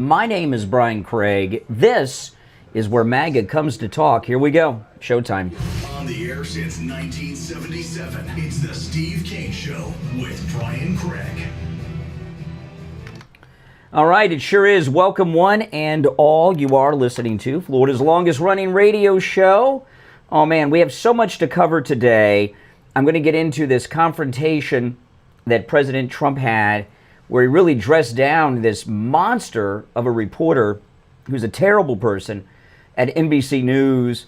My name is Brian Craig. This is where MAGA comes to talk. Here we go. Showtime. On the air since 1977, it's the Steve Kane Show with Brian Craig. All right, it sure is. Welcome one and all. You are listening to Florida's longest running radio show. Oh man, we have so much to cover today. I'm going to get into this confrontation that President Trump had where he really dressed down this monster of a reporter who's a terrible person at NBC News.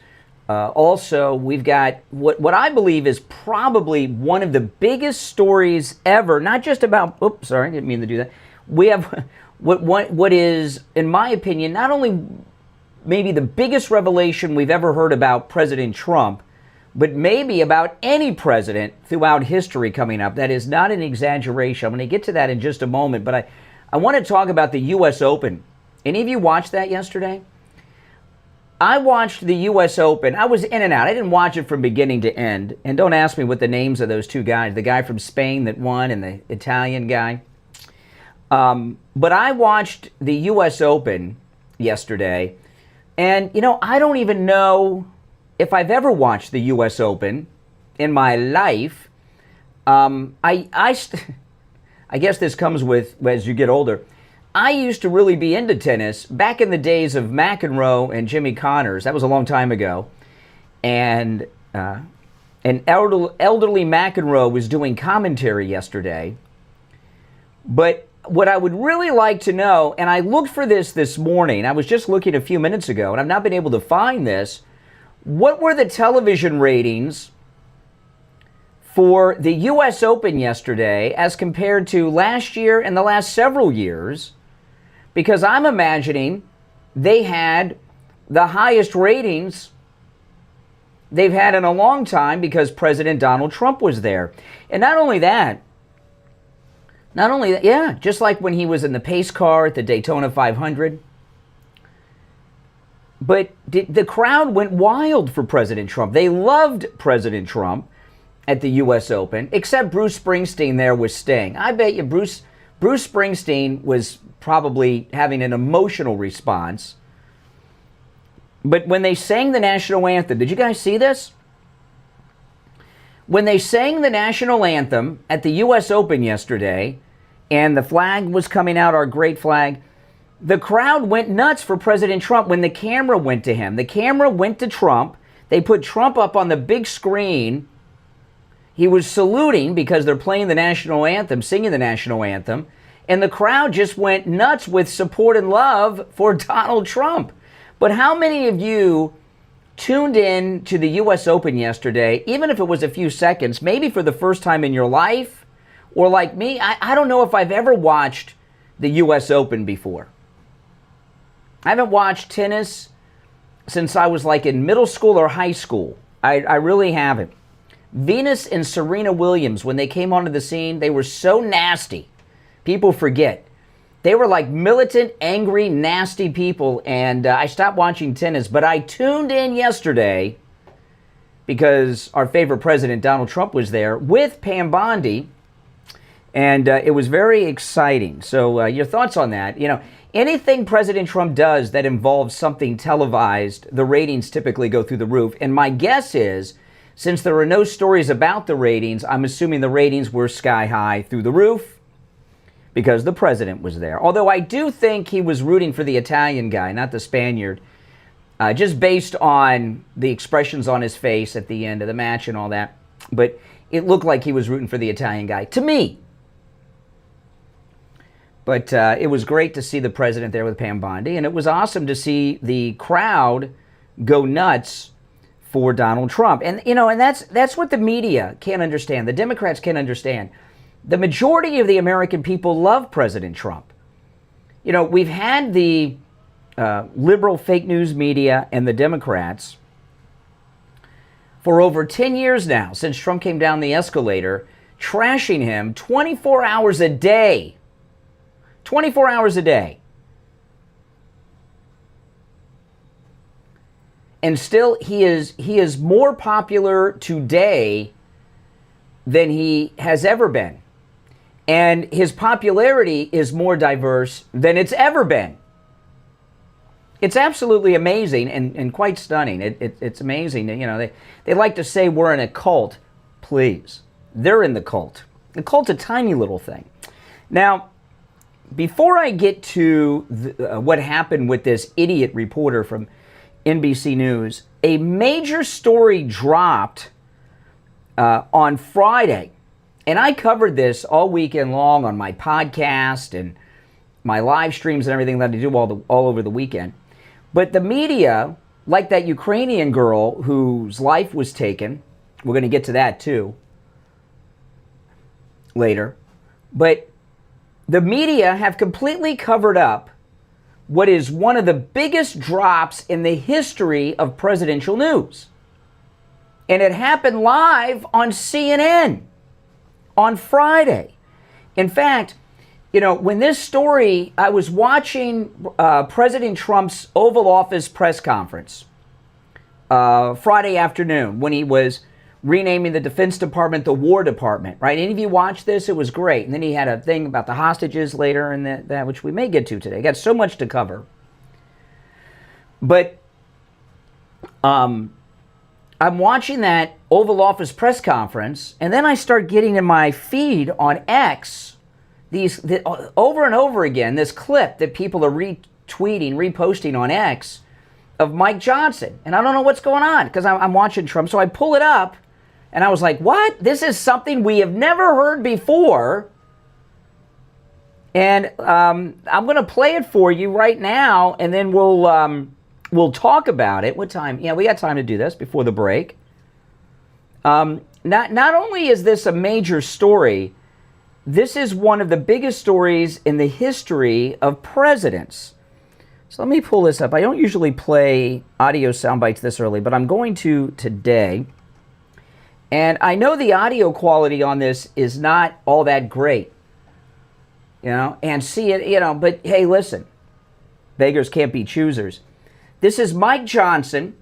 Also, we've got what I believe is probably one of the biggest stories ever, not just about, oops, sorry, I didn't mean to do that. We have what is, in my opinion, not only maybe the biggest revelation we've ever heard about President Trump, but maybe about any president throughout history coming up. That is not an exaggeration. I'm going to get to that in just a moment, but I want to talk about the U.S. Open. Any of you watched that yesterday? I watched the U.S. Open. I was in and out. I didn't watch it from beginning to end. And don't ask me what the names of those two guys, the guy from Spain that won and the Italian guy. But I watched the U.S. Open yesterday. And, you know, I don't even know if I've ever watched the U.S. Open in my life. I guess this comes with as you get older. I used to really be into tennis back in the days of McEnroe and Jimmy Connors. That was a long time ago. And an elderly McEnroe was doing commentary yesterday. But what I would really like to know, and I looked for this morning, I was just looking a few minutes ago, and I've not been able to find this. What were the television ratings for the U.S. Open yesterday as compared to last year and the last several years? Because I'm imagining they had the highest ratings they've had in a long time because President Donald Trump was there. And not only that, yeah, just like when he was in the pace car at the Daytona 500. But the crowd went wild for President Trump. They loved President Trump at the U.S. Open, except Bruce Springsteen there was staying. I bet you Bruce Springsteen was probably having an emotional response. But when they sang the national anthem, did you guys see this? When they sang the national anthem at the U.S. Open yesterday, and the flag was coming out, our great flag, the crowd went nuts for President Trump when the camera went to him. The camera went to Trump. They put Trump up on the big screen. He was saluting because they're playing the national anthem, singing the national anthem. And the crowd just went nuts with support and love for Donald Trump. But how many of you tuned in to the U.S. Open yesterday, even if it was a few seconds, maybe for the first time in your life? Or like me, I don't know if I've ever watched the U.S. Open before. I haven't watched tennis since I was like in middle school or high school. I really haven't. Venus and Serena Williams, when they came onto the scene, they were so nasty. People forget. They were like militant, angry, nasty people, and I stopped watching tennis. But I tuned in yesterday because our favorite president, Donald Trump, was there with Pam Bondi, and it was very exciting. So your thoughts on that? You know, anything President Trump does that involves something televised, the ratings typically go through the roof. And my guess is, since there are no stories about the ratings, I'm assuming the ratings were sky high through the roof because the president was there. Although I do think he was rooting for the Italian guy, not the Spaniard, just based on the expressions on his face at the end of the match and all that. But it looked like he was rooting for the Italian guy, to me. But it was great to see the president there with Pam Bondi, and it was awesome to see the crowd go nuts for Donald Trump. And, you know, and that's what the media can't understand. The Democrats can't understand. The majority of the American people love President Trump. You know, we've had the liberal fake news media and the Democrats for over 10 years now, since Trump came down the escalator, trashing him 24 hours a day. 24 hours a day. And still, he is more popular today than he has ever been. And his popularity is more diverse than it's ever been. It's absolutely amazing and quite stunning. It's amazing. You know, they like to say we're in a cult. Please. They're in the cult. The cult's a tiny little thing. Now, before I get to what happened with this idiot reporter from NBC News, a major story dropped on Friday. And I covered this all weekend long on my podcast and my live streams and everything that I do all over the weekend. But the media, like that Ukrainian girl whose life was taken, we're going to get to that too later, but the media have completely covered up what is one of the biggest drops in the history of presidential news. And it happened live on CNN on Friday. In fact, you know, when this story, I was watching President Trump's Oval Office press conference Friday afternoon when he was renaming the Defense Department the War Department, right? Any of you watched this? It was great. And then he had a thing about the hostages later, and that which we may get to today. Got so much to cover. But I'm watching that Oval Office press conference, and then I start getting in my feed on X over and over again, this clip that people are retweeting, reposting on X of Mike Johnson. And I don't know what's going on because I'm watching Trump. So I pull it up, and I was like, what? This is something we have never heard before. And I'm going to play it for you right now, and then we'll talk about it. What time? Yeah, we got time to do this before the break. Not only is this a major story, this is one of the biggest stories in the history of presidents. So let me pull this up. I don't usually play audio sound bites this early, but I'm going to today. And I know the audio quality on this is not all that great, you know, and see it, you know, but hey, listen, beggars can't be choosers. This is Mike Johnson.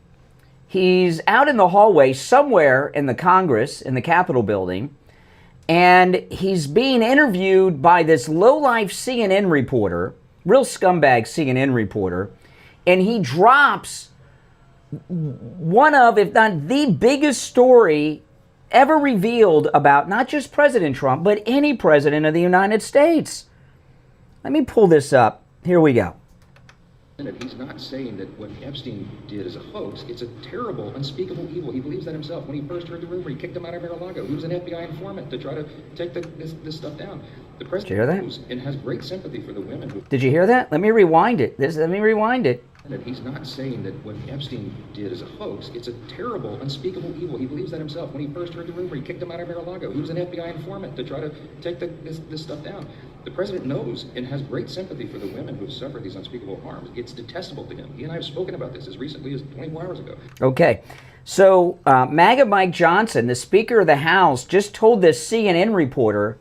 He's out in the hallway somewhere in the Congress, in the Capitol building, and he's being interviewed by this low-life CNN reporter, real scumbag CNN reporter, and he drops one of, if not the biggest story ever revealed about not just President Trump, but any president of the United States. Let me pull this up. Here we go. He's not saying that what Epstein did is a hoax. It's a terrible, unspeakable evil. He believes that himself. When he first heard the rumor, he kicked him out of Mar-a-Lago. He was an FBI informant to try to take this stuff down. The president knows and has great sympathy for the women who... Did you hear that? Let me rewind it. Let me rewind it. He's not saying that what Epstein did is a hoax. It's a terrible, unspeakable evil. He believes that himself. When he first heard the rumor, he kicked him out of Mar-a-Lago. He was an FBI informant to try to take this stuff down. The president knows and has great sympathy for the women who have suffered these unspeakable harms. It's detestable to him. He and I have spoken about this as recently as 24 hours ago. Okay. So MAGA Mike Johnson, the Speaker of the House, just told this CNN reporter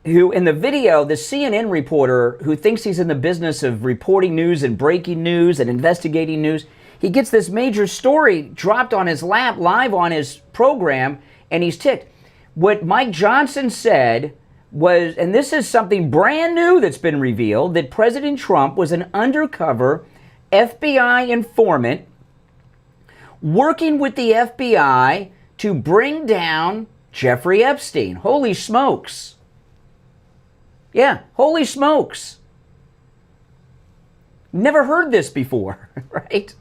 who, in the video, the CNN reporter who thinks he's in the business of reporting news and breaking news and investigating news, he gets this major story dropped on his lap live on his program, and he's ticked. What Mike Johnson said was, and this is something brand new that's been revealed, that President Trump was an undercover FBI informant working with the FBI to bring down Jeffrey Epstein. Holy smokes. Yeah, holy smokes. Never heard this before, right?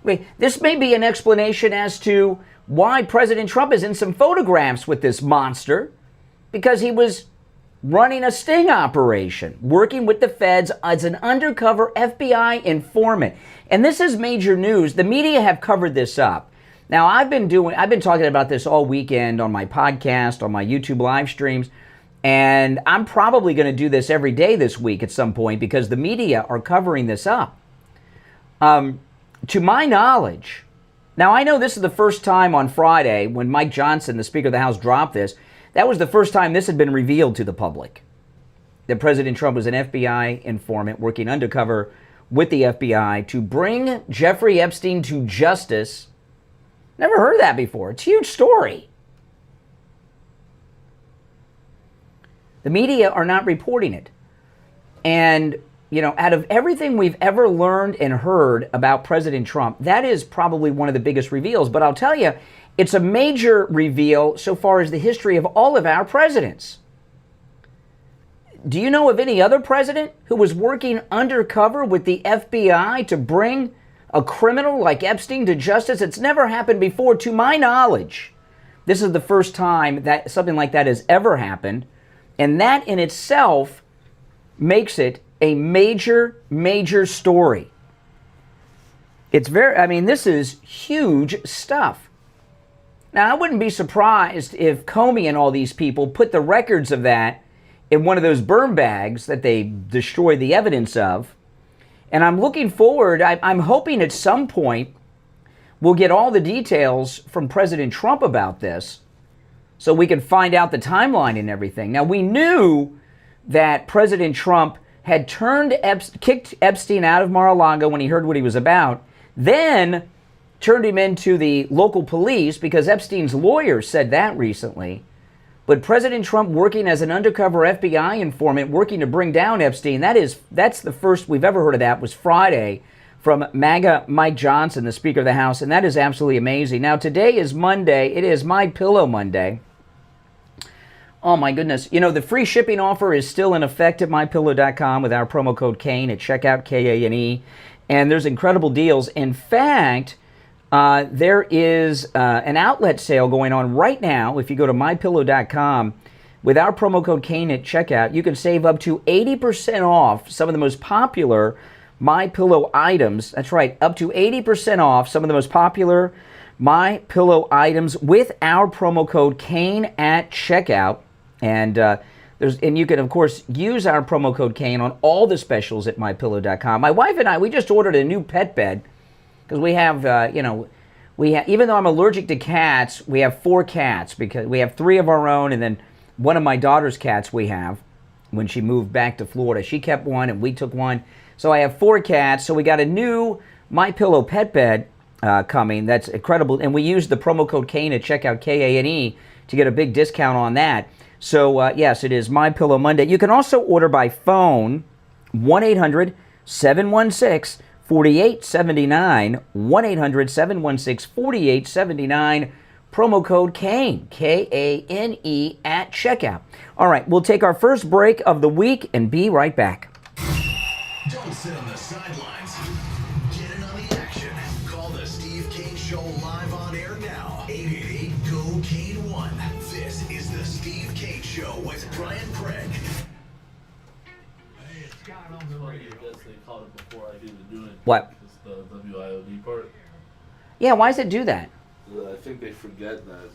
Wait, this may be an explanation as to why President Trump is in some photographs with this monster, because he was running a sting operation, working with the feds as an undercover FBI informant. And this is major news. The media have covered this up. Now, I've been talking about this all weekend on my podcast, on my YouTube live streams, and I'm probably going to do this every day this week at some point because the media are covering this up. To my knowledge, now I know this is the first time on Friday when Mike Johnson, the Speaker of the House, dropped this. That was the first time this had been revealed to the public, that President Trump was an FBI informant working undercover with the FBI to bring Jeffrey Epstein to justice. Never heard of that before. It's a huge story. The media are not reporting it. And out of everything we've ever learned and heard about President Trump, that is probably one of the biggest reveals. But I'll tell you, it's a major reveal so far as the history of all of our presidents. Do you know of any other president who was working undercover with the FBI to bring a criminal like Epstein to justice? It's never happened before, to my knowledge. This is the first time that something like that has ever happened. And that in itself makes it a major, major story. It's this is huge stuff. Now, I wouldn't be surprised if Comey and all these people put the records of that in one of those burn bags that they destroyed the evidence of. And I'm looking forward, I'm hoping at some point we'll get all the details from President Trump about this so we can find out the timeline and everything. Now, we knew that President Trump had kicked Epstein out of Mar-a-Lago when he heard what he was about, then turned him into the local police because Epstein's lawyer said that recently. But President Trump working as an undercover FBI informant, working to bring down Epstein, that's the first we've ever heard of that, was Friday from MAGA Mike Johnson, the Speaker of the House, and that is absolutely amazing. Now, today is Monday. It is My Pillow Monday. Oh, my goodness. The free shipping offer is still in effect at MyPillow.com with our promo code Kane at checkout, Kane. And there's incredible deals. In fact, there is an outlet sale going on right now. If you go to MyPillow.com with our promo code Kane at checkout, you can save up to 80% off some of the most popular MyPillow items. That's right, up to 80% off some of the most popular MyPillow items with our promo code Kane at checkout. And you can, of course, use our promo code Kane on all the specials at MyPillow.com. My wife and I, we just ordered a new pet bed because we have, even though I'm allergic to cats, we have 4 cats because we have 3 of our own, and then one of my daughter's cats we have when she moved back to Florida. She kept one and we took one. So I have 4 cats. So we got a new MyPillow pet bed coming. That's incredible. And we used the promo code Kane at checkout, Kane, to get a big discount on that. So, yes, it is My Pillow Monday. You can also order by phone, 1-800-716-4879, 1-800-716-4879, promo code Kane, Kane, at checkout. All right, we'll take our first break of the week and be right back. Don't sit on the sidelines. Get in on the action. Call the Steve Kane Show live on air now. 888-GO-KANE-1. This is the Steve Kane Show with Brian Craig. Hey, it's Scott on the radio. I guess they called it before I even do it. What? It's the WIOD part. Yeah, why does it do that? I think they forget that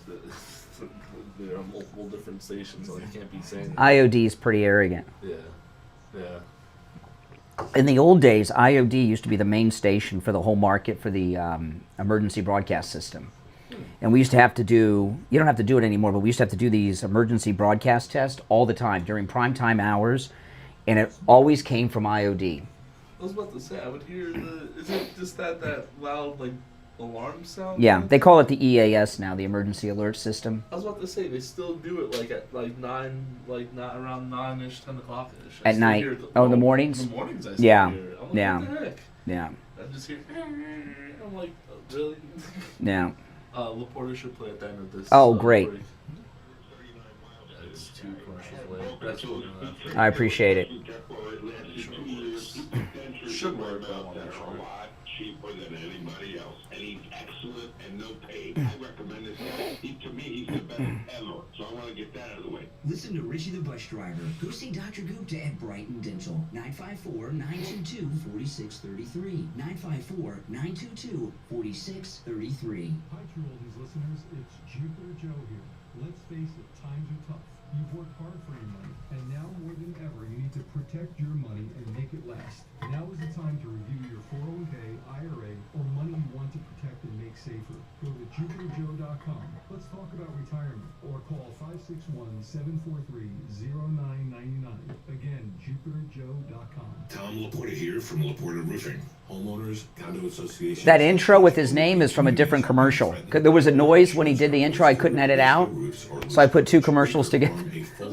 there are multiple different stations, so they can't be saying that. IOD is pretty arrogant. Yeah. In the old days, IOD used to be the main station for the whole market for the emergency broadcast system. And we used to have to do, you don't have to do it anymore, but we used to have to do these emergency broadcast tests all the time during primetime hours, and it always came from IOD. I was about to say, I would hear is it just that loud, alarm sound? Yeah, they call it the EAS now, the Emergency Alert System. I was about to say, they still do it at 9, not around 9-ish, 10 o'clock-ish. At night? In the mornings? In the mornings I still Yeah. hear it. I'm like, Yeah. what the heck? Yeah. I just hear, I'm like, oh, really? Yeah. LaPorta should play at the end of this. Oh, great. Break. It's 2 commercials away. That's what we're doing after. I appreciate it. Should work, but I want to make sure. Cheaper than anybody else, and he's excellent and no pay. I recommend this guy. To me, he's the best ever. So I want to get that out of the way. Listen to Richie the Bus Driver. Go see Dr. Gupta at Brighton Dental. 954-922-4633. 954-922-4633. Hi to all these listeners, it's Jupiter Joe here. Let's face it, times are tough. You've worked hard for your money, and now more than ever, you need to protect your money and make it last. Now is the time to review your 401k, IRA, or money you want to protect and make safer. Go to JupiterJoe.com. Let's talk about retirement, or call 561-743-0999. Again, JupiterJoe.com. Tom LaPorta here from LaPorta Roofing. Homeowners, condo associations. That intro with his name is from a different commercial. There was a noise when he did the intro I couldn't edit out, so I put two commercials together.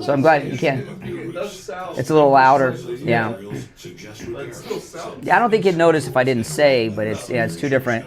So I'm glad you can. It's a little louder. Yeah. Yeah, I don't think you'd notice if I didn't say, but it's two different.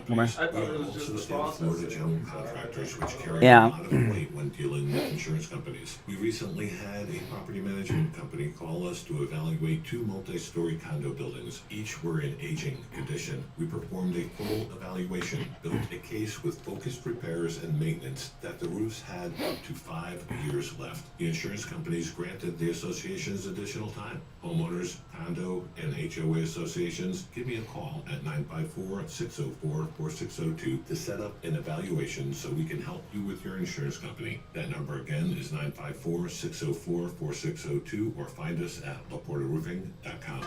Yeah. When dealing with insurance companies. We recently had a property management company call us to evaluate two multi-story condo buildings. Each were in aging condition. We performed a full evaluation, built a case with focused repairs and maintenance that the roofs had up to 5 years left. The insurance companies granted the associations additional time. Homeowners, condo, and HOA associations, give me a call at 954-604-4602 to set up an evaluation so we can help you with your insurance company. That number again is 954-604-4602 or find us at laportaroofing.com.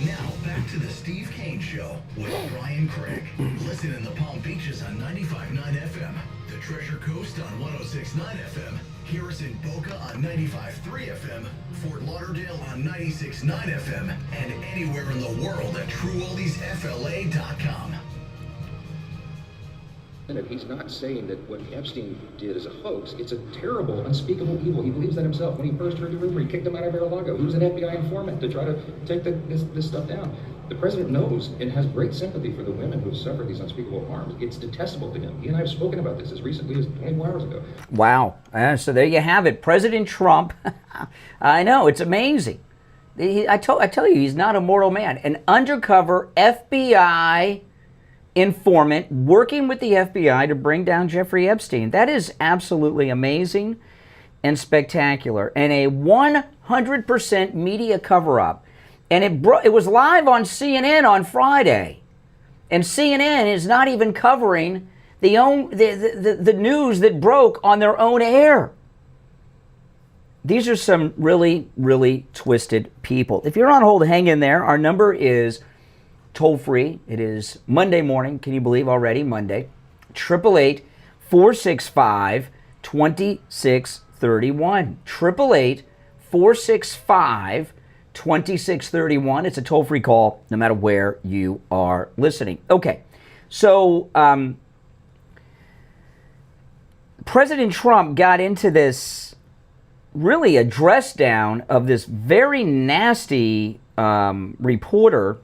Now back to the Steve Kane Show with Brian Craig. Listen in the Palm Beaches on 95.9 FM, the Treasure Coast on 106.9 FM, Harrison Boca on 95.3 FM, Fort Lauderdale on 96.9 FM, and anywhere in the world at TrueOldiesFLA.com. He's not saying that what Epstein did is a hoax. It's a terrible, unspeakable evil. He believes that himself. When he first heard the rumor, he kicked him out of Mar-a-Lago. He was an FBI informant to try to take this stuff down. The president knows and has great sympathy for the women who have suffered these unspeakable harms. It's detestable to him. He and I have spoken about this as recently as 24 hours ago. Wow. So there you have it. President Trump. I know, it's amazing. I tell you, he's not a mortal man. An undercover FBI informant working with the FBI to bring down Jeffrey Epstein. That is absolutely amazing and spectacular. And a 100% media cover-up. And it was live on CNN on Friday. And CNN is not even covering the news that broke on their own air. These are some really, really twisted people. If you're on hold, hang in there. Our number is toll-free. It is Monday morning. Can you believe already? Monday. 888-465-2631. 888-465-2631. It's a toll-free call no matter where you are listening. Okay, so President Trump got into this, really a dress down of this very nasty reporter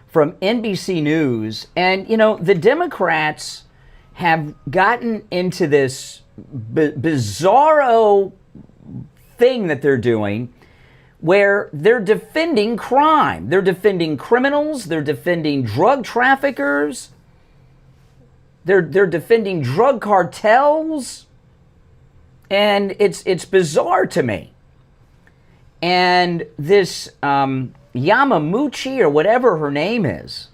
from NBC News. And, you know, the Democrats have gotten into this bizarro thing that they're doing where they're defending crime. They're defending criminals. They're defending drug traffickers. They're defending drug cartels. And it's bizarre to me. And this Yamamuchi, or whatever her name is,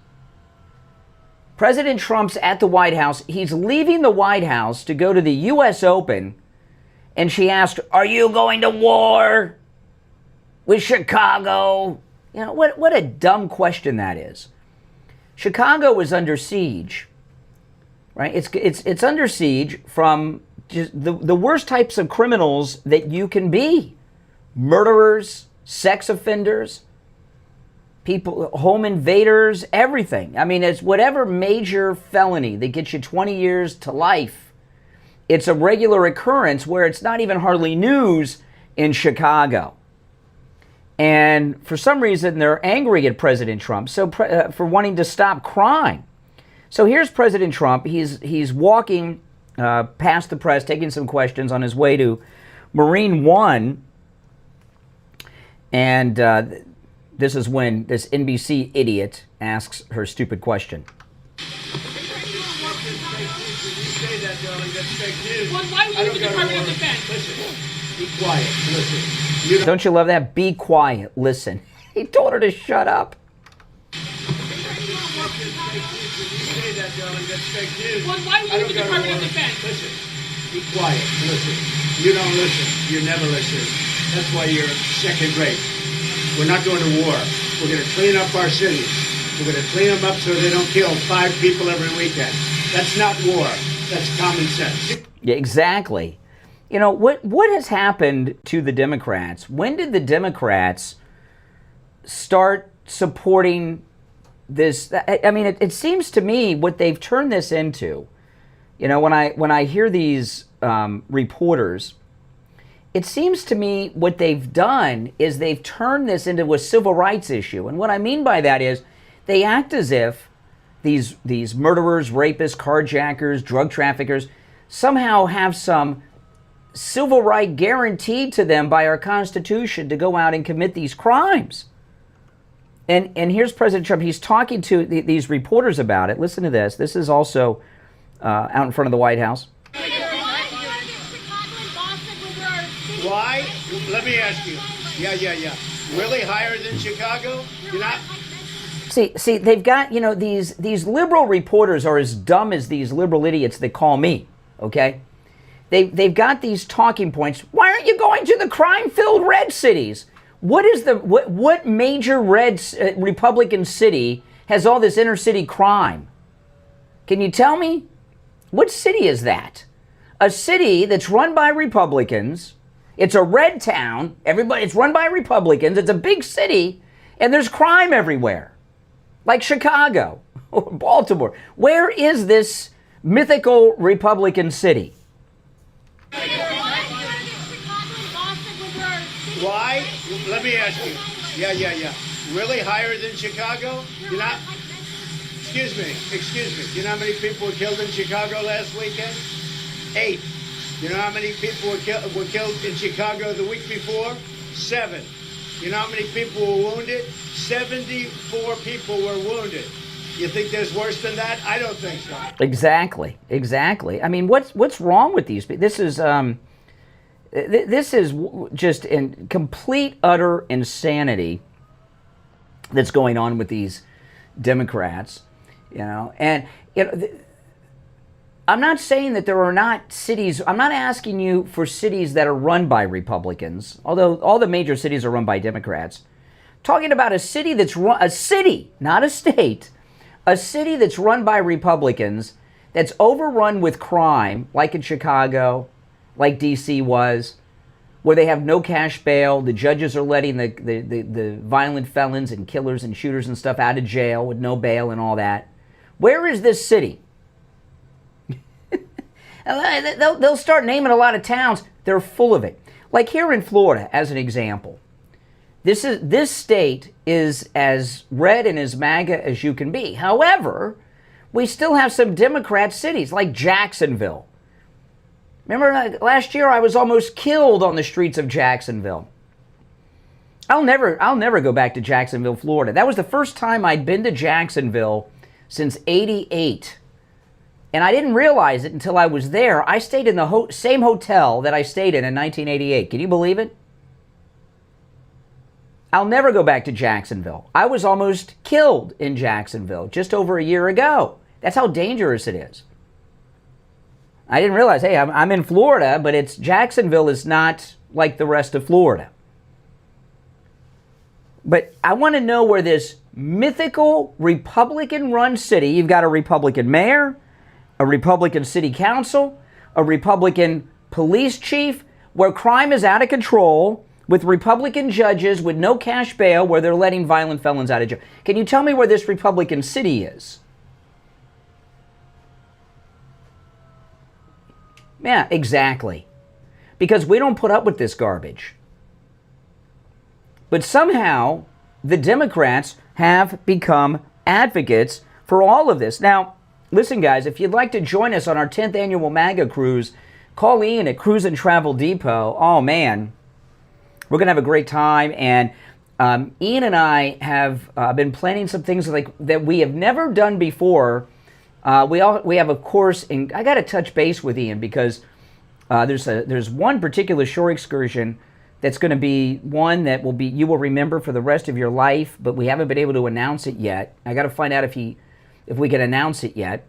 President Trump's at the White House. He's leaving the White House to go to the U.S. Open. And she asked, "Are you going to war with Chicago?" You know, what a dumb question that is. Chicago is under siege, right? It's under siege from just the worst types of criminals that you can be. Murderers, sex offenders, people, home invaders, everything. I mean, it's whatever major felony that gets you 20 years to life. It's a regular occurrence where it's not even hardly news in Chicago. And for some reason, they're angry at President Trump for wanting to stop crime. So here's President Trump. He's walking past the press, taking some questions on his way to Marine One. And this is when this NBC idiot asks her stupid question. Well, why would you the Department of Defense? Listen, be quiet. Listen. Don't you love that? Be quiet. Listen. He told her to shut up. Well, why would you the Department of Defense? Listen, be quiet. Listen. You don't listen. You never listen. That's why you're second rate. We're not going to war. We're going to clean up our cities. We're going to clean them up so they don't kill 5 people every weekend. That's not war. That's common sense. Yeah, exactly. You know, what has happened to the Democrats? When did the Democrats start supporting this. I mean, it seems to me what they've turned this into, you know, when I hear these reporters, it seems to me what they've done is they've turned this into a civil rights issue. And what I mean by that is they act as if these murderers, rapists, carjackers, drug traffickers somehow have some civil right guaranteed to them by our Constitution to go out and commit these crimes. And here's President Trump. He's talking to these reporters about it. Listen to this. This is also out in front of the White House. Why? Let me ask you. Yeah. Really higher than Chicago? You're not. See, they've got, you know, these liberal reporters are as dumb as these liberal idiots that call me. Okay, they've got these talking points. Why aren't you going to the crime-filled red cities? What major red Republican city has all this inner city crime? Can you tell me? What city is that? A city that's run by Republicans. It's a red town. It's run by Republicans. It's a big city, and there's crime everywhere, like Chicago or Baltimore. Where is this mythical Republican city? Why? Let me ask you. Yeah. Really higher than Chicago? You're not. Excuse me. Do you know how many people were killed in Chicago last weekend? 8. You know how many people were killed in Chicago the week before? 7. You know how many people were wounded? 74 people were wounded. You think there's worse than that? I don't think so. Exactly. I mean, what's wrong with these people? This is just in complete, utter insanity that's going on with these Democrats, you know. And you know, I'm not saying that there are not cities. I'm not asking you for cities that are run by Republicans, although all the major cities are run by Democrats. Talking about a city that's a city, not a state, a city that's run by Republicans, that's overrun with crime, like in Chicago, like D.C. was, where they have no cash bail. The judges are letting the violent felons and killers and shooters and stuff out of jail with no bail and all that. Where is this city? They'll start naming a lot of towns. They're full of it. Like here in Florida, as an example. This state is as red and as MAGA as you can be. However, we still have some Democrat cities like Jacksonville. Remember last year I was almost killed on the streets of Jacksonville. I'll never go back to Jacksonville, Florida. That was the first time I'd been to Jacksonville since '88. And I didn't realize it until I was there. I stayed in the same hotel that I stayed in 1988. Can you believe it? I'll never go back to Jacksonville. I was almost killed in Jacksonville just over a year ago. That's how dangerous it is. I didn't realize, hey, I'm in Florida, but Jacksonville is not like the rest of Florida. But I want to know where this mythical Republican-run city, you've got a Republican mayor, a Republican city council, a Republican police chief, where crime is out of control, with Republican judges with no cash bail, where they're letting violent felons out of jail. Can you tell me where this Republican city is? Yeah, exactly. Because we don't put up with this garbage. But somehow, the Democrats have become advocates for all of this. Now, listen, guys, if you'd like to join us on our 10th annual MAGA cruise, call Ian at Cruise and Travel Depot. Oh, man, we're going to have a great time. And Ian and I have been planning some things that we have never done before. We have, of course, and I got to touch base with Ian because there's one particular shore excursion that's going to be one that you will remember for the rest of your life, but we haven't been able to announce it yet. I got to find out if we can announce it yet.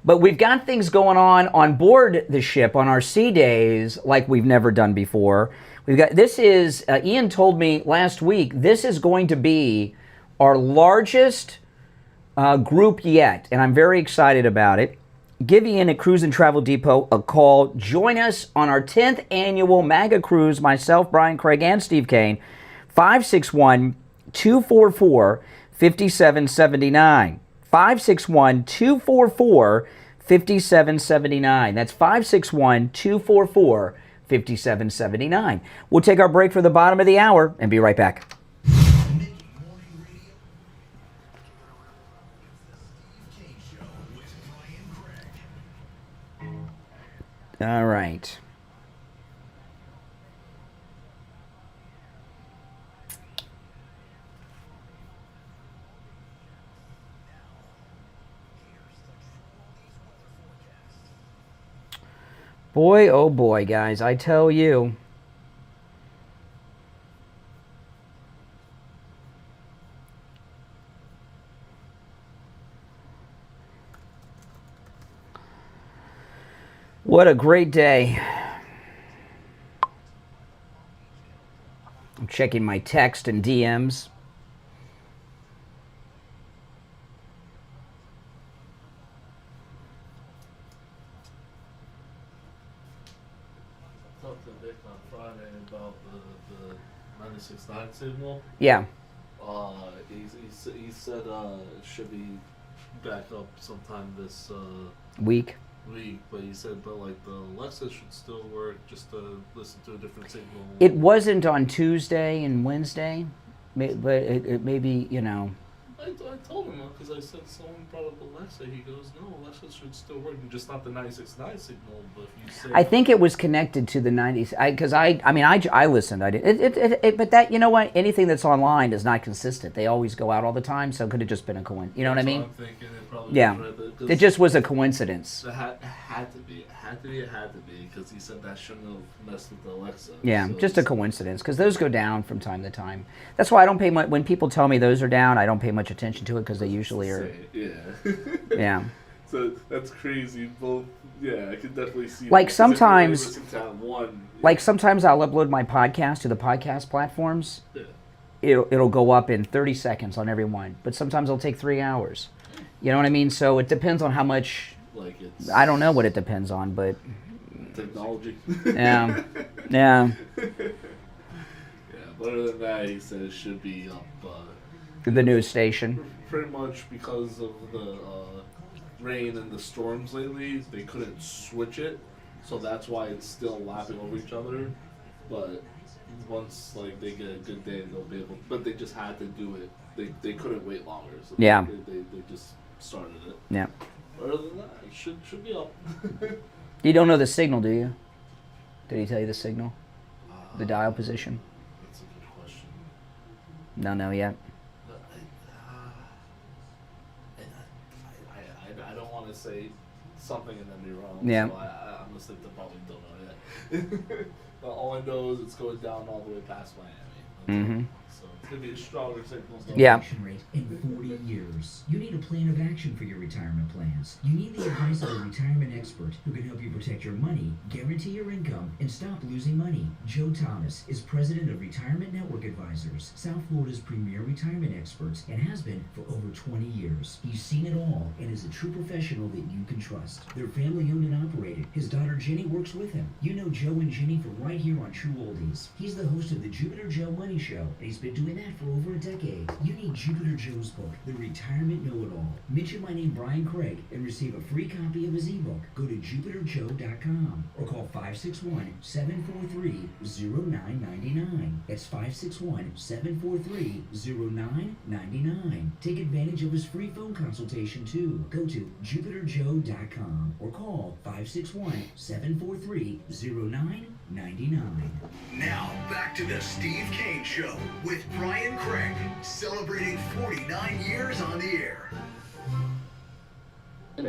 But we've got things going on board the ship on our sea days like we've never done before. Ian told me last week, this is going to be our largest group yet, and I'm very excited about it. Give Ian at Cruise and Travel Depot a call. Join us on our 10th annual MAGA cruise, myself, Brian Craig, and Steve Kane, 561 561-244-5779. 561-244-5779. That's 561-244-5779. We'll take our break for the bottom of the hour and be right back. All right. Boy, oh boy, guys, I tell you. What a great day. I'm checking my text and DMs. Talked to Vic on Friday about the 96.9 signal. Yeah. He said it should be back up sometime this Week. but he said like the Alexa should still work, just to listen to a different signal. It wasn't on Tuesday and Wednesday, but it may be, you know. I told him, because I said someone brought up Alexa. He goes, no, Alexa should still work, just not the 96.9 signal. But if you say, I think it was connected to the 90s, because I listened. I did. But that, you know what? Anything that's online is not consistent. They always go out all the time, so it could have just been a coincidence. You know what I mean? I'm thinking it probably Yeah. was It just was a coincidence. It had to be, because he said that shouldn't have messed with the Alexa. Yeah, So just a coincidence, because those go down from time to time. That's why I don't pay much, when people tell me those are down, I don't pay much attention to it, because they usually are. Yeah. Yeah. So that's crazy. Both, yeah, I could definitely see. Like that. sometimes, If you only listen to one, like sometimes I'll upload my podcast to the podcast platforms. yeah. It'll go up in 30 seconds on every one, but sometimes it'll take 3 hours. You know what I mean? So it depends on how much. Like it's. I don't know what it depends on, but Technology. yeah, yeah. Yeah, but other than that, he said it should be up. The news station. Pretty much because of the rain and the storms lately, they couldn't switch it, so that's why it's still lapping over each other. But once like they get a good day, they'll be able. But they just had to do it. They couldn't wait longer. So Yeah. They just started it. Yeah. But other than that, it should be up. You don't know the signal, do you? Did he tell you the signal? The dial position? That's a good question. No, yet. I don't want to say something and then be wrong. Yeah. So I'm gonna say they probably don't know yet. But all I know is it's going down all the way past Miami. Mm-hmm. So it's gonna be a stronger signal. Yeah. Rate in 40 years. You need a plan of action for your retirement plans. You need the advice of a retirement expert who can help you protect your money, guarantee your income, and stop losing money. Joe Thomas is president of Retirement Network Advisors, South Florida's premier retirement experts, and has been for over 20 years. He's seen it all and is a true professional that you can trust. They're family owned and operated. His daughter Jenny works with him. You know Joe and Jenny from right here on True Oldies. He's the host of the Jupiter Joe Money Show, and he's been doing that for over a decade. You need Jupiter Joe's book, The Retirement Know-It-All. Mention my name, Brian Craig, and receive a free copy of his ebook. Go to jupiterjoe.com or call 561-743-0999. That's 561-743-0999. Take advantage of his free phone consultation too. Go to jupiterjoe.com or call 561-743-0999. Now, back to the Steve Kane Show with Brian Craig, celebrating 49 years on the air.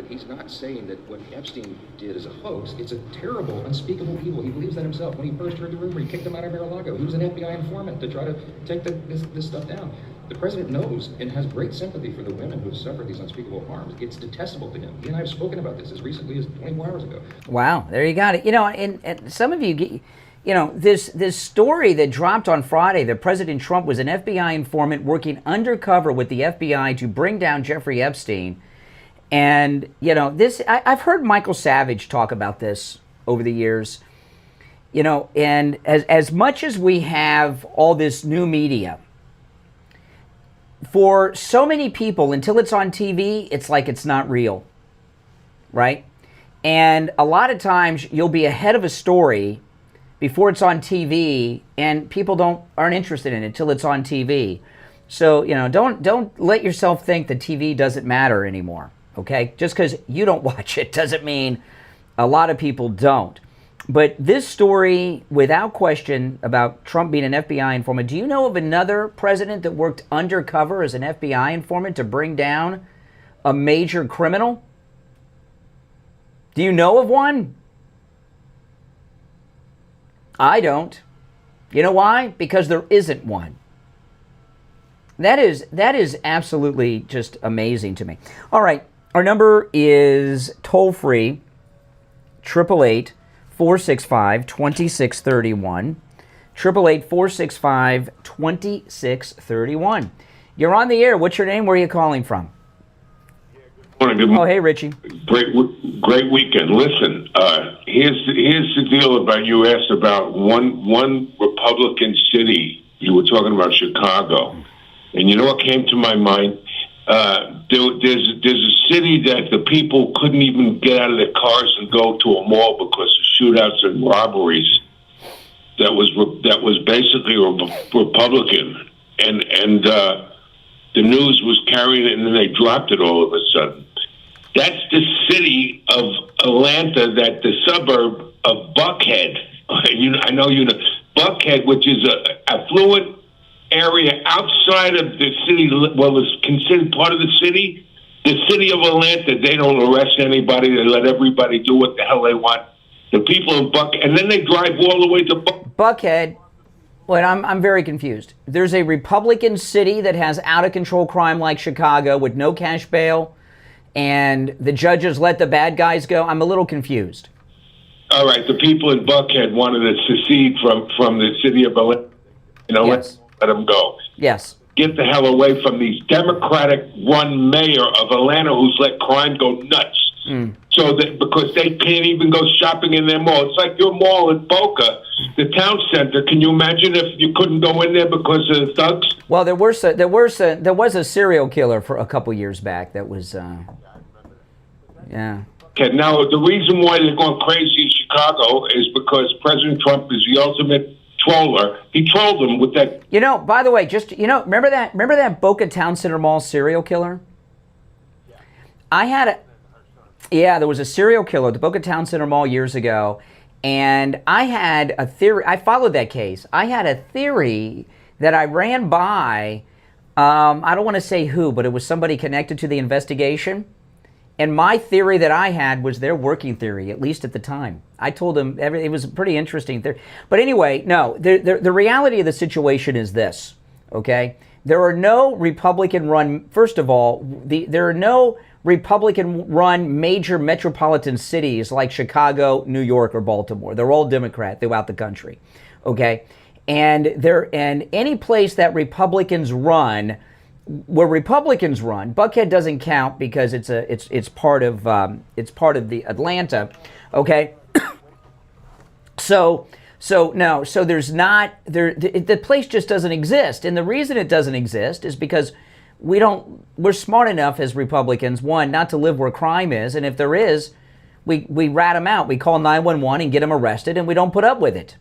He's not saying that what Epstein did is a hoax. It's a terrible, unspeakable evil. He believes that himself. When he first heard the rumor, he kicked him out of Mar-a-Lago. He was an FBI informant to try to take this stuff down. The president knows and has great sympathy for the women who have suffered these unspeakable harms. It's detestable to him. He and I have spoken about this as recently as 24 hours ago. Wow, there you got it. You know, and some of you get, you know, this story that dropped on Friday that President Trump was an FBI informant working undercover with the FBI to bring down Jeffrey Epstein. And, you know, this, I've heard Michael Savage talk about this over the years, you know, and as much as we have all this new media for so many people, until it's on TV, it's like it's not real, right? And a lot of times you'll be ahead of a story before it's on TV, and people aren't interested in it until it's on TV. So, you know, don't let yourself think that TV doesn't matter anymore, okay? Just because you don't watch it doesn't mean a lot of people don't. But this story, without question, about Trump being an FBI informant, do you know of another president that worked undercover as an FBI informant to bring down a major criminal? Do you know of one? I don't. You know why? Because there isn't one. That is absolutely just amazing to me. All right, our number is toll-free, 888-465-2631. 888-465-2631. You're on the air. What's your name? Where are you calling from? Morning, good morning. Oh, hey, Richie. Great weekend. Listen, here's the deal about you asked about one Republican city. You were talking about Chicago, and you know what came to my mind? There's a city that the people couldn't even get out of their cars and go to a mall because of shootouts and robberies. That was basically a Republican, and the news was carrying it, and then they dropped it all of a sudden. That's the city of Atlanta, that the suburb of Buckhead. I know you know Buckhead, which is a affluent area outside of the city. Well, it's considered part of the city. The city of Atlanta, they don't arrest anybody. They let everybody do what the hell they want. The people in Buckhead, and then they drive all the way to Buckhead. Wait, I'm very confused. There's a Republican city that has out-of-control crime like Chicago with no cash bail, and the judges let the bad guys go. I'm a little confused. All right, the people in Buckhead wanted to secede from the city of Atlanta. You know, yes. Let them go. Yes. Get the hell away from these Democratic-run mayor of Atlanta who's let crime go nuts. So that because they can't even go shopping in their mall. It's like your mall in Boca, the town center. Can you imagine if you couldn't go in there because of the thugs? Well, there was a serial killer for a couple years back. That was, yeah. Okay, now the reason why they're going crazy in Chicago is because President Trump is the ultimate troller. He trolled them with that. You know, by the way, remember that Boca Town Center Mall serial killer? There was a serial killer at the Boca Town Center Mall years ago, and I had a theory. I followed that case. I had a theory that I ran by, I don't want to say who, but it was somebody connected to the investigation. And my theory that I had was their working theory, at least at the time. I told them it was a pretty interesting theory. But anyway, no, the reality of the situation is this, okay? There are no Republican-run, first of all, there are no Republican-run major metropolitan cities like Chicago, New York, or Baltimore. They're all Democrat throughout the country, okay? And any place that Republicans run, where Republicans run, Buckhead doesn't count because it's part of the Atlanta, okay? So there's not the place just doesn't exist, and the reason it doesn't exist is because we're smart enough as Republicans, one, not to live where crime is, and if there is, we rat them out. We call 911 and get them arrested, and we don't put up with it.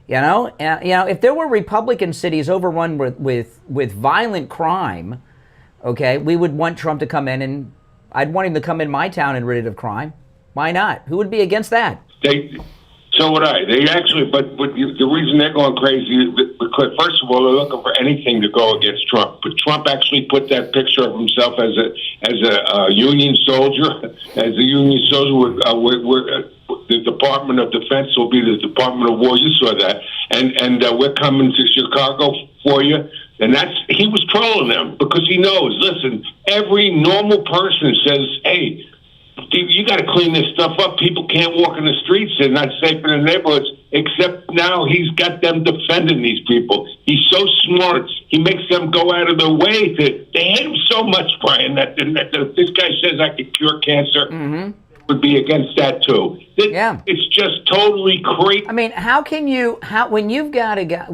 You know, if there were Republican cities overrun with violent crime, okay, we would want Trump to come in, and I'd want him to come in my town and rid it of crime. Why not? Who would be against that? So would I. They actually, but the reason they're going crazy is because, first of all, they're looking for anything to go against Trump. But Trump actually put that picture of himself as a Union soldier, the Department of Defense will be the Department of War. You saw that, and we're coming to Chicago for you. And he was trolling them because he knows. Listen, every normal person says, "Hey, you got to clean this stuff up. People can't walk in the streets. They're not safe in the neighborhoods." Except now he's got them defending these people. He's so smart. He makes them go out of their way to. They hate him so much, Brian, that if this guy says I could cure cancer, would be against that too. It's just totally crazy. I mean, when you've got a guy,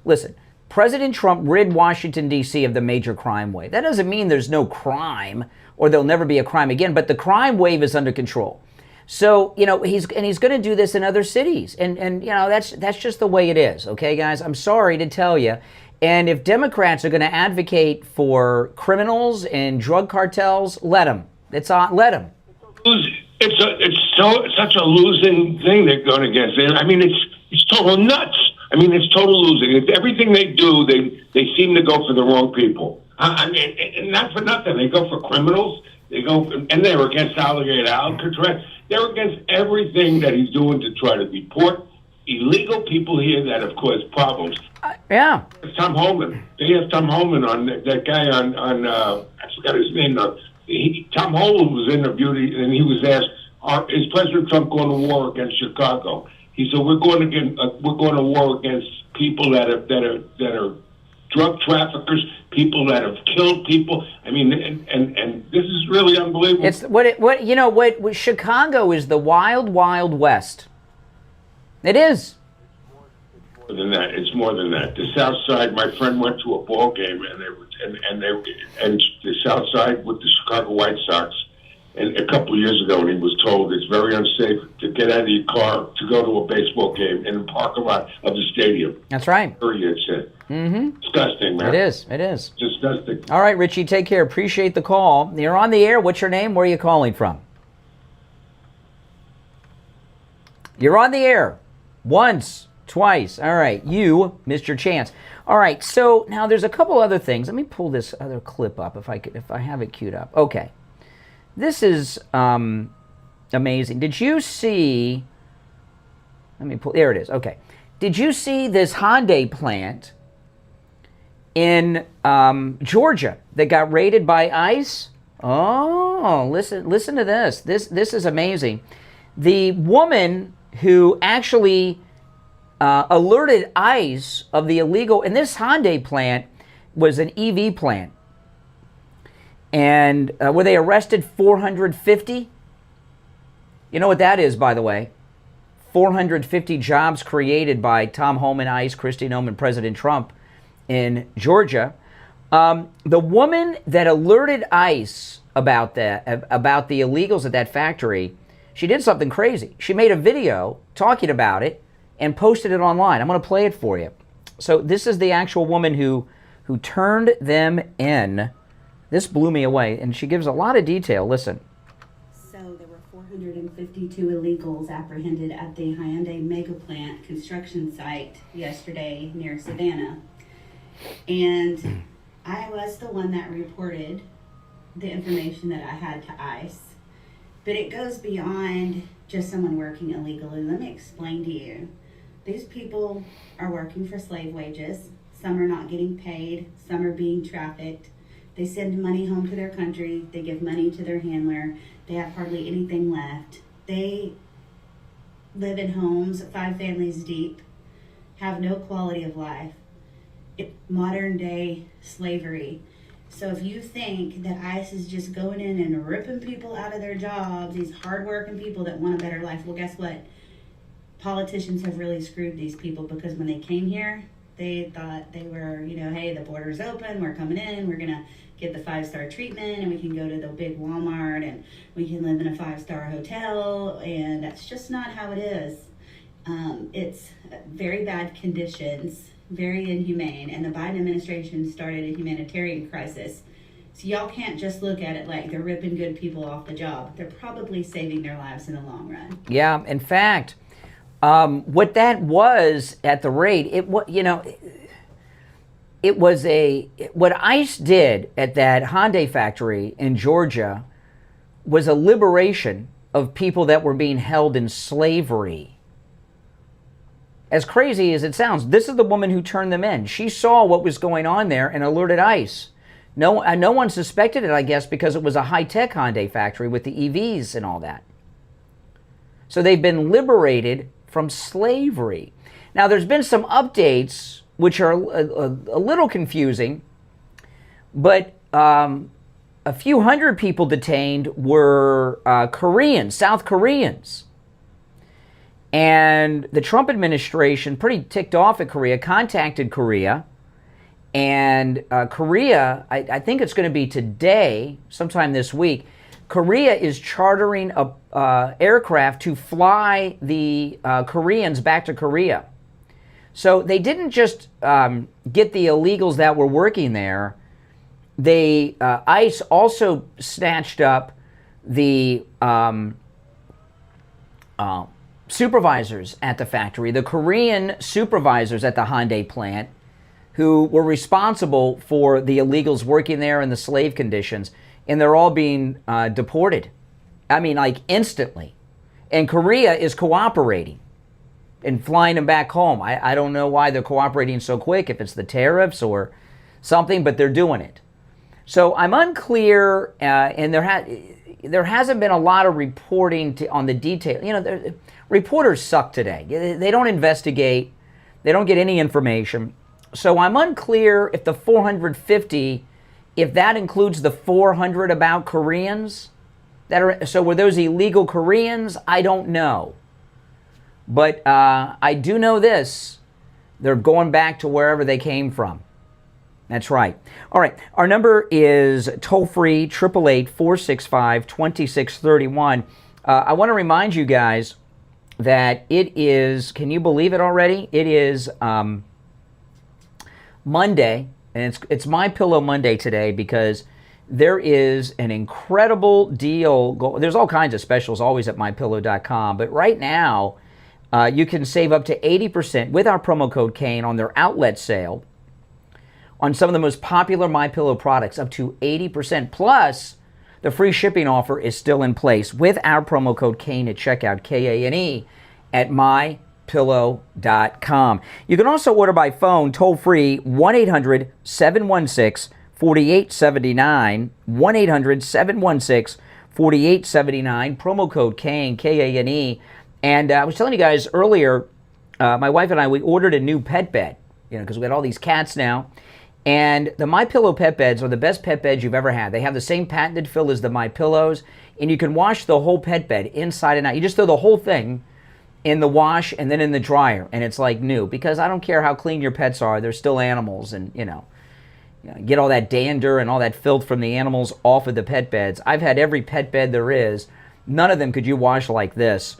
listen, President Trump rid Washington, D.C. of the major crime wave. That doesn't mean there's no crime or there'll never be a crime again, but the crime wave is under control. So, he's going to do this in other cities. And that's just the way it is. Okay, guys, I'm sorry to tell you. And if Democrats are going to advocate for criminals and drug cartels, let them. Let them. It's such a losing thing they're going against. I mean, it's total nuts. I mean, it's total losing. It's everything they do, they seem to go for the wrong people. I mean, and not for nothing. They go for criminals. And they're against alligator Alcatraz. They're against everything that he's doing to try to deport illegal people here that have caused problems. Yeah. Tom Homan. They have Tom Homan on that guy on I forgot his name. Tom Homan was interviewed and he was asked, "Is President Trump going to war against Chicago?" He said, "We're going to war against people that are drug traffickers, people that have killed people." I mean, and this is really unbelievable. It's what Chicago is the wild, wild west. It is. More than that. It's more than that. The South Side. My friend went to a ball game, and the South Side with the Chicago White Sox, and a couple of years ago, and he was told it's very unsafe to get out of your car to go to a baseball game in the parking lot of the stadium. That's right. It said. Mm-hmm. Disgusting, man. It is. It is. Disgusting. All right, Richie, take care. Appreciate the call. You're on the air. What's your name? Where are you calling from? You're on the air. Once, twice. All right, you missed your chance. All right, so now there's a couple other things. Let me pull this other clip up if I have it queued up. Okay, this is amazing. Did you see? Let me pull. There it is. Okay, did you see this Hyundai plant in Georgia that got raided by ICE? Oh, listen to this. This is amazing. The woman who actually alerted ICE of the illegal, and this Hyundai plant was an EV plant. And were they arrested 450? You know what that is, by the way? 450 jobs created by Tom Homan, ICE, Kristi Noem, President Trump in Georgia. The woman that alerted ICE about that, about the illegals at that factory, she did something crazy. She made a video talking about it and posted it online. I'm going to play it for you. So this is the actual woman who turned them in. This blew me away, and she gives a lot of detail. Listen. So there were 452 illegals apprehended at the Hyundai mega plant construction site yesterday near Savannah. And I was the one that reported the information that I had to ICE. But it goes beyond just someone working illegally. Let me explain to you. These people are working for slave wages. Some are not getting paid. Some are being trafficked. They send money home to their country. They give money to their handler. They have hardly anything left. They live in homes 5 families deep, have no quality of life. Modern day slavery. So if you think that ICE is just going in and ripping people out of their jobs, these hardworking people that want a better life, well, guess what? Politicians have really screwed these people, because when they came here, they thought they were, hey, the border's open, we're coming in, we're going to get the 5-star treatment, and we can go to the big Walmart, and we can live in a 5-star hotel, and that's just not how it is. It's very bad conditions, very inhumane, and the Biden administration started a humanitarian crisis. So y'all can't just look at it like they're ripping good people off the job. They're probably saving their lives in the long run. Yeah, in fact, what that was at the raid, what ICE did at that Hyundai factory in Georgia was a liberation of people that were being held in slavery. As crazy as it sounds, this is the woman who turned them in. She saw what was going on there and alerted ICE. No one suspected it, I guess, because it was a high-tech Hyundai factory with the EVs and all that. So they've been liberated from slavery. Now, there's been some updates which are a little confusing, but a few hundred people detained were Koreans, South Koreans. And the Trump administration, pretty ticked off at Korea, contacted Korea And Korea, I think it's going to be today, sometime this week, Korea is chartering a aircraft to fly the Koreans back to Korea. So they didn't just get the illegals that were working there. They ICE also snatched up the supervisors at the factory, the Korean supervisors at the Hyundai plant, who were responsible for the illegals working there in the slave conditions, and they're all being deported. I mean, like instantly. And Korea is cooperating and flying them back home. I don't know why they're cooperating so quick, if it's the tariffs or something, but they're doing it. So I'm unclear, and there hasn't been a lot of reporting on the detail. You know, reporters suck today. They don't investigate. They don't get any information. So I'm unclear if the 450, if that includes the 400 about Koreans that are. So were those illegal Koreans? I don't know. But I do know this: they're going back to wherever they came from. That's right. All right. Our number is toll-free, 888-465-2631. I want to remind you guys that it is, can you believe it already? It is Monday, and it's My Pillow Monday today, because there is an incredible deal. There's all kinds of specials always at mypillow.com, but right now you can save up to 80% with our promo code Kane on their outlet sale on some of the most popular MyPillow products, up to 80%. Plus, the free shipping offer is still in place with our promo code Kane at checkout, K-A-N-E, at mypillow.com. You can also order by phone, toll-free, 1-800-716-4879, 1-800-716-4879, promo code Kane, K-A-N-E. And I was telling you guys earlier, my wife and I, we ordered a new pet bed, because we had all these cats now. And the MyPillow pet beds are the best pet beds you've ever had. They have the same patented fill as the MyPillows, and you can wash the whole pet bed inside and out. You just throw the whole thing in the wash and then in the dryer, and it's like new. Because I don't care how clean your pets are, they're still animals, and get all that dander and all that filth from the animals off of the pet beds. I've had every pet bed there is. None of them could you wash like this.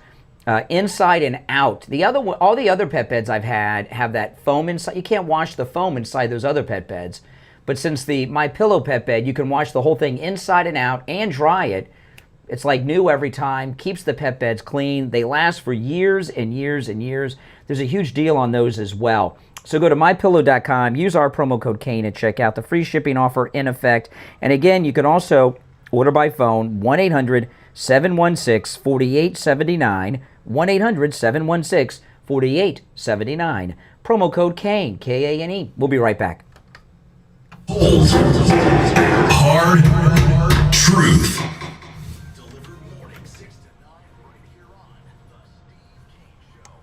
Inside and out. All the other pet beds I've had have that foam inside. You can't wash the foam inside those other pet beds. But since the MyPillow pet bed, you can wash the whole thing inside and out and dry it. It's like new every time. Keeps the pet beds clean. They last for years and years and years. There's a huge deal on those as well. So go to mypillow.com. Use our promo code Kane at checkout. The free shipping offer in effect. And again, you can also order by phone, 1-800-716-4879. 1-800-716-4879. Promo code Kane, K-A-N-E. We'll be right back. Hold. Hard truth. Delivered morning 6 to 9 right here on The Steve Kane Show.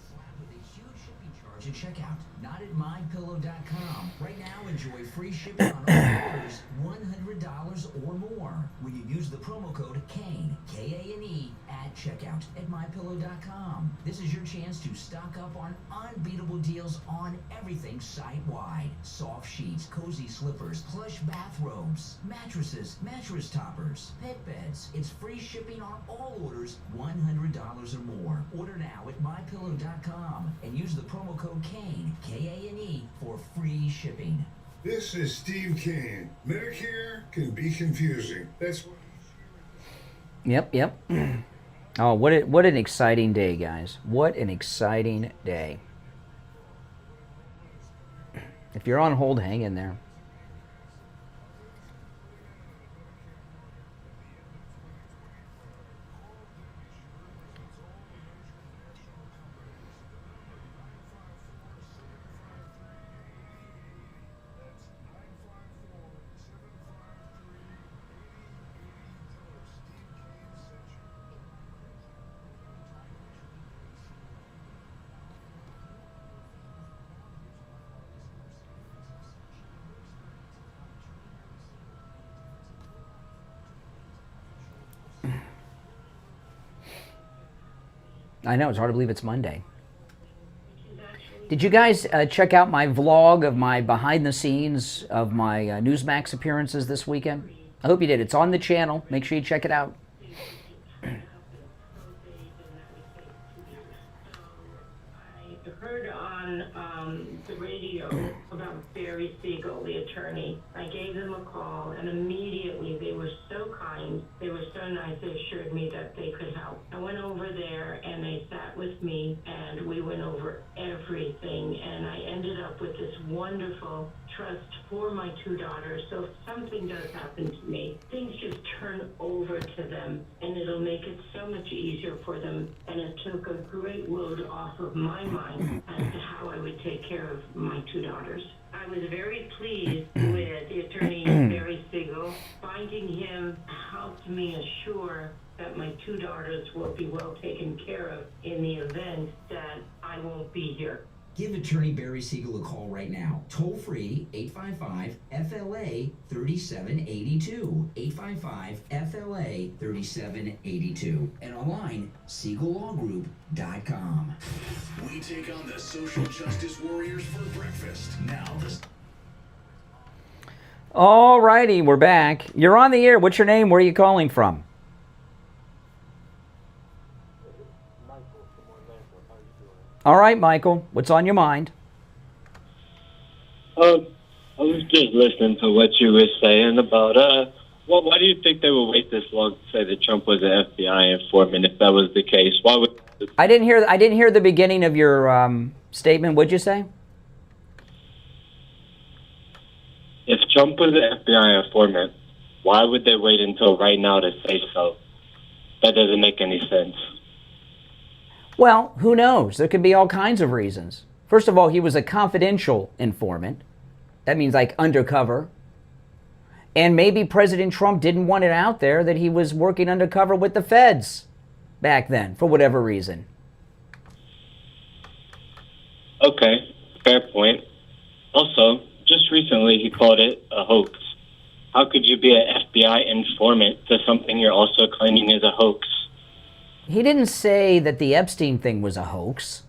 Slap with a huge shipping charge at checkout. Not at mypillow.com. Right now, enjoy free shipping on all orders $100 or more when you use the promo code Kane, K-A-N-E, at checkout at mypillow.com. This is your chance to stock up on unbeatable deals on everything site-wide. Soft sheets, cozy slippers, plush bathrobes, mattresses, mattress toppers, pet beds. It's free shipping on all orders $100 or more. Order now at mypillow.com and use the promo code Kane, K-A-N-E, for free shipping. This is Steve Kane. Medicare can be confusing. That's what... Yep. Oh, what an exciting day, guys. What an exciting day. If you're on hold, hang in there. I know, it's hard to believe it's Monday. Did you guys check out my vlog of my behind the scenes of my Newsmax appearances this weekend? I hope you did. It's on the channel. Make sure you check it out. I heard on the radio about Barry Siegel, the attorney. I gave them a call, and immediately they were so kind. They were so nice. They assured me that they could help. I went over there, and they sat with me, and we went over everything, and I ended up with this wonderful trust for my two daughters. So if something does happen to me, things just turn over to them, and it'll make it so much easier for them. And it took a great load off of my mind as to how I would take care of my two daughters. I was very pleased with the attorney, Barry Siegel. Finding him helped me assure that my two daughters will be well taken care of in the event that I won't be here. Give attorney Barry Siegel a call right now. Toll free 855-FLA-3782. 855-FLA-3782. And online, SiegelLawGroup.com. We take on the social justice warriors for breakfast. Now this. All righty, we're back. You're on the air. What's your name? Where are you calling from? All right, Michael. What's on your mind? I was just listening to what you were saying about, why do you think they would wait this long to say that Trump was an FBI informant if that was the case? Why would... I didn't hear the beginning of your statement. What'd you say? If Trump was an FBI informant, why would they wait until right now to say so? That doesn't make any sense. Well, who knows? There could be all kinds of reasons. First of all, he was a confidential informant. That means like undercover. And maybe President Trump didn't want it out there that he was working undercover with the feds back then, for whatever reason. Okay, fair point. Also, just recently he called it a hoax. How could you be an FBI informant to something you're also claiming is a hoax? He didn't say that the Epstein thing was a hoax.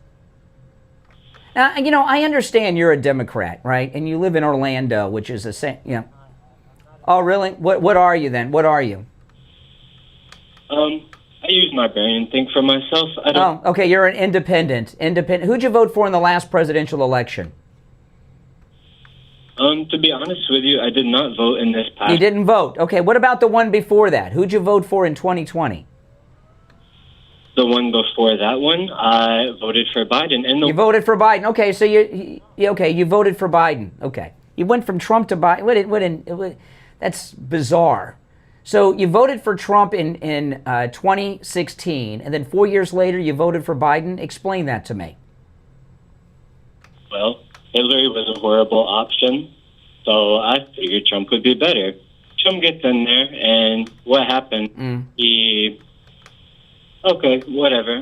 Now, you know, I understand you're a Democrat, right? And you live in Orlando, which is Oh, really? What are you then? What are you? I use my brain and think for myself. Oh, okay, you're an independent. Who'd you vote for in the last presidential election? To be honest with you, I did not vote in this past. You didn't vote. Okay, what about the one before that? Who'd you vote for in 2020? The one before that one, I voted for Biden. And You voted for Biden. Okay, so you voted for Biden. Okay. You went from Trump to Biden. That's bizarre. So you voted for Trump in 2016, and then 4 years later you voted for Biden. Explain that to me. Well, Hillary was a horrible option, so I figured Trump would be better. Trump gets in there, and what happened? Okay, whatever.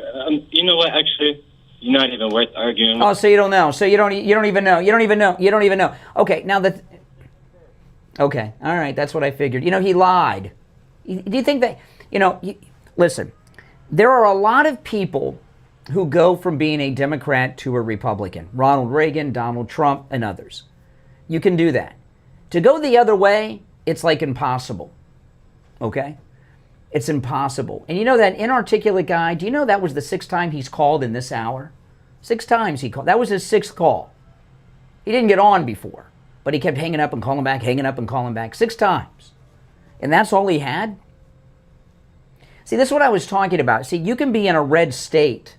You know what? Actually, you're not even worth arguing. Oh, so you don't know. So you don't even know. You don't even know. Okay, now that. Okay, all right. That's what I figured. You know, he lied. Do you think that? Listen. There are a lot of people who go from being a Democrat to a Republican. Ronald Reagan, Donald Trump, and others. You can do that. To go the other way, it's like impossible. Okay? It's impossible. And you know that inarticulate guy, do you know that was the 6th time he's called in this hour? 6 times he called. That was his 6th call. He didn't get on before, but he kept hanging up and calling back, hanging up and calling back 6 times. And that's all he had? See, this is what I was talking about. See, you can be in a red state,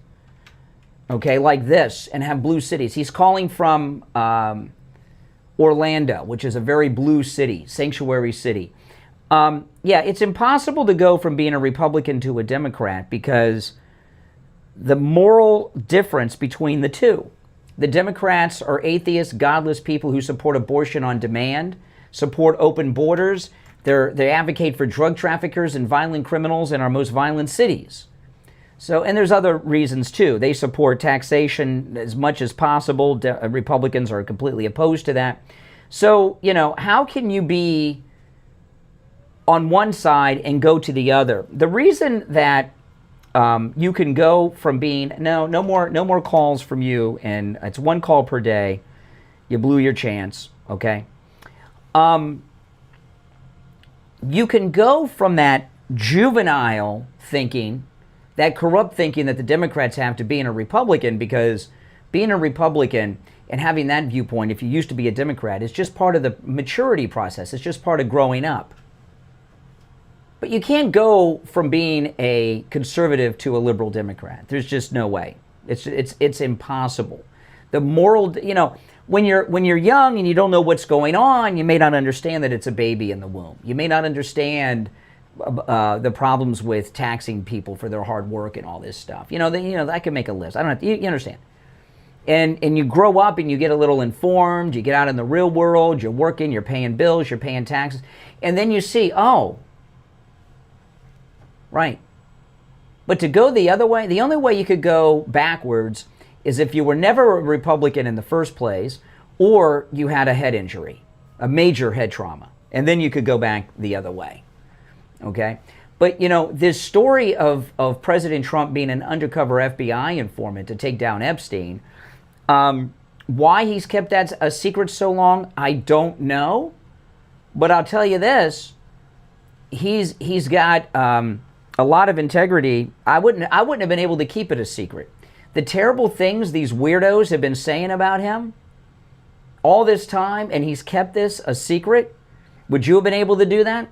okay, like this, and have blue cities. He's calling from Orlando, which is a very blue city, sanctuary city. Yeah, it's impossible to go from being a Republican to a Democrat because the moral difference between the two. The Democrats are atheist, godless people who support abortion on demand, support open borders. They advocate for drug traffickers and violent criminals in our most violent cities. So, and there's other reasons too. They support taxation as much as possible. Republicans are completely opposed to that. So, how can you be on one side and go to the other? The reason that you can go from being no more calls from you, and it's 1 call per day. You blew your chance. Okay. You can go from that juvenile thinking, that corrupt thinking that the Democrats have, to being a Republican, because being a Republican and having that viewpoint, if you used to be a Democrat, is just part of the maturity process. It's just part of growing up. But you can't go from being a conservative to a liberal Democrat. There's just no way. It's impossible. The moral, when you're young and you don't know what's going on, you may not understand that it's a baby in the womb. You may not understand the problems with taxing people for their hard work and all this stuff. I can make a list. I don't have to, you understand. And you grow up and you get a little informed. You get out in the real world. You're working. You're paying bills. You're paying taxes. And then you see, oh, right. But to go the other way, the only way you could go backwards is if you were never a Republican in the first place, or you had a head injury, a major head trauma. And then you could go back the other way. Okay? But, this story of President Trump being an undercover FBI informant to take down Epstein, why he's kept that a secret so long, I don't know. But I'll tell you this, he's got a lot of integrity. I wouldn't have been able to keep it a secret. The terrible things these weirdos have been saying about him all this time, and he's kept this a secret. Would you have been able to do that?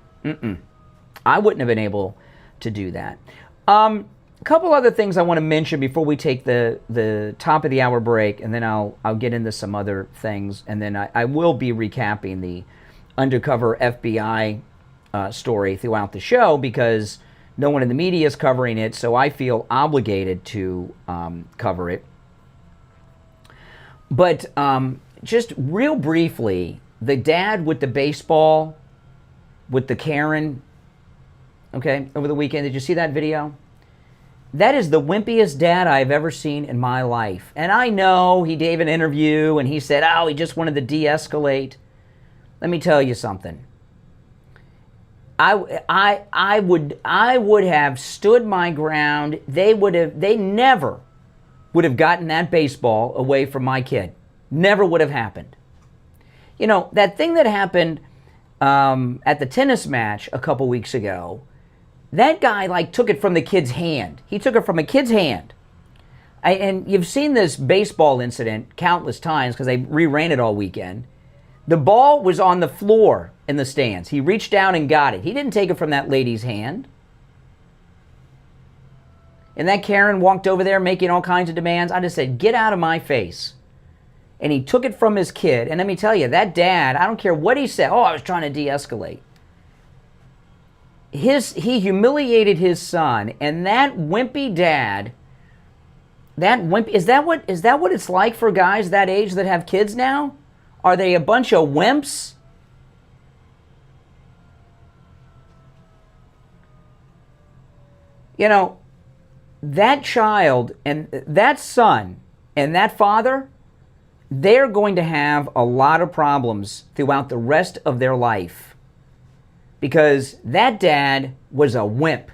I wouldn't have been able to do that. A couple other things I want to mention before we take the top of the hour break, and then I'll get into some other things, and then I will be recapping the undercover FBI story throughout the show, because no one in the media is covering it, so I feel obligated to cover it. But just real briefly, the dad with the baseball, with the Karen, okay, over the weekend, did you see that video? That is the wimpiest dad I've ever seen in my life. And I know he gave an interview and he said, oh, he just wanted to de-escalate. Let me tell you something. I would have stood my ground. They never would have gotten that baseball away from my kid. Never would have happened. That thing that happened at the tennis match a couple weeks ago, that guy took it from the kid's hand. He took it from a kid's hand. And you've seen this baseball incident countless times because they reran it all weekend. The ball was on the floor in the stands. He reached down and got it. He didn't take it from that lady's hand. And that Karen walked over there making all kinds of demands. I just said, get out of my face. And he took it from his kid. And let me tell you, that dad, I don't care what he said. Oh, I was trying to de-escalate. He humiliated his son. And that wimpy dad, is that what it's like for guys that age that have kids now? Are they a bunch of wimps? That child and that son and that father, they're going to have a lot of problems throughout the rest of their life. Because that dad was a wimp.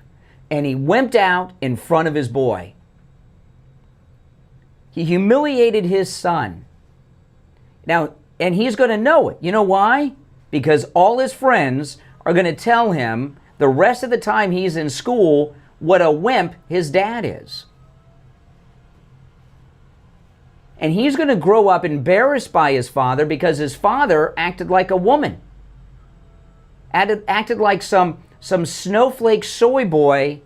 And he wimped out in front of his boy. He humiliated his son. Now, and he's going to know it. You know why? Because all his friends are going to tell him the rest of the time he's in school what a wimp his dad is. And he's going to grow up embarrassed by his father because his father acted like a woman. Acted like some snowflake soy boy,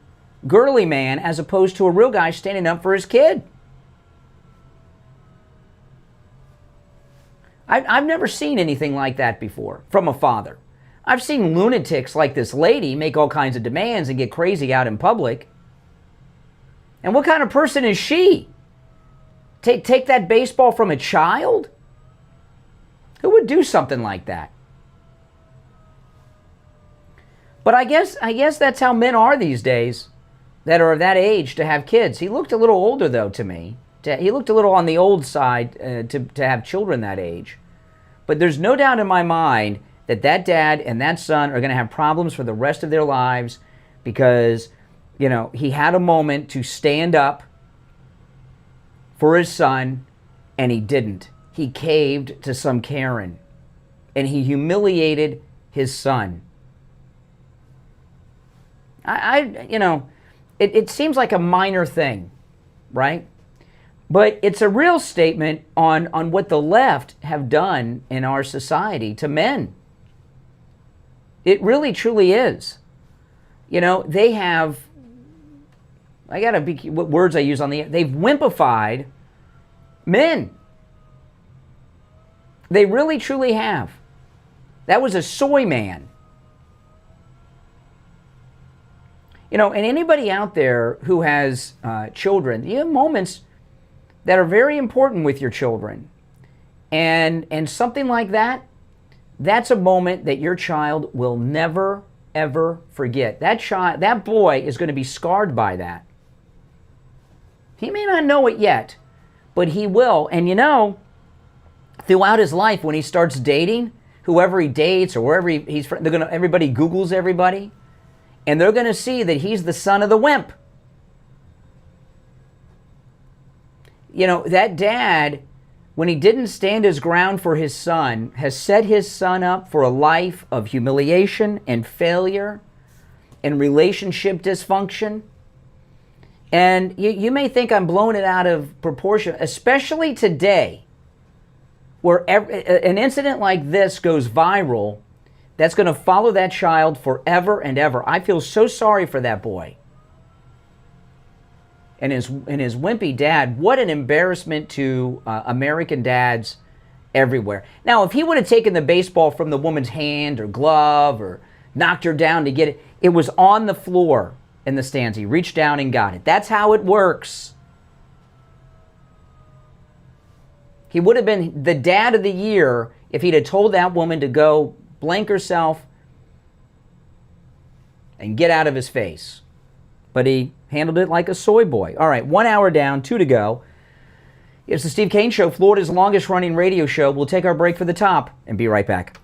girly man, as opposed to a real guy standing up for his kid. I've never seen anything like that before from a father. I've seen lunatics like this lady make all kinds of demands and get crazy out in public. And what kind of person is she? Take that baseball from a child? Who would do something like that? But I guess that's how men are these days that are of that age to have kids. He looked a little older, though, to me. He looked a little on the old side to have children that age. But there's no doubt in my mind that dad and that son are going to have problems for the rest of their lives because You know, he had a moment to stand up for his son, and he didn't. He caved to some Karen, and he humiliated his son. You know, it seems like a minor thing, right? But it's a real statement on what the left have done in our society to men. It really, truly is. You know, they have, I gotta be, what words I use on they've wimpified men. They really, truly have. That was a soy man. You know, and anybody out there who has children, you have moments that are very important with your children. And something like that, that's a moment that your child will never, ever forget. That boy is going to be scarred by that. He may not know it yet, but he will. And you know, throughout his life, when he starts dating, whoever he dates or wherever everybody Googles everybody, and they're going to see that he's the son of the wimp. You know, that dad, when he didn't stand his ground for his son, has set his son up for a life of humiliation and failure and relationship dysfunction. And you may think I'm blowing it out of proportion, especially today, where an incident like this goes viral, that's going to follow that child forever and ever. I feel so sorry for that boy. And his wimpy dad, what an embarrassment to American dads everywhere. Now, if he would have taken the baseball from the woman's hand or glove or knocked her down to get it, it was on the floor in the stands. He reached down and got it. That's how it works. He would have been the dad of the year if he'd have told that woman to go blank herself and get out of his face. But he handled it like a soy boy. All right, 1 hour down, 2 to go. It's the Steve Kane Show, Florida's longest running radio show. We'll take our break for the top and be right back.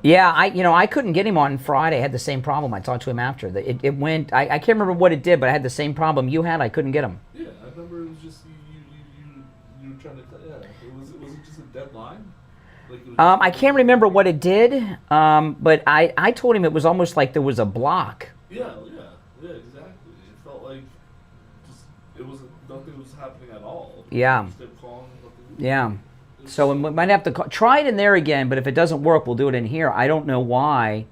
Yeah, I couldn't get him on Friday. I had the same problem. I talked to him after. It went, I can't remember what it did, but I had the same problem you had. I couldn't get him. Yeah, I remember it was just you were trying to, was it just a dead line? I can't remember what it did, but I told him it was almost like there was a block. Yeah, exactly. It felt like nothing was happening at all. Yeah. Yeah. So we might have to try it in there again, but if it doesn't work, we'll do it in here. I don't know why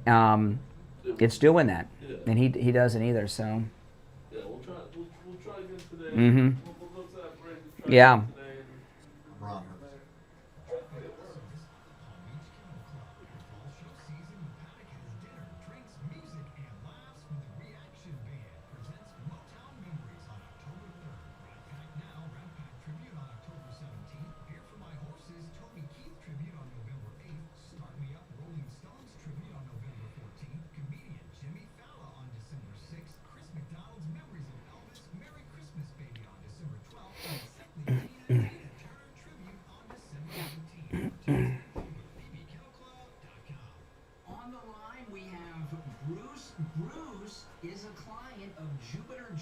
it's doing that, and he doesn't either. So yeah, we'll try again today. Mm-hmm. We'll go to that break. Yeah.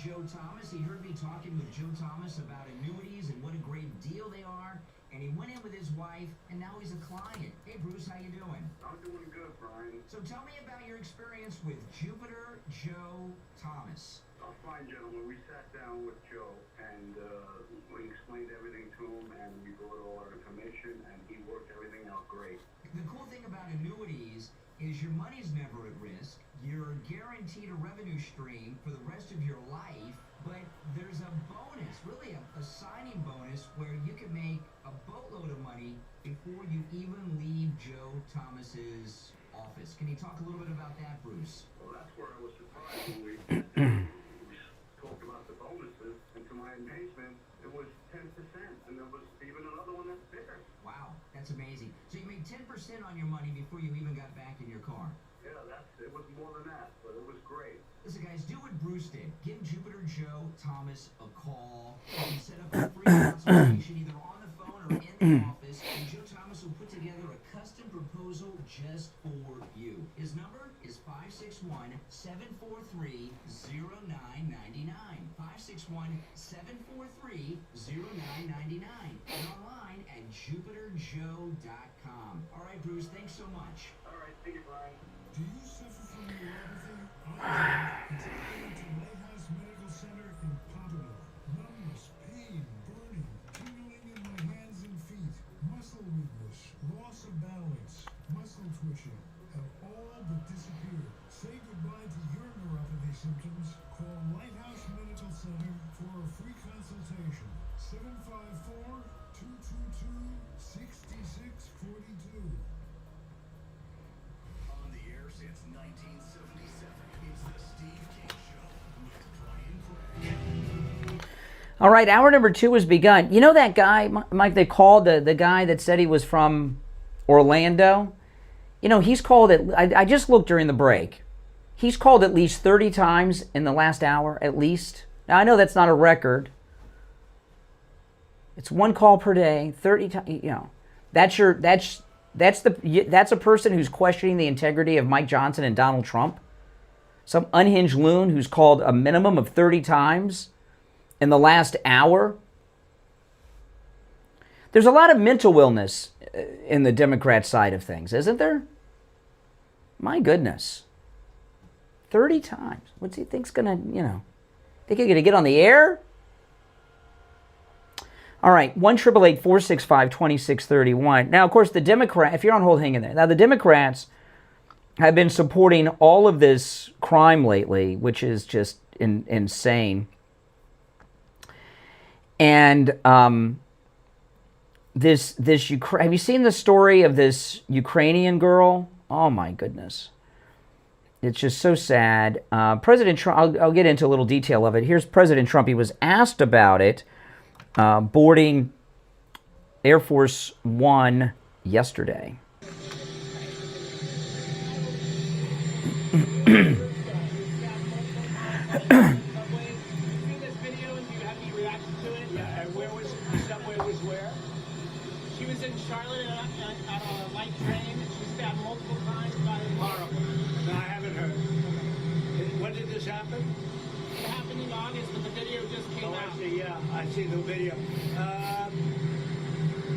Joe Thomas. He heard me talking with Joe Thomas about annuities and what a great deal they are, and he went in with his wife, and now he's a client. Hey, Bruce, how you doing? I'm doing good, Brian. So tell me about your experience with Jupiter Joe Thomas. Fine, gentlemen. We sat down with Joe, and we explained everything to him, and we brought all our information, and he worked everything out great. The cool thing about annuities is your money's never at risk. You're guaranteed a revenue stream for the rest of your life, but there's a bonus, really a signing bonus, where you can make a boatload of money before you even leave Joe Thomas's office. Can you talk a little bit about that, Bruce? Well, that's where I was surprised when we talked about the bonuses, and to my amazement, it was 10%, and there was even another one that's bigger. Wow, That's amazing. So you made 10% on your money before you even got back in your car. Yeah, it was more than that, but it was great. Listen, guys, do what Bruce did. Give Jupiter Joe Thomas a call. You can set up a free consultation either on the phone or in the office, and Joe Thomas will put together a custom proposal just for you. His number is 561-743-0999. 561-743-0999. And online at jupiterjoe.com. All right, Bruce, thanks so much. All right, see you, Brian. Do you suffer from neuropathy? I do. Take me to Lighthouse Medical Center in Pompano. Numbness, pain, burning, tingling in my hands and feet, muscle weakness, loss of balance, muscle twitching have all but disappeared. Say goodbye to your neuropathy symptoms. Call Lighthouse Medical Center for a free consultation. 754-222-6642. On the air since 1977, it's the Steve Kane Show with Brian Craig. All right, hour number 2 has begun. You know that guy, Mike, they called the guy that said he was from Orlando? You know, he's called it, I just looked during the break. He's called at least 30 times in the last hour, at least. Now, I know that's not a record. It's one call per day, 30 times, you know. That's a person who's questioning the integrity of Mike Johnson and Donald Trump. Some unhinged loon who's called a minimum of 30 times in the last hour. There's a lot of mental illness in the Democrat side of things, isn't there? My goodness. 30 times. What's he think's gonna, think he's gonna get on the air? All right, 1-888-465-2631. Now, of course, the Democrat, if you're on hold, hang in there. Now, the Democrats have been supporting all of this crime lately, which is just insane. And have you seen the story of this Ukrainian girl? Oh my goodness. It's just so sad. President Trump, I'll get into a little detail of it. Here's President Trump. He was asked about it boarding Air Force One yesterday. She was in Charlotte on a light train. She stabbed multiple times by the horrible. No, I haven't heard. When did this happen? It happened in August, but the video just came out. I see, yeah. I see the video.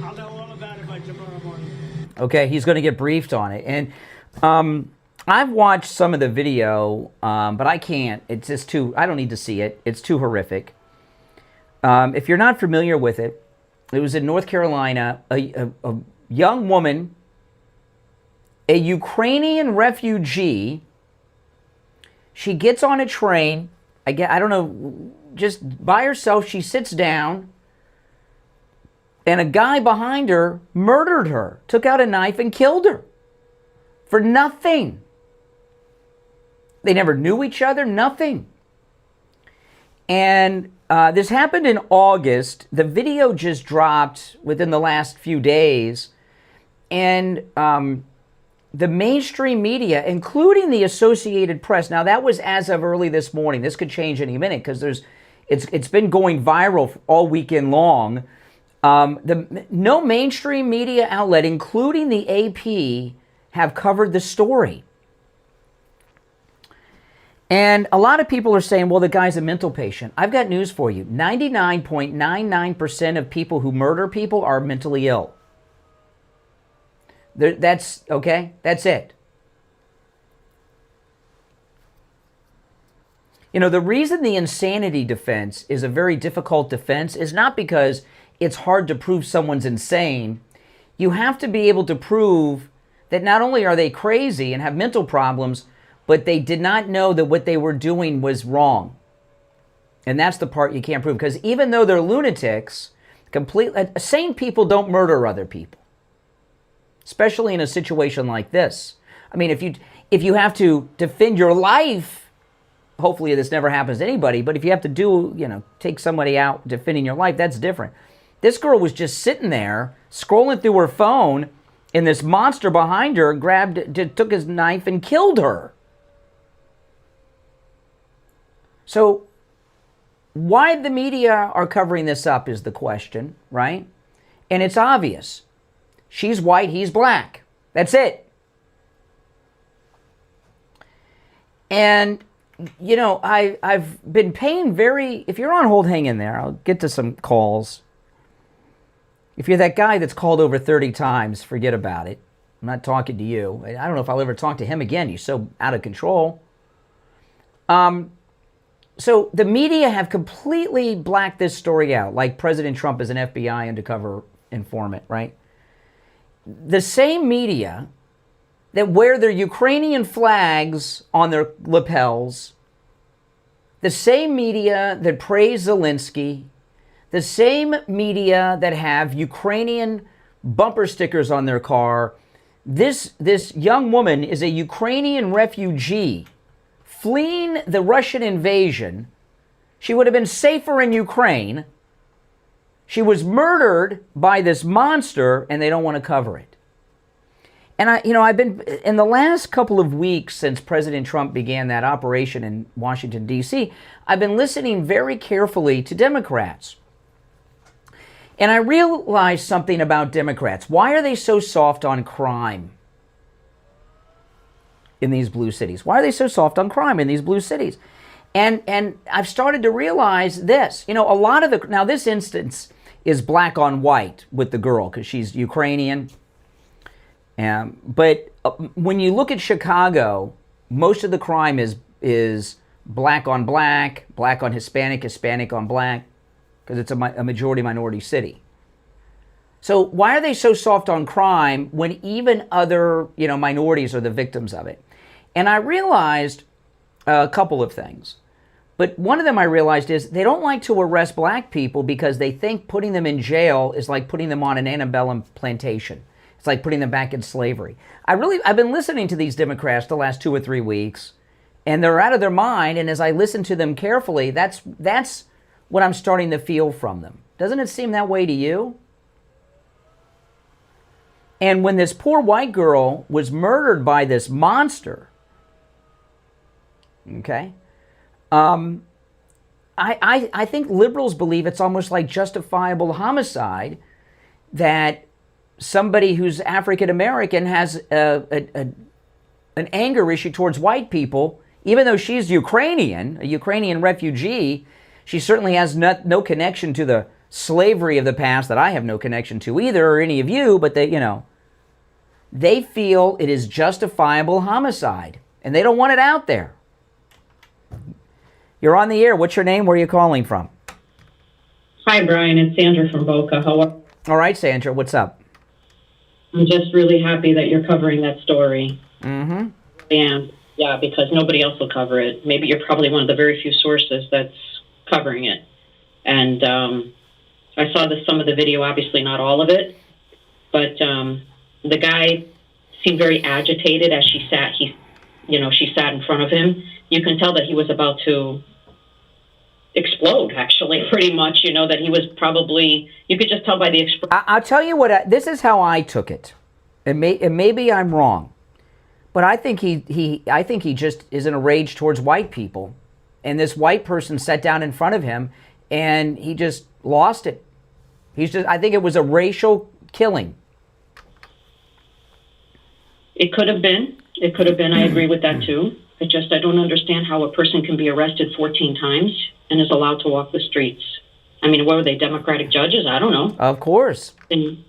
I'll know all about it by tomorrow morning. Okay, he's going to get briefed on it. And I've watched some of the video, but I can't. It's just I don't need to see it. It's too horrific. If you're not familiar with it, it was in North Carolina, a young woman, a Ukrainian refugee. She gets on a train, I don't know, just by herself. She sits down, and a guy behind her murdered her, took out a knife and killed her for nothing. They never knew each other, nothing. And this happened in August. The video just dropped within the last few days. And the mainstream media, including the Associated Press, now that was as of early this morning. This could change any minute because it's been going viral all weekend long. No mainstream media outlet, including the AP, have covered the story. And a lot of people are saying, well, the guy's a mental patient. I've got news for you. 99.99% of people who murder people are mentally ill. That's okay. That's it. The reason the insanity defense is a very difficult defense is not because it's hard to prove someone's insane. You have to be able to prove that not only are they crazy and have mental problems, but they did not know that what they were doing was wrong. And that's the part you can't prove. Because even though they're lunatics, sane people don't murder other people. Especially in a situation like this. I mean, if you have to defend your life, hopefully this never happens to anybody, but if you have to take somebody out defending your life, that's different. This girl was just sitting there, scrolling through her phone, and this monster behind her took his knife and killed her. So why the media are covering this up is the question, right? And it's obvious. She's white, he's black. That's it. And, you know, I've been paying if you're on hold, hang in there. I'll get to some calls. If you're that guy that's called over 30 times, forget about it. I'm not talking to you. I don't know if I'll ever talk to him again. You're so out of control. So the media have completely blacked this story out, like President Trump is an FBI undercover informant, right? The same media that wear their Ukrainian flags on their lapels, the same media that praise Zelensky, the same media that have Ukrainian bumper stickers on their car. This young woman is a Ukrainian refugee fleeing the Russian invasion. She would have been safer in Ukraine. She was murdered by this monster, and they don't want to cover it. And I've been, in the last couple of weeks since President Trump began that operation in Washington, D.C., I've been listening very carefully to Democrats. And I realized something about Democrats. Why are they so soft on crime in these blue cities? Why are they so soft on crime in these blue cities? And I've started to realize this. You know, a lot of now this instance is black on white with the girl because she's Ukrainian. But when you look at Chicago, most of the crime is black on black, black on Hispanic, Hispanic on black, because it's a majority minority city. So why are they so soft on crime when even other, minorities are the victims of it? And I realized a couple of things. But one of them I realized is they don't like to arrest black people because they think putting them in jail is like putting them on an antebellum plantation. It's like putting them back in slavery. I've been listening to these Democrats the last 2 or 3 weeks, and they're out of their mind. And as I listen to them carefully, that's what I'm starting to feel from them. Doesn't it seem that way to you? And when this poor white girl was murdered by this monster, okay, I think liberals believe it's almost like justifiable homicide that somebody who's African American has an anger issue towards white people, even though she's Ukrainian, a Ukrainian refugee. She certainly has no connection to the slavery of the past that I have no connection to either, or any of you, but they feel it is justifiable homicide, and they don't want it out there. You're on the air. What's your name? Where are you calling from? Hi, Brian. It's Sandra from Boca. How are you? All right, Sandra. What's up? I'm just really happy that you're covering that story. Mm-hmm. And yeah, because nobody else will cover it. Maybe you're probably one of the very few sources that's covering it. And I saw some of the video, obviously not all of it, but the guy seemed very agitated as she sat. She sat in front of him. You can tell that he was about to explode, actually, pretty much, that he was probably, you could just tell by the expression. I'll tell you what, this is how I took it. And maybe I'm wrong, but I think he just is in a rage towards white people. And this white person sat down in front of him and he just lost it. I think it was a racial killing. It could have been. I agree with that too. I don't understand how a person can be arrested 14 times and is allowed to walk the streets. I mean, what were they, Democratic judges? I don't know. Of course. And,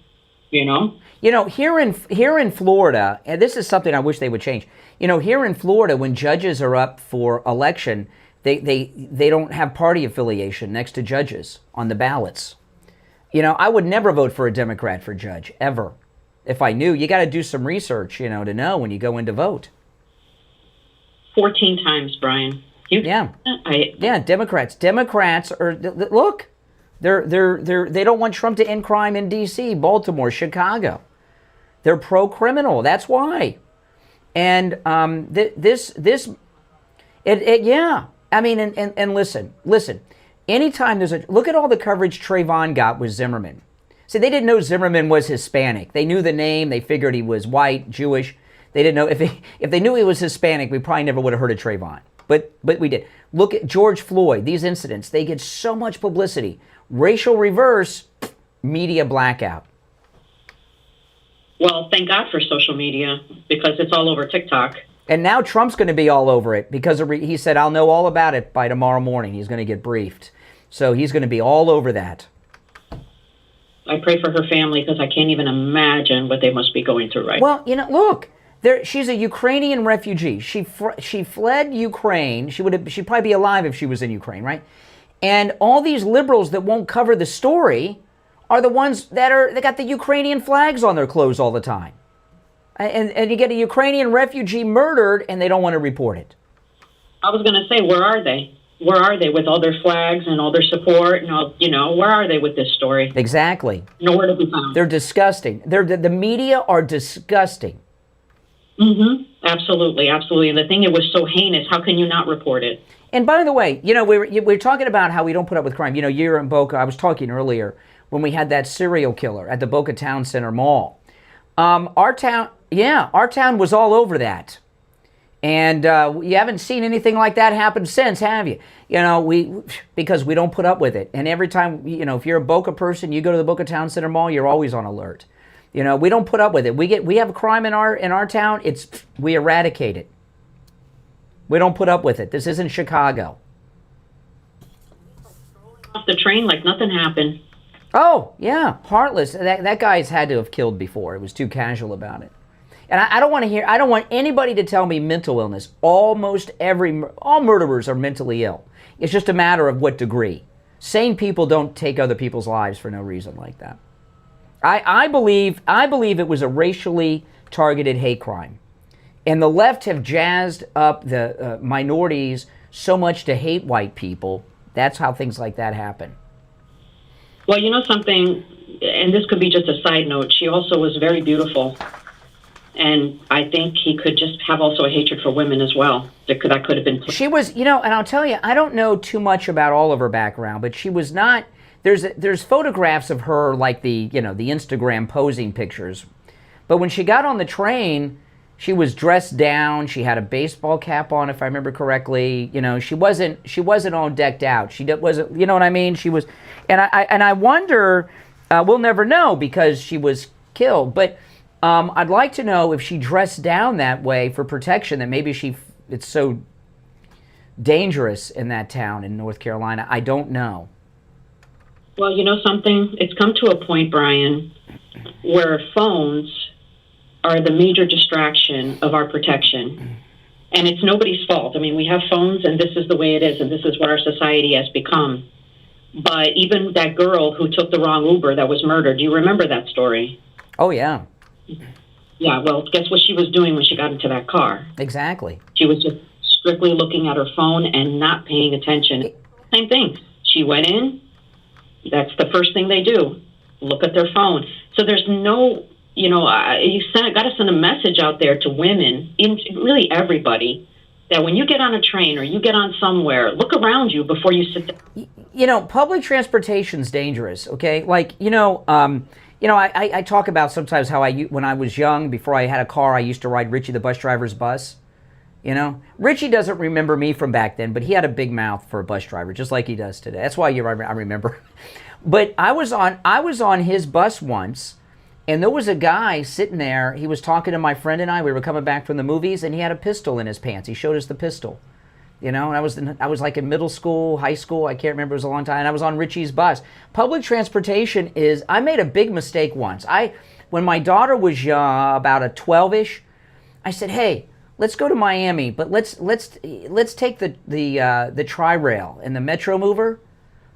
here in Florida, and this is something I wish they would change. Here in Florida, when judges are up for election, they don't have party affiliation next to judges on the ballots. I would never vote for a Democrat for judge, ever. If I knew, you got to do some research, to know when you go in to vote. 14 times, Brian. Democrats are, look, they don't want Trump to end crime in D.C., Baltimore, Chicago. They're pro-criminal. That's why. And yeah. I mean, and listen. Anytime there's a look at all the coverage Trayvon got with Zimmerman. See, they didn't know Zimmerman was Hispanic. They knew the name. They figured he was white, Jewish. They didn't know if they knew he was Hispanic, we probably never would have heard of Trayvon. But we did. Look at George Floyd. These incidents, they get so much publicity. Racial reverse, media blackout. Well, thank God for social media, because it's all over TikTok. And now Trump's going to be all over it because he said, I'll know all about it by tomorrow morning. He's going to get briefed. So he's going to be all over that. I pray for her family because I can't even imagine what they must be going through right now. Well, look, she's a Ukrainian refugee. She fled Ukraine. She'd probably be alive if she was in Ukraine, right? And all these liberals that won't cover the story are the ones they got the Ukrainian flags on their clothes all the time. And you get a Ukrainian refugee murdered and they don't want to report it. I was going to say, where are they? Where are they with all their flags and all their support and all, where are they with this story? Exactly. Nowhere to be found. They're disgusting. The media are disgusting. Mm-hmm. Absolutely, absolutely. And the thing, it was so heinous. How can you not report it? And by the way, we're talking about how we don't put up with crime. You're in Boca. I was talking earlier when we had that serial killer at the Boca Town Center Mall. Our town was all over that. And you haven't seen anything like that happen since, have you? Because we don't put up with it. And every time, if you're a Boca person, you go to the Boca Town Center Mall, you're always on alert. We don't put up with it. We have a crime in our town. We eradicate it. We don't put up with it. This isn't Chicago. Off the train like nothing happened. Oh, yeah, heartless. That guy's had to have killed before. It was too casual about it. And I don't want anybody to tell me mental illness. All murderers are mentally ill. It's just a matter of what degree. Sane people don't take other people's lives for no reason like that. I believe it was a racially targeted hate crime. And the left have jazzed up the minorities so much to hate white people. That's how things like that happen. Well, you know something, and this could be just a side note, she also was very beautiful. And I think he could just have also a hatred for women as well. That could have been. She was, and I'll tell you, I don't know too much about all of her background, but she was not. There's photographs of her like the Instagram posing pictures, but when she got on the train, she was dressed down. She had a baseball cap on, if I remember correctly. She wasn't all decked out. She wasn't. You know what I mean? She was, and I wonder. We'll never know because she was killed, but. I'd like to know if she dressed down that way for protection, that maybe it's so dangerous in that town in North Carolina. I don't know. Well, you know something? It's come to a point, Brian, where phones are the major distraction of our protection. And it's nobody's fault. I mean, we have phones and this is the way it is and this is what our society has become. But even that girl who took the wrong Uber that was murdered, do you remember that story? Oh, yeah. Yeah, well, guess what she was doing when she got into that car? Exactly. She was just strictly looking at her phone and not paying attention. Same thing. She went in. That's the first thing they do. Look at their phone. So there's no, you got to send a message out there to women, really everybody, that when you get on a train or you get on somewhere, look around you before you sit down. Public transportation's dangerous, okay? I talk about sometimes how when I was young, before I had a car, I used to ride Richie the bus driver's bus. Richie doesn't remember me from back then, but he had a big mouth for a bus driver, just like he does today. That's why I remember. But I was on his bus once, and there was a guy sitting there. He was talking to my friend and I. We were coming back from the movies, and he had a pistol in his pants. He showed us the pistol. And I was like in middle school, high school, I can't remember, it was a long time, and I was on Richie's bus. Public transportation I made a big mistake once. When my daughter was about a 12-ish, I said, hey, let's go to Miami, but let's take the Tri-Rail and the Metro Mover.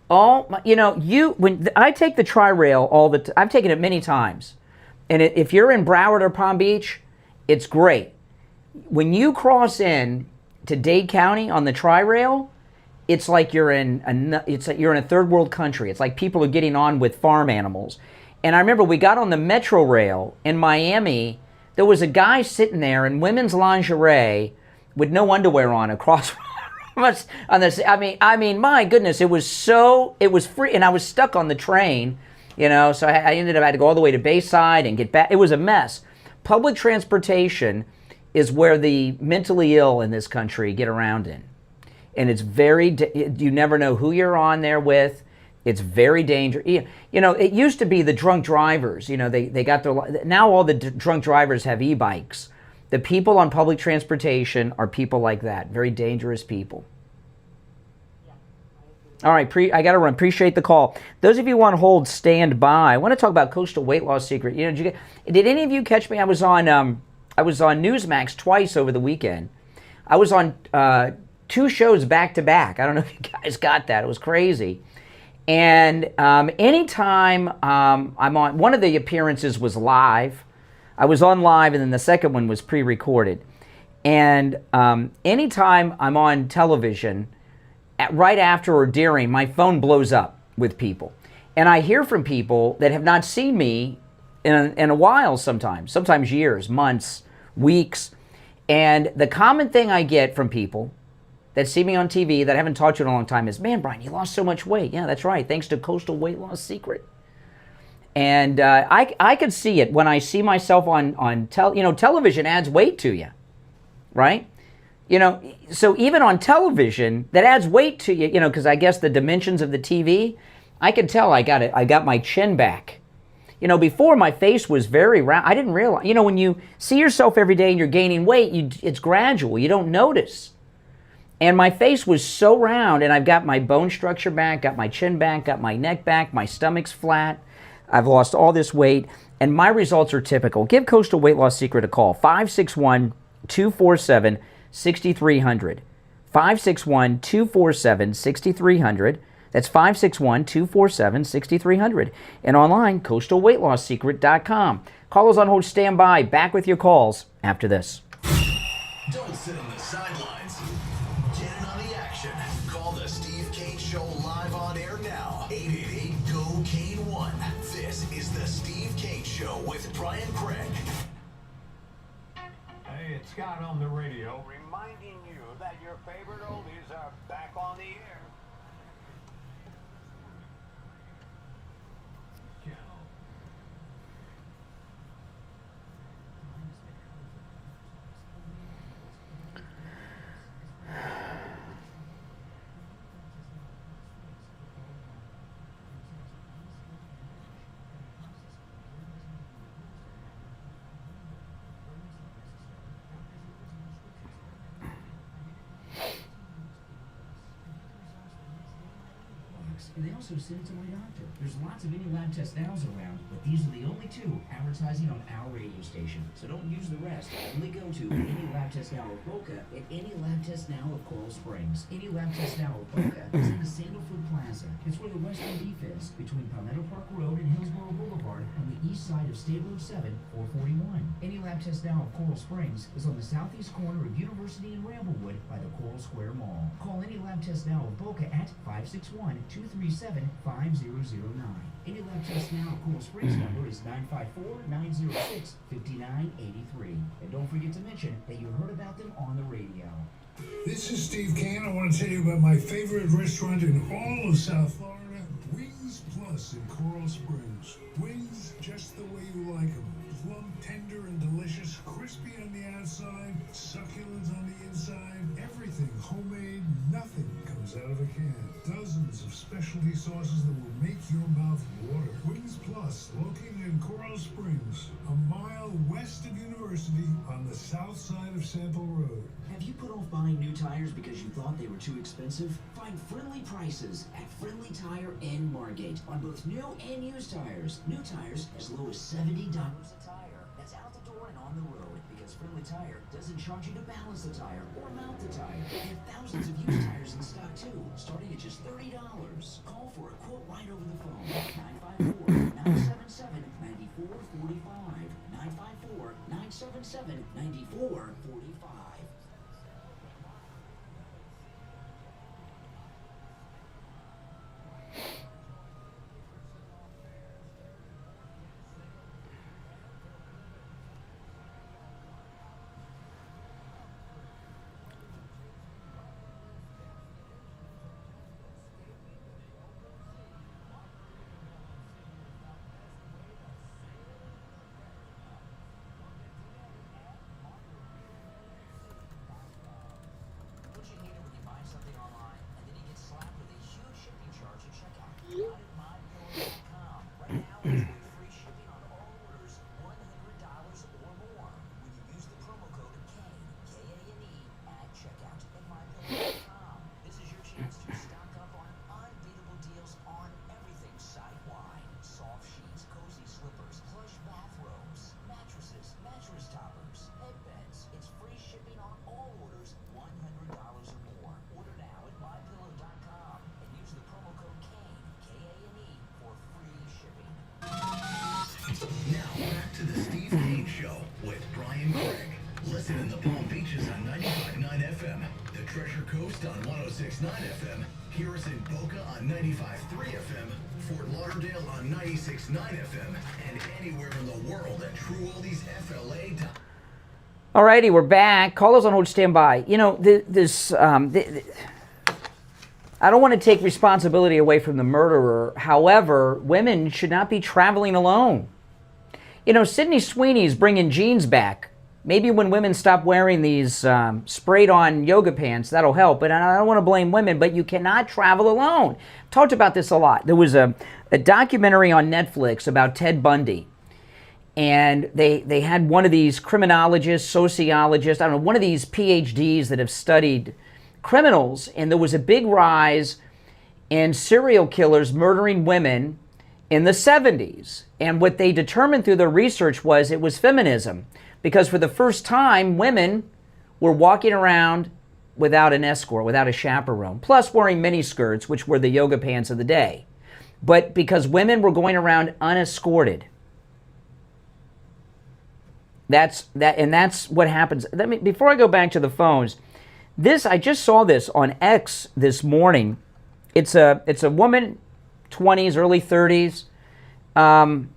When I take the Tri-Rail I've taken it many times, and if you're in Broward or Palm Beach, it's great. When you cross in to Dade County on the Tri-Rail, it's like you're in a third world country. It's like people are getting on with farm animals. And I remember we got on the Metro Rail in Miami. There was a guy sitting there in women's lingerie with no underwear on across on this. I mean, my goodness, it was free, and I was stuck on the train, so I ended up, I had to go all the way to Bayside and get back. It was a mess. Public transportation is where the mentally ill in this country get around in. And it's you never know who you're on there with. It's very dangerous. It used to be the drunk drivers, they got now all the drunk drivers have e-bikes. The people on public transportation are people like that, very dangerous people. All right, I got to run. Appreciate the call. Those of you who on hold, stand by. I want to talk about coastal weight loss secret. Did any of you catch me? I was on Newsmax twice over the weekend. I was on 2 shows back to back. I don't know if you guys got that. It was crazy. And anytime I'm on, one of the appearances was live. I was on live, and then the second one was pre-recorded. And anytime I'm on television, right after or during, my phone blows up with people. And I hear from people that have not seen me in a while sometimes years, months, weeks. And the common thing I get from people that see me on TV that I haven't talked to in a long time is, man, Brian, you lost so much weight. Yeah, that's right. Thanks to Coastal Weight Loss Secret. And I could see it when I see myself on television adds weight to you, right? So even on television, that adds weight to you, because I guess the dimensions of the TV, I could tell I got my chin back. Before my face was very round. I didn't realize, when you see yourself every day and you're gaining weight, it's gradual. You don't notice. And my face was so round, and I've got my bone structure back, got my chin back, got my neck back, my stomach's flat. I've lost all this weight, and my results are typical. Give Coastal Weight Loss Secret a call, 561-247-6300. 561-247-6300. That's 561-247-6300. And online, coastalweightlossecret.com. Callers on hold, stand by. Back with your calls after this. Don't sit on the sidelines. Get in on the action. Call the Steve Kane Show live on air now. 888-GO-KANE-1. This is the Steve Kane Show with Brian Craig. Hey, it's Scott on the radio, reminding you that your favorite oldies are back on the air. And they also send it to my doctor. There's lots of any lab test nows around, but these are the only 2 advertising on our radio station. So don't use the rest. Only go to Any Lab Test Now of Boca and Any Lab Test Now of Coral Springs. Any Lab Test Now of Boca is in the Sandalwood Plaza. It's where the Western Beef is, between Palmetto Park Road and Hillsborough Boulevard on the east side of State Road 7, 441. Any Lab Test Now of Coral Springs is on the southeast corner of University and Ramblewood by the Coral Square Mall. Call Any Lab Test Now of Boca at 561-237-5009. Any Lab Test Now of Coral Springs number is 954-906-5983. And don't forget to mention that you heard about them on the radio. This is Steve Kane. I want to tell you about my favorite restaurant in all of South Florida, Wings Plus in Coral Springs. Wings just the way you like them. Plump, tender, and delicious, crispy on the outside, succulent on the inside, everything homemade, nothing comes out of a can. Dozens of specialty sauces that will make your mouth water. Wings Plus, located in Coral Springs, a mile west of University on the south side of Sample Road. Have you put off buying new tires because you thought they were too expensive? Find friendly prices at Friendly Tire and Margate on both new and used tires. New tires as low as $70 a tire. That's out the door and on the road, because Friendly Tire doesn't charge you to balance the tire or mount the tire. They have thousands of used tires in stock too, starting at just $30. Call for a quote right over the phone. 954-977-9445. 954-977-9445. Show with Brian Craig. Listen in the Palm Beaches on 95.9 FM, the Treasure Coast on 106.9 FM, hear us in Boca on 95.3 FM, Fort Lauderdale on 96.9 FM, and anywhere in the world at TrueOldiesFLA.com. All righty, we're back. Callers on hold, stand by. You know, I don't want to take responsibility away from the murderer. However, women should not be traveling alone. You know, Sydney Sweeney's bringing jeans back. Maybe when women stop wearing these sprayed-on yoga pants, that'll help. But I don't want to blame women, but you cannot travel alone. Talked about this a lot. There was a documentary on Netflix about Ted Bundy. And they had one of these criminologists, sociologists, I don't know, one of these PhDs that have studied criminals. And there was a big rise in serial killers murdering women in the 70s. And what they determined through their research was it was feminism. Because for the first time, women were walking around without an escort, without a chaperone, plus wearing miniskirts, which were the yoga pants of the day. But because women were going around unescorted. That's what happens. Before I go back to the phones, I just saw this on X this morning. It's a woman, 20s, early 30s, and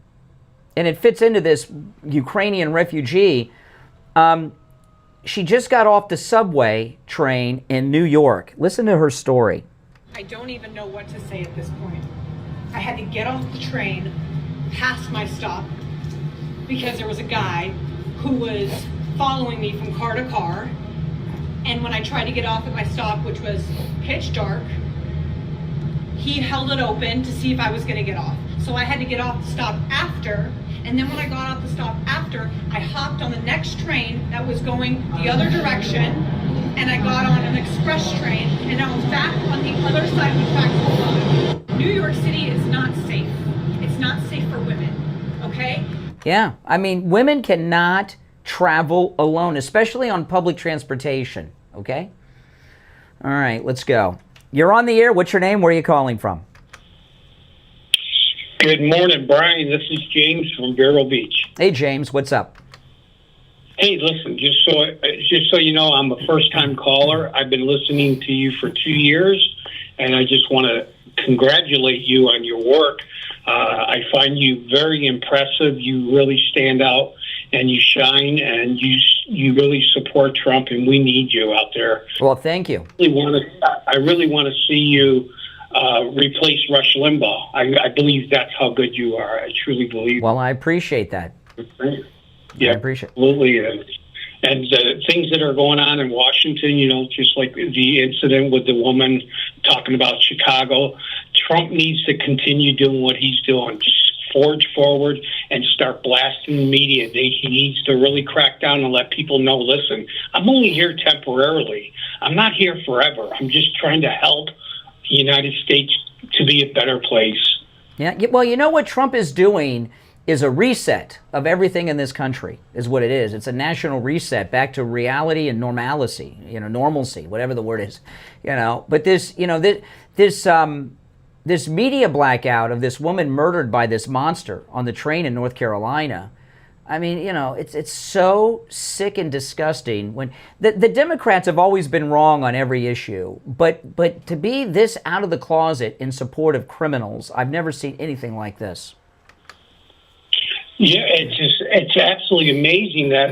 it fits into this Ukrainian refugee. She just got off the subway train in New York. Listen to her story. I don't even know what to say at this point. I had to get off the train, past my stop, because there was a guy who was following me from car to car. And when I tried to get off at my stop, which was pitch dark, he held it open to see if I was going to get off. So I had to get off the stop after. And then when I got off the stop after, I hopped on the next train that was going the other direction. And I got on an express train. And I was back on the other side of the tracks. New York City is not safe. It's not safe for women. Okay? Yeah, I mean, women cannot travel alone, especially on public transportation, okay? All right, let's go. You're on the air. What's your name? Where are you calling from? Good morning, Brian. This is James from Vero Beach. Hey, James, what's up? Hey, listen, just so you know, I'm a first-time caller. I've been listening to you for 2 years, and I just want to congratulate you on your work. I find you very impressive. You really stand out and you shine, and you really support Trump, and we need you out there. Well, thank you. I really want to see you replace Rush Limbaugh. I believe that's how good you are. I truly believe. Well, I appreciate that. Yeah, I appreciate it. Absolutely. And the things that are going on in Washington, you know, just like the incident with the woman talking about Chicago, Trump needs to continue doing what he's doing. Just forge forward and start blasting the media. He needs to really crack down and let people know, listen, I'm only here temporarily. I'm not here forever. I'm just trying to help the United States to be a better place. Yeah, well, you know what Trump is doing is a reset of everything in this country, is what it is. It's a national reset back to reality and normalcy, you know, normalcy, whatever the word is, you know. But this, you know, this media blackout of this woman murdered by this monster on the train in North Carolina, I mean, you know, it's so sick and disgusting. When the Democrats have always been wrong on every issue, but to be this out of the closet in support of criminals, I've never seen anything like this. Yeah, it's absolutely amazing that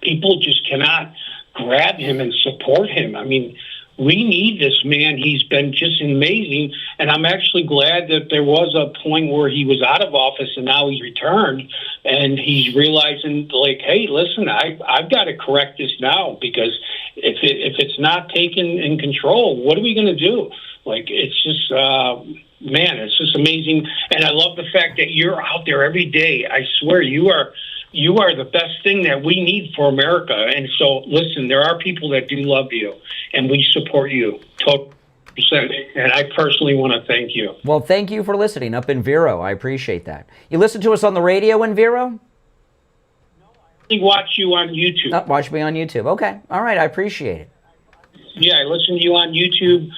people just cannot grab him and support him. I mean, we need this man. He's been just amazing. And I'm actually glad that there was a point where he was out of office and now he's returned and he's realizing, like, hey, listen, I've got to correct this now, because if it's not taken in control, what are we going to do? Like, it's just, man, it's just amazing. And I love the fact that you're out there every day. I swear you are the best thing that we need for America. And so, listen, there are people that do love you, and we support you 100%. And I personally want to thank you. Well, thank you for listening up in Vero. I appreciate that. You listen to us on the radio in Vero? I watch you on YouTube. Oh, watch me on YouTube. Okay. All right. I appreciate it. Yeah, I listen to you on YouTube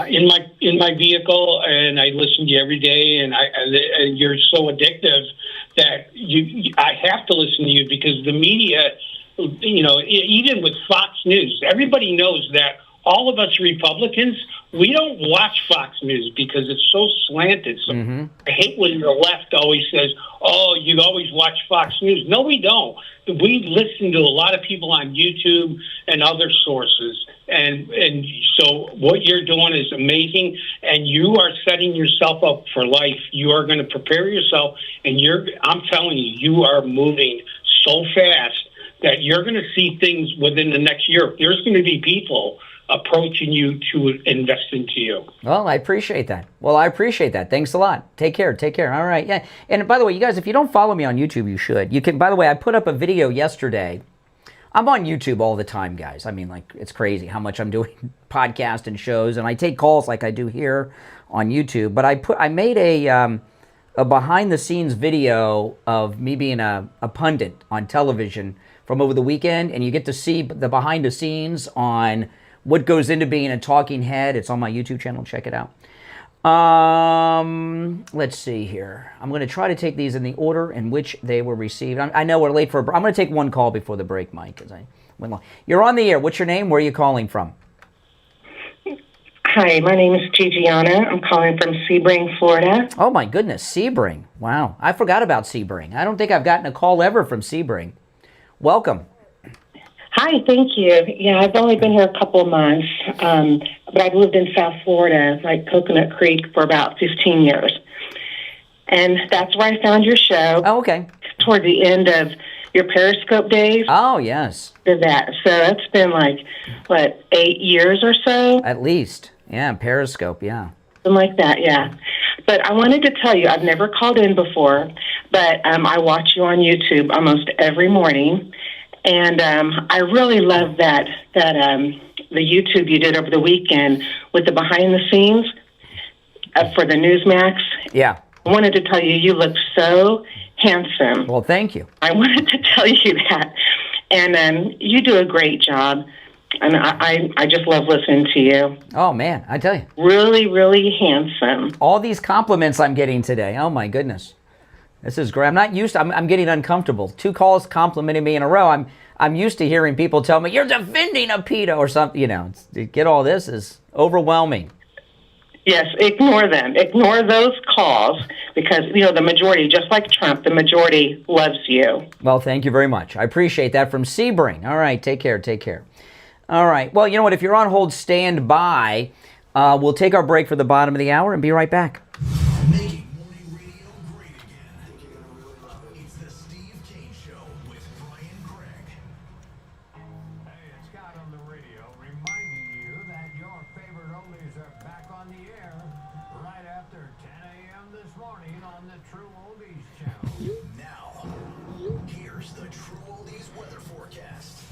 in my vehicle, and I listen to you every day. And you're so addictive that I have to listen to you because the media, even with Fox News, everybody knows that all of us Republicans, we don't watch Fox News because it's so slanted. So I hate when the left always says, oh, you always watch Fox News. No, we don't. We listen to a lot of people on YouTube and other sources. And so what you're doing is amazing, and you are setting yourself up for life. You are going to prepare yourself, and I'm telling you, you are moving so fast that you're going to see things within the next year. There's going to be people approaching you to invest into you. Well, I appreciate that. Thanks a lot. Take care. All right. Yeah. And by the way, you guys, if you don't follow me on YouTube, you should. You can. By the way, I put up a video yesterday. I'm on YouTube all the time, guys. I mean, like, it's crazy how much I'm doing podcasts and shows, and I take calls like I do here on YouTube. But I made a behind-the-scenes video of me being a pundit on television from over the weekend, and you get to see the behind-the-scenes on what goes into being a talking head. It's on my YouTube channel. Check it out. Let's see here. I'm going to try to take these in the order in which they were received. I know we're late for a break. I'm going to take one call before the break, Mike, because I went long. You're on the air. What's your name? Where are you calling from? Hi, my name is Gianna. I'm calling from Sebring, Florida. Oh, my goodness. Sebring. Wow. I forgot about Sebring. I don't think I've gotten a call ever from Sebring. Welcome. Hi, thank you. Yeah, I've only been here a couple of months, but I've lived in South Florida, like Coconut Creek, for about 15 years. And that's where I found your show. Oh, okay. Toward the end of your Periscope days. Oh, yes. Did that. So that's been like, 8 years or so? At least. Yeah, Periscope, yeah. Something like that, yeah. But I wanted to tell you, I've never called in before, but I watch you on YouTube almost every morning. And I really love that the YouTube you did over the weekend with the behind the scenes for the Newsmax. Yeah. I wanted to tell you, you look so handsome. Well, thank you. I wanted to tell you that. And you do a great job. And I just love listening to you. Oh, man, I tell you. Really, really handsome. All these compliments I'm getting today. Oh, my goodness. This is great. I'm not used to, I'm getting uncomfortable. 2 calls complimenting me in a row. I'm used to hearing people tell me, you're defending a pedo or something. To get all this is overwhelming. Yes, ignore them. Ignore those calls because, the majority, just like Trump, the majority loves you. Well, thank you very much. I appreciate that from Sebring. All right, take care. All right. Well, you know what? If you're on hold, stand by. We'll take our break for the bottom of the hour and be right back. Making morning radio great again. It's the Steve Kane Show with Brian Craig. Hey, it's Scott on the radio reminding you that your favorite oldies are back on the air right after 10 a.m. this morning on the True Oldies channel. Now, here's the True Oldies weather forecast.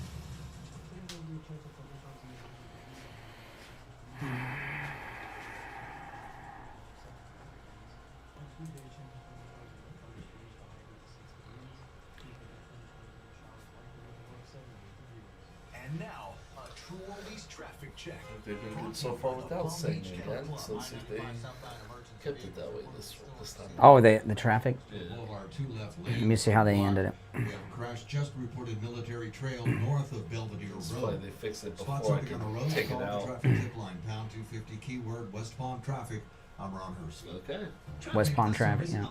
And now, a True Oldies traffic check. They've been good so far without saying it again, so let's see if they kept it that way this time. Oh, the traffic? Yeah. Let me see how they ended it. We have a crash just reported Military Trail north of Belvedere Road. They fixed it Spots before I open could on the road, take it call the out. traffic tip line, pound 250, keyword West Palm traffic. I'm Ron Hurst. Okay. West Palm traffic, yeah.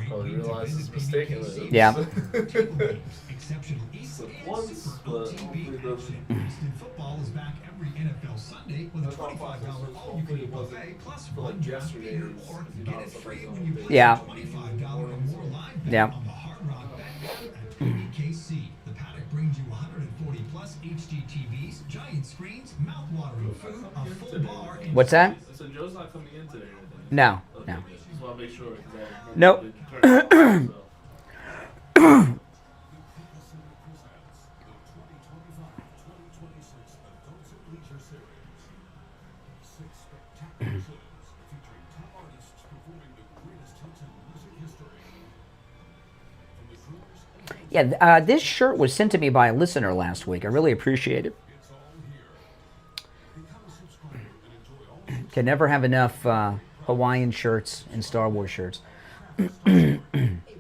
Probably realized his mistake. Yeah. So once, but hopefully it doesn't. Football is back every NFL Sunday with a $25 all-you-can-eat buffet plus one draft beer or get it free when you place Yeah. $25 or more live bet Yeah. on the Hard Rock Bet at PBKC. The Paddock brings you 140 plus HD TVs, giant screens, mouth-watering food, a full bar, and What's that? So Joe's not coming in today, I think. No, Okay, no. Just want to make sure. 'Cause I Nope. remember they turned it off, so. Yeah, this shirt was sent to me by a listener last week. I really appreciate it. Can never have enough Hawaiian shirts and Star Wars shirts. Hey,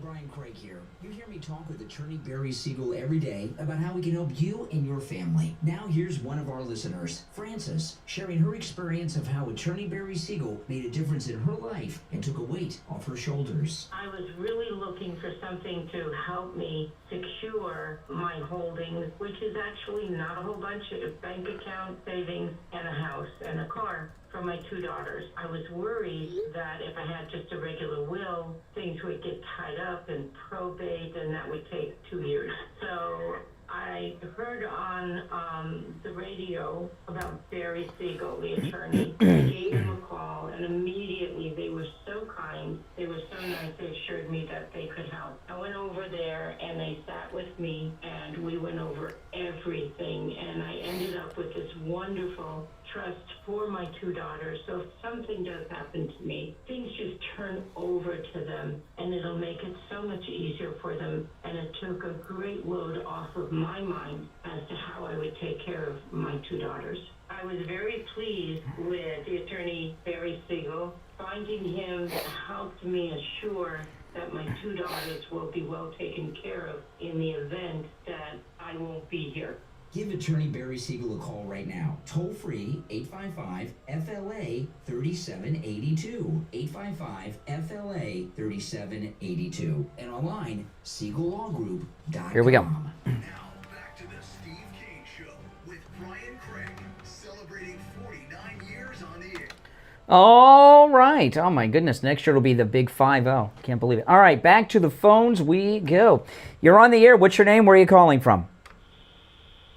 Brian Craig here. You hear me talk with attorney Barry Siegel every day about how we can help you and your family. Now here's one of our listeners, Frances, sharing her experience of how attorney Barry Siegel made a difference in her life and took a weight off her shoulders. I was really looking for something to help me secure my holdings, which is actually not a whole bunch of bank account savings and a house and a car for my two daughters. I was worried that if I had just a regular will, things would get tied up in probate and that would take 2 years. So I heard on the radio about Barry Siegel, the attorney. I gave him a call, and immediately they were so kind. They were so nice. They assured me that they could help. I went over there, and they sat with me, and we went over everything, and I ended up with this wonderful trust for my two daughters. So if something does happen to me, things just turn over to them, and it'll make it so much easier for them. And it took a great load off of my mind as to how I would take care of my two daughters. I was very pleased with the attorney Barry Siegel. Finding him helped me assure that my two daughters will be well taken care of in the event that I won't be here. Give attorney Barry Siegel a call right now. Toll free 855-FLA-3782. 855-FLA-3782. And online, SiegelLawGroup.com. Here we go. Now back to the Steve Kane Show with Brian Craig, celebrating 49 years on the air. All right. Oh, my goodness. Next year it'll be the big 5-0. Can't believe it. All right. Back to the phones we go. You're on the air. What's your name? Where are you calling from?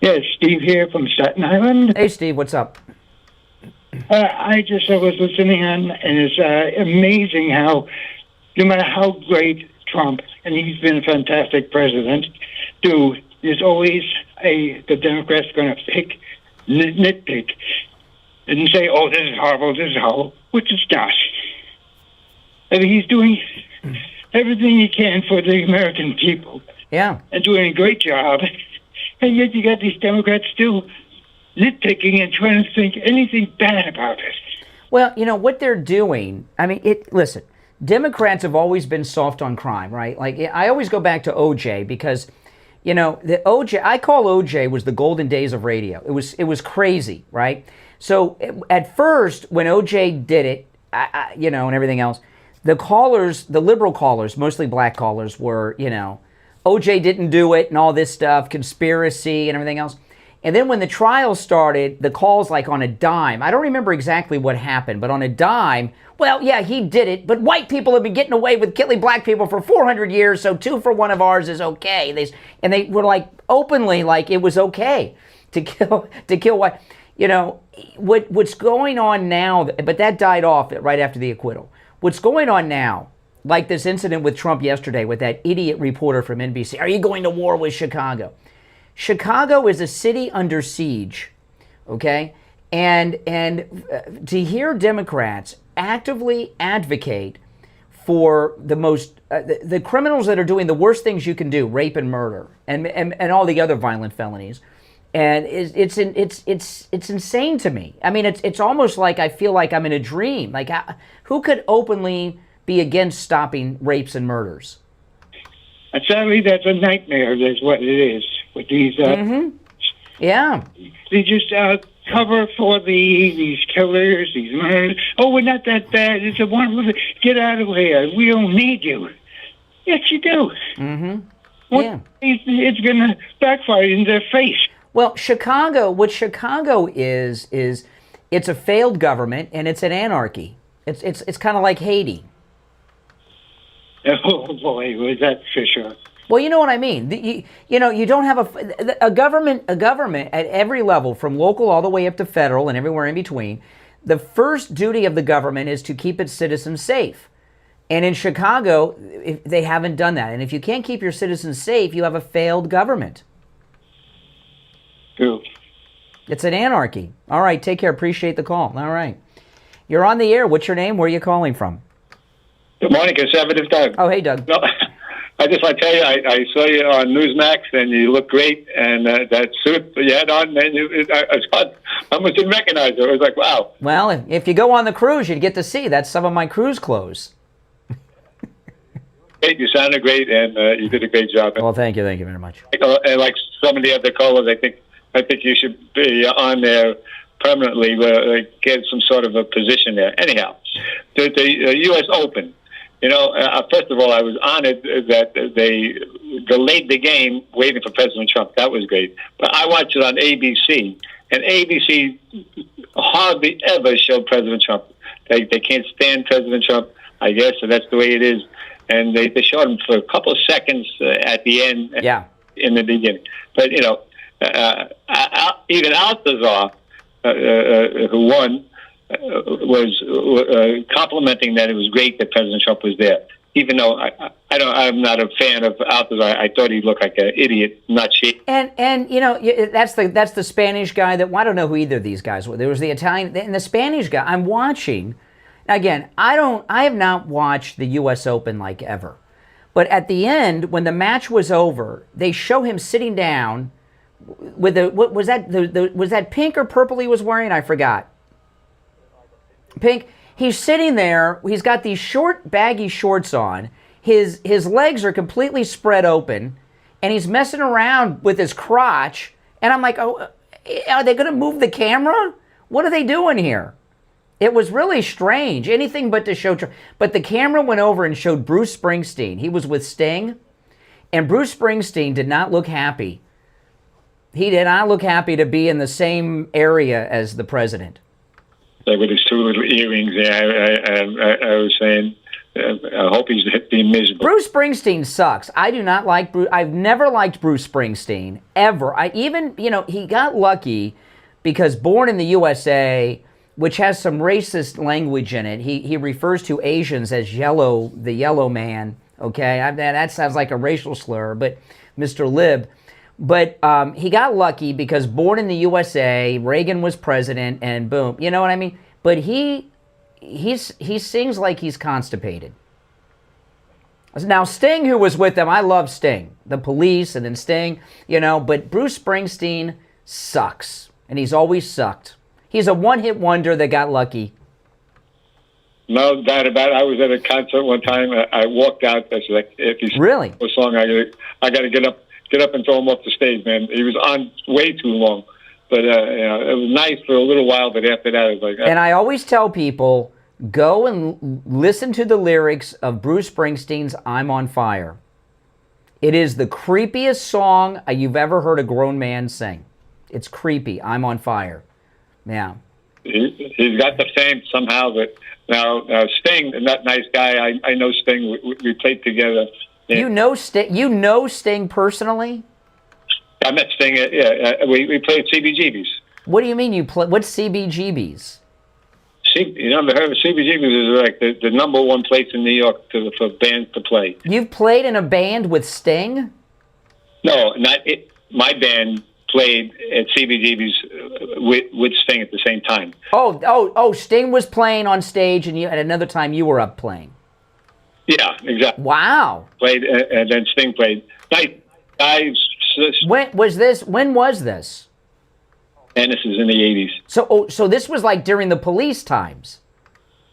Yes, Steve here from Staten Island. Hey, Steve. What's up? I was listening on, and it's amazing how, no matter how great Trump, and he's been a fantastic president, there's always the Democrats going to nitpick, and say, oh, this is horrible, which is not. I mean, he's doing everything he can for the American people. Yeah. And doing a great job. And yet you got these Democrats still nitpicking and trying to think anything bad about it. Well, you know, what they're doing, I mean, listen, Democrats have always been soft on crime, right? Like, I always go back to OJ because, you know, I call OJ was the golden days of radio. It was crazy, right? So at first, when OJ did it, you know, and everything else, the callers, the liberal callers, mostly black callers, were, you know, OJ didn't do it and all this stuff, conspiracy and everything else. And then when the trial started, the calls like on a dime. I don't remember exactly what happened, but on a dime, well, yeah, he did it, but white people have been getting away with killing black people for 400 years, so 2 for 1 of ours is okay. They were like openly like it was okay to kill white. You know, what's going on now, but that died off right after the acquittal. What's going on now, like this incident with Trump yesterday with that idiot reporter from NBC. Are you going to war with Chicago? Chicago is a city under siege, okay? And to hear Democrats actively advocate for the most, the criminals that are doing the worst things you can do, rape and murder, and all the other violent felonies, and it's insane to me. I mean, it's almost like I feel like I'm in a dream. Like, who could openly be against stopping rapes and murders? Sadly, that's a nightmare. That's what it is with these. Yeah. They just cover for these killers, these murders. Oh, we're not that bad. It's a wonderful. Get out of here. We don't need you. Yes, you do. Yeah. It's going to backfire in their face. Well, Chicago. What Chicago is it's a failed government and it's an anarchy. It's kind of like Haiti. Oh boy, was that for sure. Well, you know what I mean. You know, you don't have a government at every level, from local all the way up to federal and everywhere in between. The first duty of the government is to keep its citizens safe. And in Chicago, they haven't done that. And if you can't keep your citizens safe, you have a failed government. True. It's an anarchy. All right, take care. Appreciate the call. All right. You're on the air. What's your name? Where are you calling from? Good morning, Conservative Doug. Oh, hey, Doug. No, I just want to tell you, I saw you on Newsmax, and you look great. And that suit you had on, man, I almost didn't recognize it. I was like, wow. Well, if you go on the cruise, you'd get to see. That's some of my cruise clothes. great. You sounded great, and you did a great job. Well, thank you very much. And like some of the other callers, I think you should be on there permanently, get some sort of a position there. Anyhow, the U.S. Open. First of all, I was honored that they delayed the game waiting for President Trump. That was great. But I watched it on ABC, and ABC hardly ever showed President Trump. They can't stand President Trump, I guess, so that's the way it is. And they showed him for a couple of seconds at the end, in the beginning. But, even Altazar, who won, was complimenting that it was great that President Trump was there. Even though I'm not a fan of Altazar, I thought he looked like an idiot, not cheap. And that's the Spanish guy that, well, I don't know who either of these guys were. There was the Italian and the Spanish guy. I'm watching. Again, I have not watched the U.S. Open like ever. But at the end, when the match was over, they show him sitting down with what was that? Was that pink or purple he was wearing? I forgot. Pink. He's sitting there. He's got these short, baggy shorts on. His legs are completely spread open, and he's messing around with his crotch. And I'm like, oh, are they going to move the camera? What are they doing here? It was really strange. Anything but to show. But the camera went over and showed Bruce Springsteen. He was with Sting, and Bruce Springsteen did not look happy. He did not look happy to be in the same area as the president. With his two little earrings there, I was saying, I hope he's being miserable. Bruce Springsteen sucks. I do not like Bruce. I've never liked Bruce Springsteen, ever. He got lucky because Born in the USA, which has some racist language in it, he refers to Asians as yellow, the yellow man, okay? That sounds like a racial slur, but Mr. Lib. But he got lucky because Born in the USA, Reagan was president, and boom, you know what I mean? But he sings like he's constipated. Now Sting, who was with them, I love Sting, the Police, and then Sting, but Bruce Springsteen sucks, and he's always sucked. He's a one-hit wonder that got lucky. No doubt about it. I was at a concert one time. I walked out. I was like, if he's really a song, I got to get up and throw him off the stage, man. He was on way too long. But it was nice for a little while, but after that, it was like... And I always tell people, go and listen to the lyrics of Bruce Springsteen's I'm on Fire. It is the creepiest song you've ever heard a grown man sing. It's creepy. I'm on fire. Yeah. He's got the fame somehow, but now Sting, that nice guy, I know Sting. We played together. Yeah. You know Sting personally? I met Sting. We played CBGBs. What do you mean you play? What's CBGBs? You never heard of CBGBs? Is like the number one place in New York for bands to play. You've played in a band with Sting? No, not it. My band played at CBGBs with Sting at the same time. Oh! Sting was playing on stage, and at another time you were up playing. Yeah, exactly. Wow. Played, and then Sting played. When was this? And this is in the 80s. So this was like during the Police times?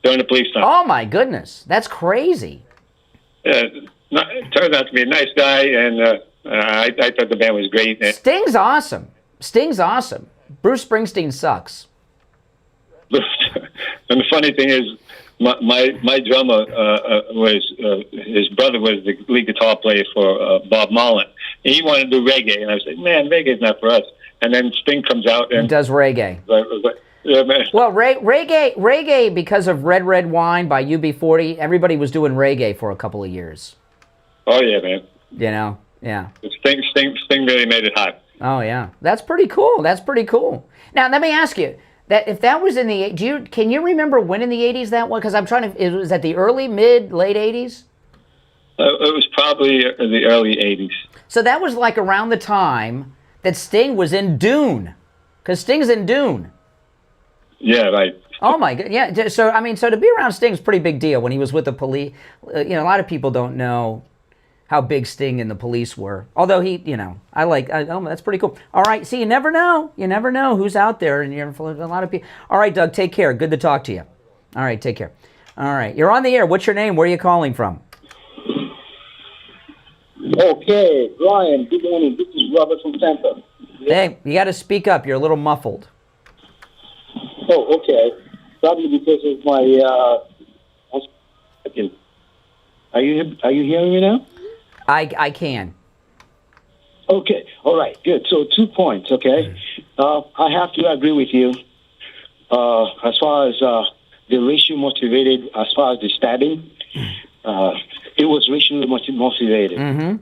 During the Police times. Oh, my goodness. That's crazy. It turned out to be a nice guy, and I thought the band was great. Sting's awesome. Bruce Springsteen sucks. And the funny thing is, my drummer was his brother was the lead guitar player for Bob Marley. And he wanted to do reggae, and I was like, man, reggae's not for us. And then Sting comes out and does reggae. Yeah, man. Well, reggae, because of Red Wine by UB40, everybody was doing reggae for a couple of years. Oh yeah, man. Yeah. Sting really made it hot. Oh yeah, that's pretty cool. Now let me ask you. That if that was in the can you remember when in the 80s that was? Because it was at the early, mid, late 80s? It was probably the early 80s. So that was like around the time that Sting was in Dune. Because Sting's in Dune. Yeah, right. Oh my God, yeah. So to be around Sting's a pretty big deal when he was with the Police. A lot of people don't know how big Sting and the Police were. Although that's pretty cool. All right, see, you never know. You never know who's out there, and you're a lot of people. All right, Doug, take care. Good to talk to you. All right, take care. All right, you're on the air. What's your name? Where are you calling from? Okay, Brian, good morning. This is Robert from Tampa. Hey, you got to speak up. You're a little muffled. Oh, okay. Probably because of my, Are you hearing me now? I can. Okay, all right, good. So 2 points, okay? I have to agree with you as far as the racial motivated, as far as the stabbing, it was racially motivated. Mm-hmm.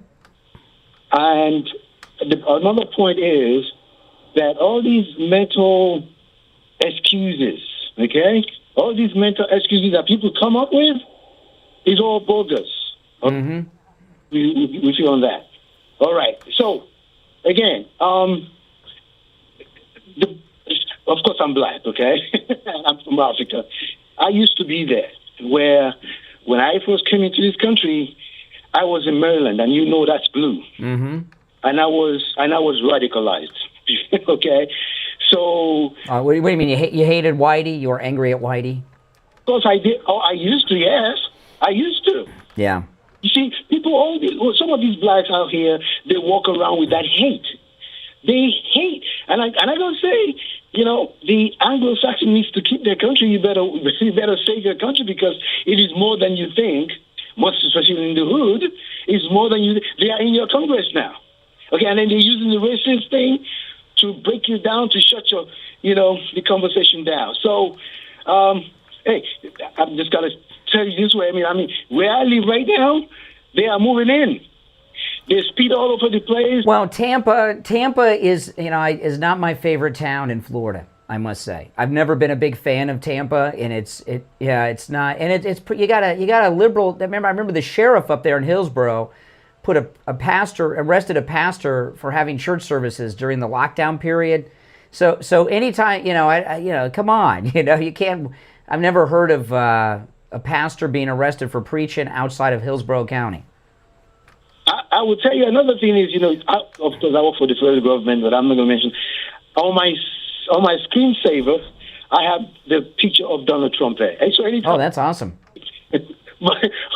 And another point is that all these mental excuses, okay? All these mental excuses that people come up with is all bogus. Mm-hmm. We feel on that. All right. So, again, of course I'm black, okay? I'm from Africa. I used to be there where when I first came into this country, I was in Maryland, and you know that's blue. Mm-hmm. And I was radicalized, okay? So... what do you mean? You hated Whitey? You were angry at Whitey? Of course I did. Oh, I used to, yes. I used to. Yeah. You see, some of these blacks out here, they walk around with that hate. They hate. And I don't say, the Anglo-Saxon needs to keep their country. You better save your country because it is more than you think, most especially in the hood, it's more than you. They are in your Congress now. Okay, and then they're using the racist thing to break you down, to shut your, the conversation down. So, hey, I'm just going to tell you this way. I mean, where I live right now, they are moving in. They speed all over the place. Well, Tampa is, is not my favorite town in Florida, I must say. I've never been a big fan of Tampa, and it's not, and it's you got a liberal. I remember the sheriff up there in Hillsborough put arrested a pastor for having church services during the lockdown period. So anytime, come on, you can't. I've never heard of a pastor being arrested for preaching outside of Hillsborough County. I will tell you another thing is, of course I work for the federal government, but I'm not going to mention. On my screensaver, I have the picture of Donald Trump there. And so anytime, that's awesome.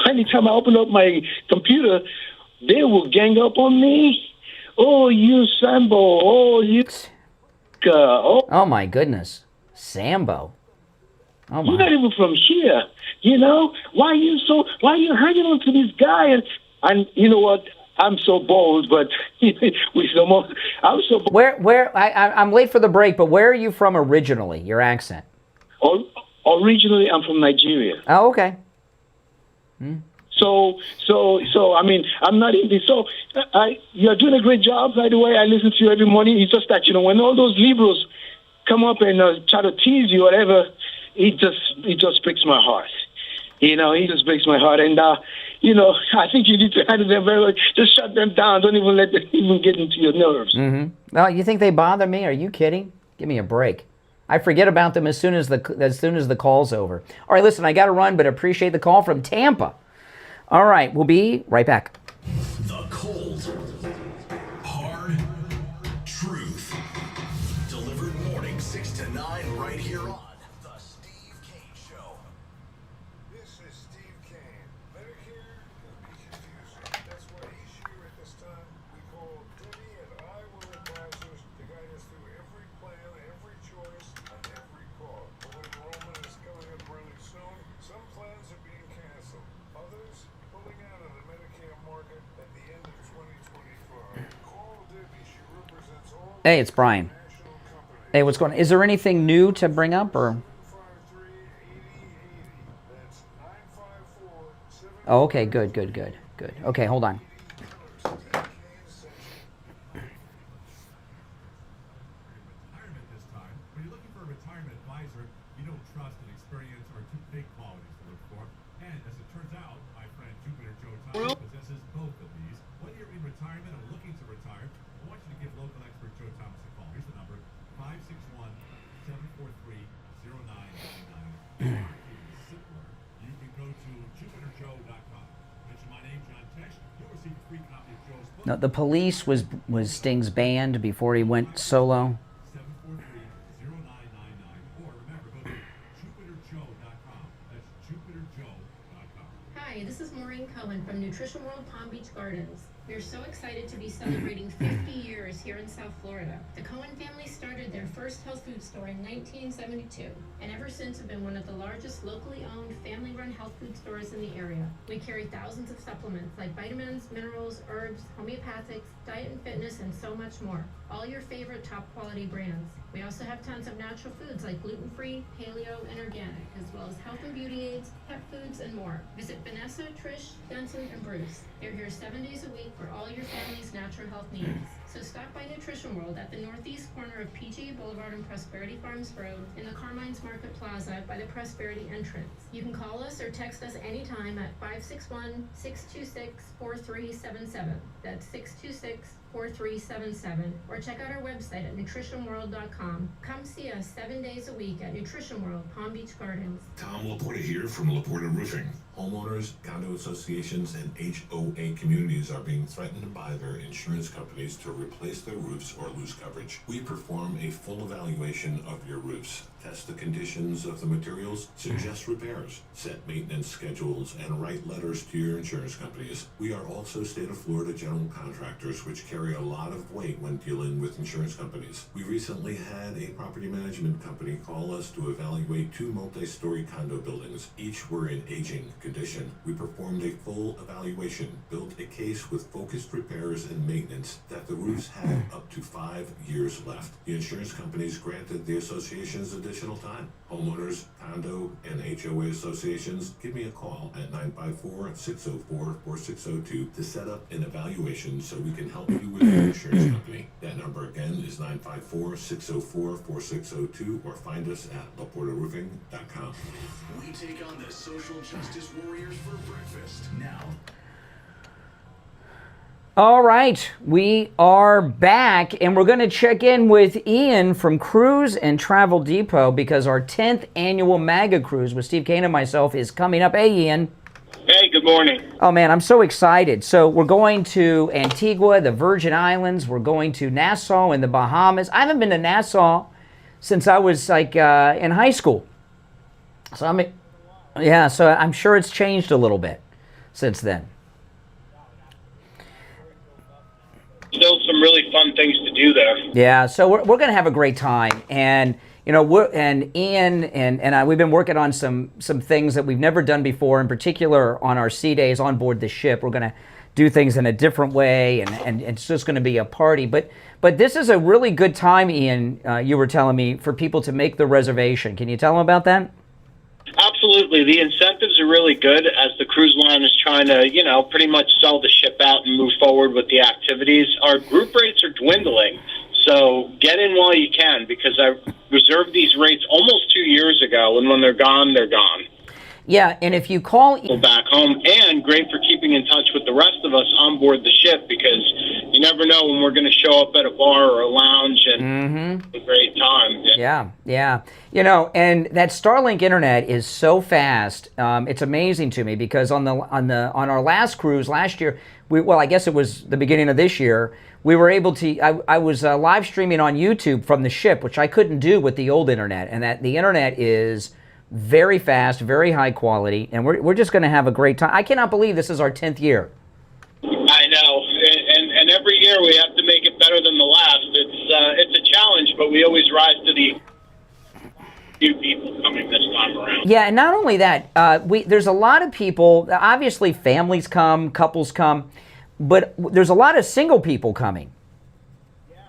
Anytime I open up my computer, they will gang up on me. Oh, you Sambo. Oh, you... Oh, my goodness. Sambo. Oh, my. You're not even from here. Why are you hanging on to this guy? And you know what? I'm so bold, but I'm so bold. I'm late for the break, but where are you from originally, your accent? Originally, I'm from Nigeria. Oh, okay. So, I mean, I'm not in this. So, you're doing a great job, by the way. I listen to you every morning. It's just that, when all those liberals come up and try to tease you, whatever, it just breaks my heart. It just breaks my heart. And, I think you need to handle them very well. Just shut them down. Don't even let them even get into your nerves. Mm-hmm. Well, you think they bother me? Are you kidding? Give me a break. I forget about them as soon as the call's over. All right, listen, I got to run, but appreciate the call from Tampa. All right, we'll be right back. The cold, hard truth. Delivered morning 6 to 9 right here on The Steve Kane Show. This is Steve Kane. Medicare can be confusing. That's why each year at this time, we call Debbie and I will advisors to guide us through every plan, every choice, and every call. Open enrollment is coming up really soon. Some plans are being canceled. Others pulling out of the Medicare market at the end of 2025. Call Debbie. She represents all. Hey, it's Brian. Hey, what's going on? Is there anything new to bring up, or? Oh, okay, good. Okay, hold on. Retirement this time. When you're looking for a retirement advisor, you know trust and experience are two big qualities to look for. And as it turns out, my friend Jupiter Joe Thomas possesses both of these. Whether you're in retirement or looking to retire, I want you to give local expert Joe Thomas a call. Here's the number, 561-743-0999. Simpler. You can go to jupiterjoe.com. Mention my name, John Tesh. You'll receive a free copy of Joe's book. No, the Police was Sting's band before he went solo. 743-0999. Or remember, go to jupiterjoe.com. That's jupiterjoe.com. Hi, this is Maureen Cohen from Nutrition World Palm Beach Gardens. We're so excited to be celebrating 50 years here in South Florida. The Cohen family started their first health food store in 1972, and ever since have been one of the largest locally owned, family-run health food stores in the area. We carry thousands of supplements like vitamins, minerals, herbs, homeopathics, diet and fitness, and so much more. All your favorite top-quality brands. We also have tons of natural foods like gluten-free, paleo, and organic, as well as health and beauty aids, pet foods, and more. Visit Vanessa, Trish, Denson, and Bruce. They're here 7 days a week for all your family's natural health needs. So stop by Nutrition World at the northeast corner of PGA Boulevard and Prosperity Farms Road in the Carmine's Market Plaza by the Prosperity entrance. You can call us or text us anytime at 561-626-4377. That's 626-4377, or check out our website at nutritionworld.com. Come see us 7 days a week at Nutrition World, Palm Beach Gardens. Tom Laporta here from Laporta Roofing. Homeowners, condo associations, and HOA communities are being threatened by their insurance companies to replace their roofs or lose coverage. We perform a full evaluation of your roofs, test the conditions of the materials, suggest repairs, set maintenance schedules, and write letters to your insurance companies. We are also state of Florida general contractors, which carry a lot of weight when dealing with insurance companies. We recently had a property management company call us to evaluate 2 multi-story condo buildings. Each were in aging condition. We performed a full evaluation, built a case with focused repairs and maintenance that the roofs had up to 5 years left. The insurance companies granted the associations additional time. Homeowners, condo, and HOA associations, give me a call at 954-604-4602 to set up an evaluation so we can help you with your insurance company. That number again is 954-604-4602, or find us at laportaroofing.com. We take on the social justice warriors for breakfast. Now, All right, we are back, and we're going to check in with Ian from Cruise and Travel Depot because our 10th annual MAGA cruise with Steve Kane and myself is coming up. Hey, Ian. Hey, good morning. Oh, man, I'm so excited. So we're going to Antigua, the Virgin Islands. We're going to Nassau in the Bahamas. I haven't been to Nassau since I was, like, in high school. So, so I'm sure it's changed a little bit since then. Still some really fun things to do there. Yeah, so we're going to have a great time, and you know, Ian and I, we've been working on some things that we've never done before. In particular, on our sea days on board the ship, we're going to do things in a different way, and it's just going to be a party. But this is a really good time, Ian. You were telling me for people to make the reservation. Can you tell them about that? Absolutely. The incentives are really good as the cruise line is trying to, pretty much sell the ship out and move forward with the activities. Our group rates are dwindling, so get in while you can because I reserved these rates almost 2 years ago, and when they're gone, they're gone. Yeah, and if you call back home, and great for keeping in touch with the rest of us on board the ship because you never know when we're going to show up at a bar or a lounge and have a great time. Yeah. And that Starlink internet is so fast. It's amazing to me because on our last cruise last year, I guess it was the beginning of this year, we were able to. I was live streaming on YouTube from the ship, which I couldn't do with the old internet, and that the internet is very fast, very high quality, and we're just going to have a great time. I cannot believe this is our 10th year. I know, and every year we have to make it better than the last. It's a challenge, but we always rise to the few people coming this time around. Yeah, and not only that, there's a lot of people. Obviously, families come, couples come, but there's a lot of single people coming.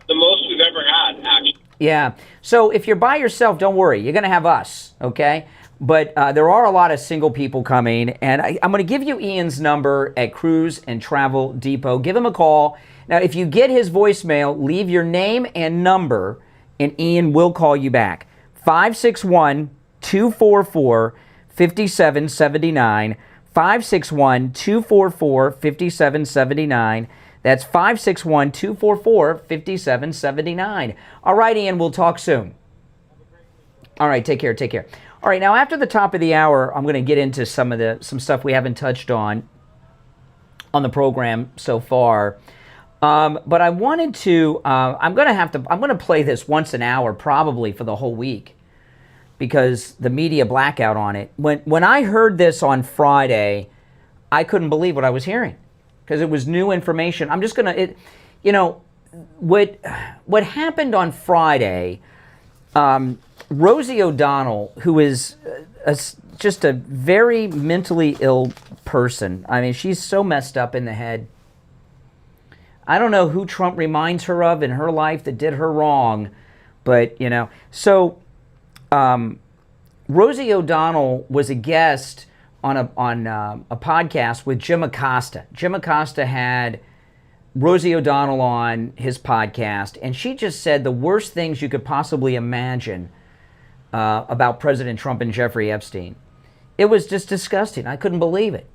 The most we've ever had, actually. Yeah. So if you're by yourself, don't worry. You're going to have us, okay? But there are a lot of single people coming, and I'm going to give you Ian's number at Cruise and Travel Depot. Give him a call. Now, if you get his voicemail, leave your name and number, and Ian will call you back. 561-244-5779. 561-244-5779. That's 561-244-5779. All right, Ian, we'll talk soon. All right, take care. All right, now after the top of the hour, I'm going to get into some stuff we haven't touched on the program so far. But I wanted to, I'm going to play this once an hour probably for the whole week because the media blackout on it. When I heard this on Friday, I couldn't believe what I was hearing. because it was new information. I'm just going to, you know, what happened on Friday, Rosie O'Donnell, who is just a very mentally ill person. I mean, she's so messed up in the head. I don't know who Trump reminds her of in her life that did her wrong, but, you know. So Rosie O'Donnell was a guest on a podcast with Jim Acosta. Jim Acosta had Rosie O'Donnell on his podcast, and she just said the worst things you could possibly imagine about President Trump and Jeffrey Epstein. It was just disgusting. I couldn't believe it.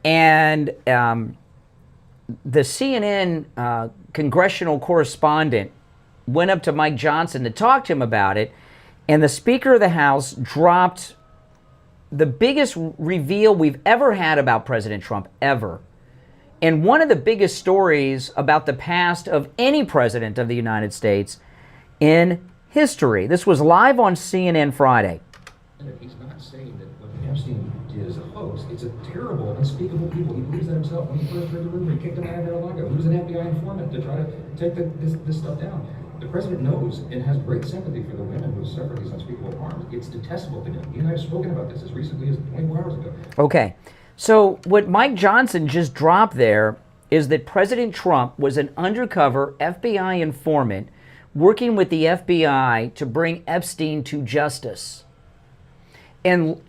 And the CNN congressional correspondent went up to Mike Johnson to talk to him about it, and the Speaker of the House dropped the biggest reveal we've ever had about President Trump, ever. And one of the biggest stories about the past of any president of the United States in history. This was live on CNN Friday. He's not saying that what Epstein did is a hoax. It's a terrible, unspeakable people. He believes that himself. When he first heard the rumor, he kicked him out of Mar-a-Lago. He was an FBI informant to try to take this stuff down. The president knows and has great sympathy for the women who suffer these unspeakable harms. It's detestable to him. He and I have spoken about this as recently as 24 hours ago. Okay. So what Mike Johnson just dropped there is that President Trump was an undercover FBI informant working with the FBI to bring Epstein to justice. And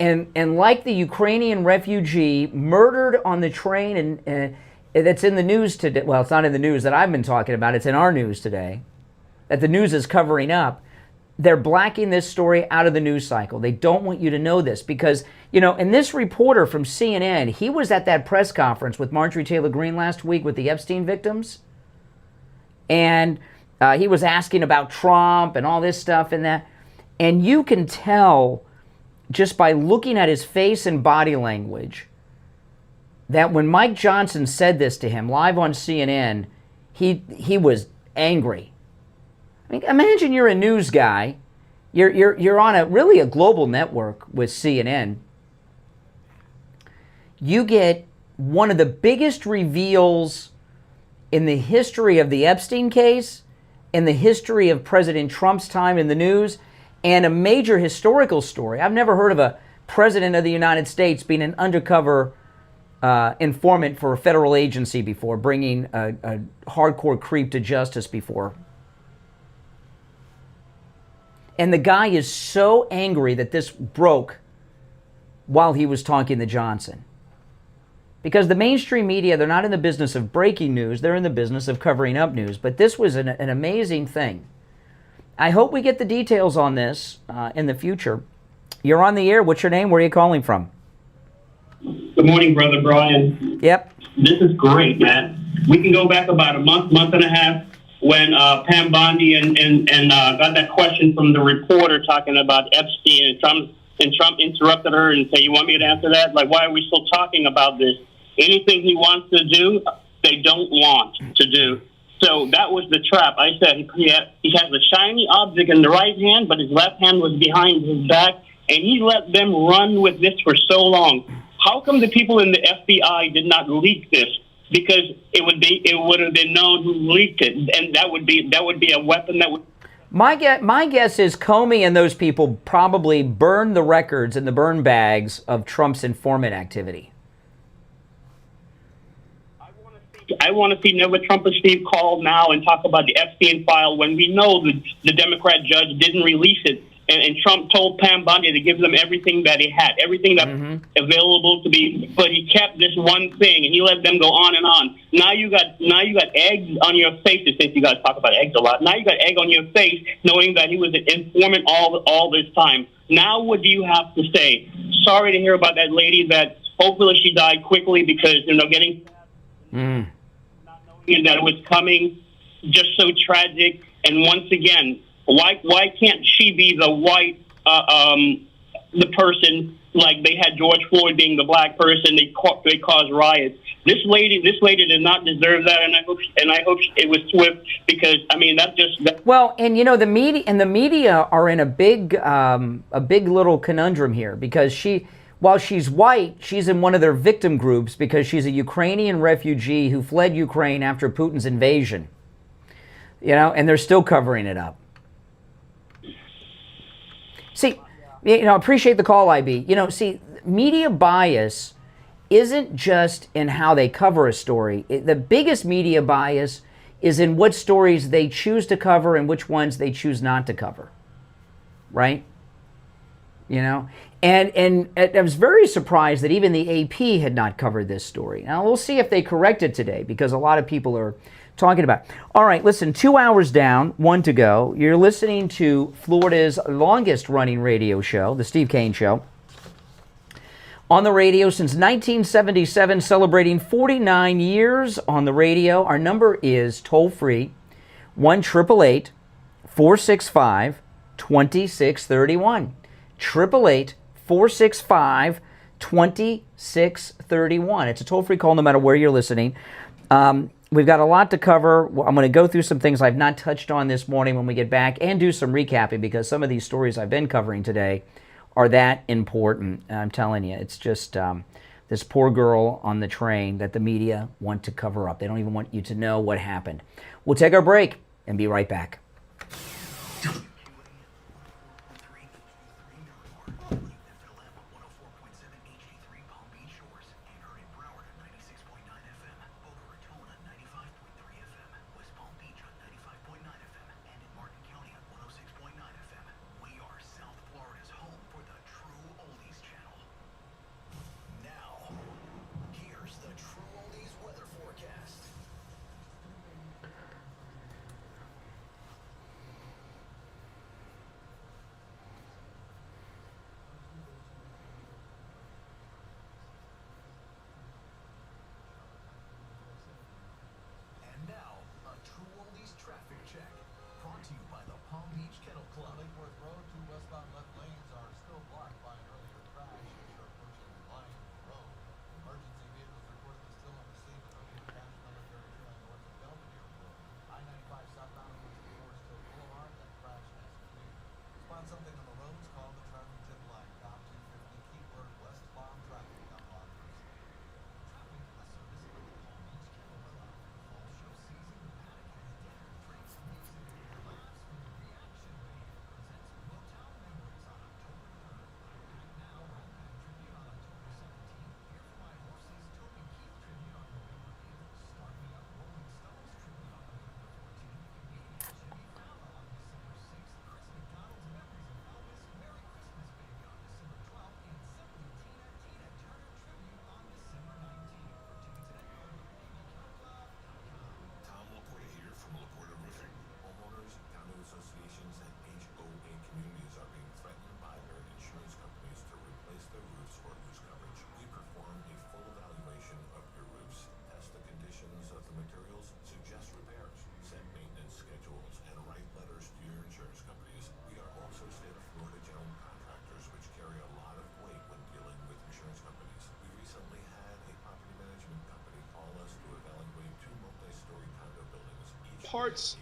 like the Ukrainian refugee murdered on the train, and that's in the news today. Well, it's not in the news that I've been talking about. It's in our news today, that the news is covering up. They're blacking this story out of the news cycle. They don't want you to know this because, you know, and this reporter from CNN, he was at that press conference with Marjorie Taylor Greene last week with the Epstein victims. And he was asking about Trump and all this stuff and that. And you can tell just by looking at his face and body language that when Mike Johnson said this to him live on CNN, he was angry. I mean, imagine you're a news guy. You're on a global network with CNN. You get one of the biggest reveals in the history of the Epstein case, in the history of President Trump's time in the news, and a major historical story. I've never heard of a president of the United States being an undercover informant for a federal agency before, bringing a hardcore creep to justice before. And the guy is so angry that this broke while he was talking to Johnson. Because the mainstream media, they're not in the business of breaking news, they're in the business of covering up news. But this was an amazing thing. I hope we get the details on this in the future. You're on the air. What's your name? Where are you calling from? Good morning, Brother Brian. Yep. This is great, man. We can go back about a month and a half when Pam Bondi and got that question from the reporter talking about Epstein, and Trump interrupted her and said, "You want me to answer that? Like, why are we still talking about this? Anything he wants to do, they don't want to do." So that was the trap. I said he has a shiny object in the right hand, but his left hand was behind his back, and he let them run with this for so long. How come the people in the FBI did not leak this? Because it would have been known who leaked it, and that would be a weapon that would. My guess is Comey and those people probably burned the records in the burn bags of Trump's informant activity. I want to see never Trump or Steve call now and talk about the Epstein file when we know the Democrat judge didn't release it, and Trump told Pam Bondi to give them everything that he had, everything that was available to be, but he kept this one thing and he let them go on and on. Now you got eggs on your face, since you guys talk about eggs a lot. Now you got egg on your face, knowing that he was an informant all this time. Now what do you have to say? Sorry to hear about that lady that hopefully she died quickly because getting. And that it was coming, just so tragic. And once again, why can't she be the white, the person, like they had George Floyd being the black person? They caused riots. This lady did not deserve that, and I hope it was swift, because I mean Well, and the media are in a big little conundrum here, because while she's white, she's in one of their victim groups because she's a Ukrainian refugee who fled Ukraine after Putin's invasion. And they're still covering it up. See, appreciate the call, IB. See, media bias isn't just in how they cover a story. The biggest media bias is in what stories they choose to cover and which ones they choose not to cover. Right? And I was very surprised that even the AP had not covered this story. Now, we'll see if they correct it today, because a lot of people are talking about it. All right, listen, 2 hours down, 1 to go. You're listening to Florida's longest-running radio show, The Steve Kane Show. On the radio since 1977, celebrating 49 years on the radio. Our number is toll-free, 1-888-465-2631. 888-465-2631. It's a toll-free call no matter where you're listening. We've got a lot to cover. I'm going to go through some things I've not touched on this morning when we get back, and do some recapping, because some of these stories I've been covering today are that important. I'm telling you, it's just this poor girl on the train that the media want to cover up. They don't even want you to know what happened. We'll take our break and be right back. Parts.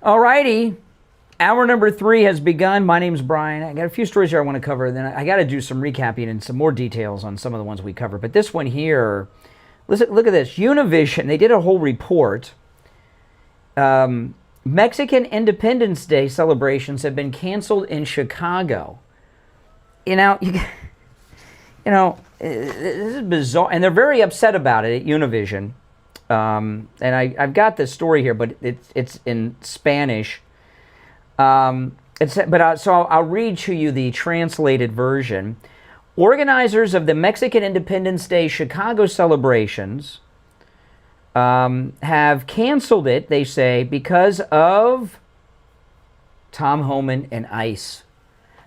All righty. Hour number 3 has begun. My name's Brian. I got a few stories here I want to cover. Then I got to do some recapping and some more details on some of the ones we covered. But this one here, listen, look at this. Univision, they did a whole report. Mexican Independence Day celebrations have been canceled in Chicago. This is bizarre. And they're very upset about it at Univision. And I've got this story here, but it's in Spanish. So I'll read to you the translated version. Organizers of the Mexican Independence Day Chicago celebrations have canceled it, they say, because of Tom Homan and ICE.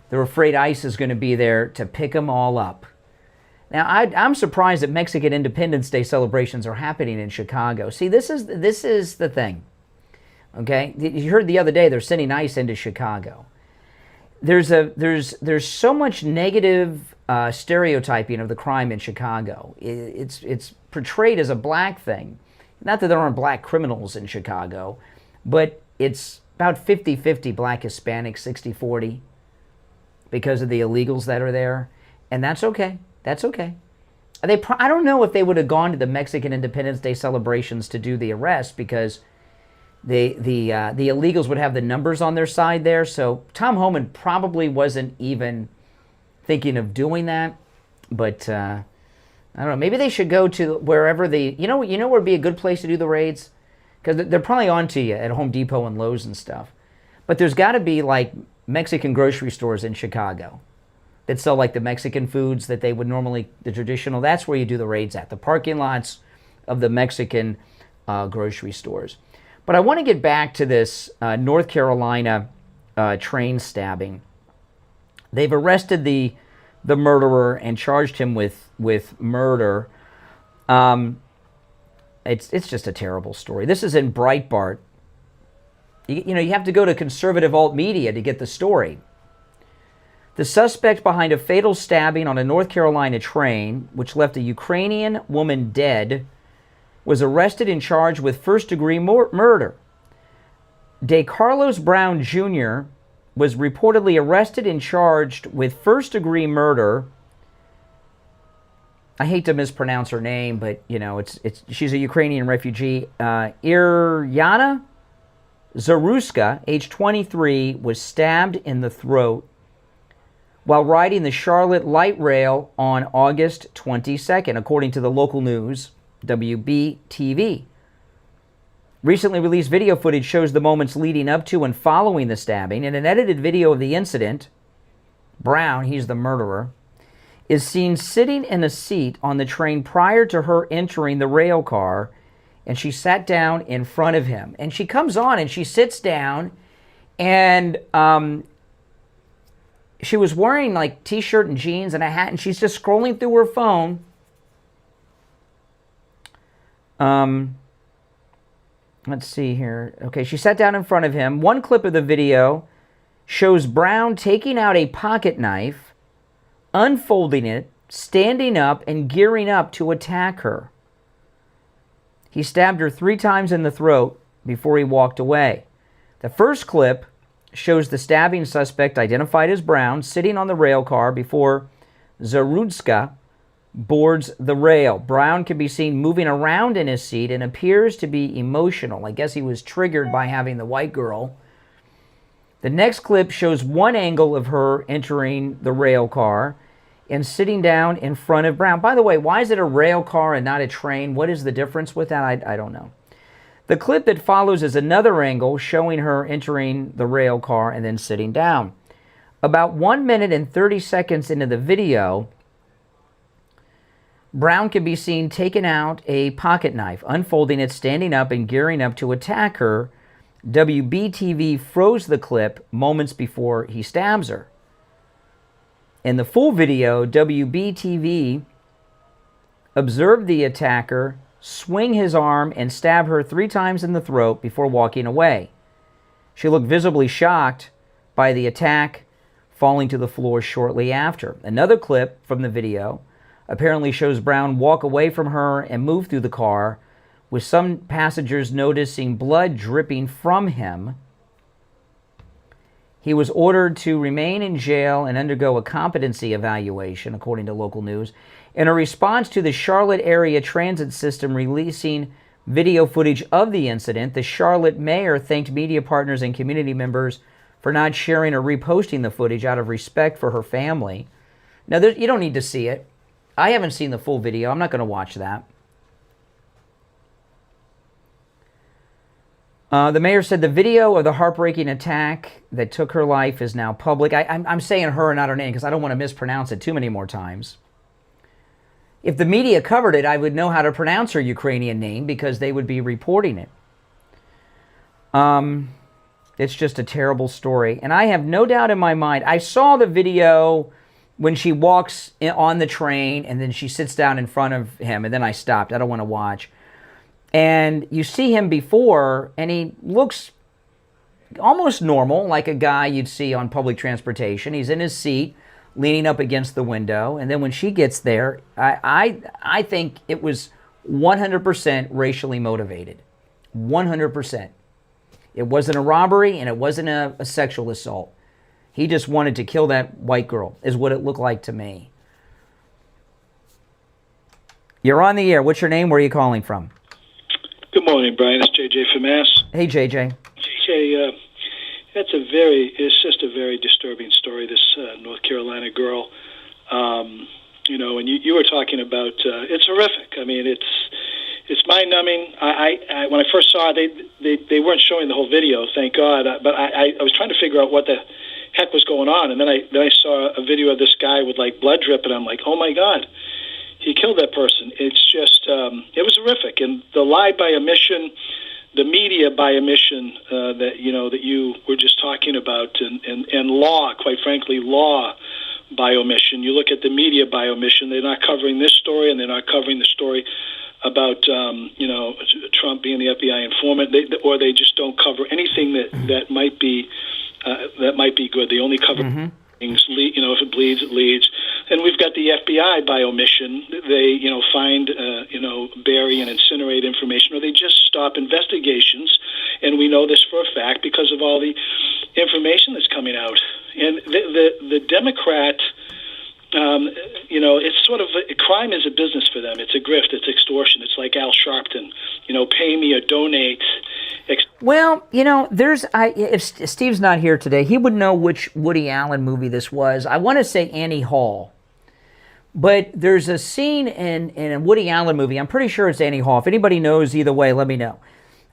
They're afraid ICE is going to be there to pick them all up. Now, I'm surprised that Mexican Independence Day celebrations are happening in Chicago. See, this is the thing. Okay, you heard the other day they're sending ICE into Chicago. There's so much negative stereotyping of the crime in Chicago. It's portrayed as a black thing. Not that there aren't black criminals in Chicago, but it's about 50-50 black Hispanic, 60-40 because of the illegals that are there, and that's okay. That's okay. I don't know if they would have gone to the Mexican Independence Day celebrations to do the arrest because the illegals would have the numbers on their side there. So Tom Homan probably wasn't even thinking of doing that. But I don't know. Maybe they should go to wherever you know where would be a good place to do the raids, because they're probably on to you at Home Depot and Lowe's and stuff. But there's got to be like Mexican grocery stores in Chicago that sell like the Mexican foods that they would normally, the traditional. That's where you do the raids at, the parking lots of the Mexican grocery stores. But I want to get back to this North Carolina train stabbing. They've arrested the murderer and charged him with murder. It's just a terrible story. This is in Breitbart. You know, you have to go to conservative alt media to get the story. The suspect behind a fatal stabbing on a North Carolina train, which left a Ukrainian woman dead, was arrested and charged with first-degree murder. DeCarlos Brown Jr. was reportedly arrested and charged with first-degree murder. I hate to mispronounce her name, but you know, she's a Ukrainian refugee. Iryana Zaruska, age 23, was stabbed in the throat while riding the Charlotte light rail on August 22nd, according to the local news, WBTV. Recently released video footage shows the moments leading up to and following the stabbing. In an edited video of the incident, Brown, he's the murderer, is seen sitting in a seat on the train prior to her entering the rail car, and she sat down in front of him. And she comes on and she sits down, and she was wearing like t-shirt and jeans and a hat, and she's just scrolling through her phone. Let's see here. Okay, she sat down in front of him. One clip of the video shows Brown taking out a pocket knife, unfolding it, standing up, and gearing up to attack her. He stabbed her 3 times in the throat before he walked away. The first clip shows the stabbing suspect, identified as Brown, sitting on the rail car before Zarudska boards the rail. Brown can be seen moving around in his seat and appears to be emotional. I guess he was triggered by having the white girl. The next clip shows one angle of her entering the rail car and sitting down in front of Brown. By the way, why is it a rail car and not a train? What is the difference with that? I don't know. The clip that follows is another angle showing her entering the rail car and then sitting down. About 1 minute and 30 seconds into the video, Brown can be seen taking out a pocket knife, unfolding it, standing up, and gearing up to attack her. WBTV froze the clip moments before he stabs her. In the full video, WBTV observed the attacker swing his arm and stab her 3 times in the throat before walking away. She looked visibly shocked by the attack, falling to the floor shortly after. Another clip from the video apparently shows Brown walk away from her and move through the car, with some passengers noticing blood dripping from him. He was ordered to remain in jail and undergo a competency evaluation, according to local news. In a response to the Charlotte area transit system releasing video footage of the incident, the Charlotte mayor thanked media partners and community members for not sharing or reposting the footage out of respect for her family. Now, you don't need to see it. I haven't seen the full video. I'm not going to watch that. The mayor said the video of the heartbreaking attack that took her life is now public. I'm saying her and not her name because I don't want to mispronounce it too many more times. If the media covered it, I would know how to pronounce her Ukrainian name because they would be reporting it. It's just a terrible story. And I have no doubt in my mind, I saw the video when she walks on the train and then she sits down in front of him, and then I stopped. I don't want to watch. And you see him before, and he looks almost normal, like a guy you'd see on public transportation. He's in his seat, leaning up against the window. And then when she gets there, I think it was 100% racially motivated. 100%. It wasn't a robbery, and it wasn't a sexual assault. He just wanted to kill that white girl, is what it looked like to me. You're on the air. What's your name? Where are you calling from? Good morning, Brian. It's JJ from Mass. Hey, JJ. JJ, it's just a very disturbing story, this North Carolina girl. You know, and you were talking about, it's horrific. I mean, it's mind-numbing. I when I first saw it, they weren't showing the whole video, thank God. But I was trying to figure out what the heck was going on, and then I saw a video of this guy with like blood drip, and I'm like, oh my God, he killed that person. It's just, it was horrific, and the lie by omission, the media by omission that you were just talking about, and law, quite frankly, law by omission. You look at the media by omission; they're not covering this story, and they're not covering the story about Trump being the FBI informant, or they just don't cover anything that might be good. They only cover things. If it bleeds, it leads. And we've got the FBI by omission. They find bury and incinerate information, or they just stop investigations. And we know this for a fact because of all the information that's coming out. And the Democrat. It's sort of crime is a business for them. It's a grift. It's extortion. It's like Al Sharpton. Pay me or donate. Well, if Steve's not here today, he would know which Woody Allen movie this was. I want to say Annie Hall. But there's a scene in a Woody Allen movie, I'm pretty sure it's Annie Hall. If anybody knows either way, let me know.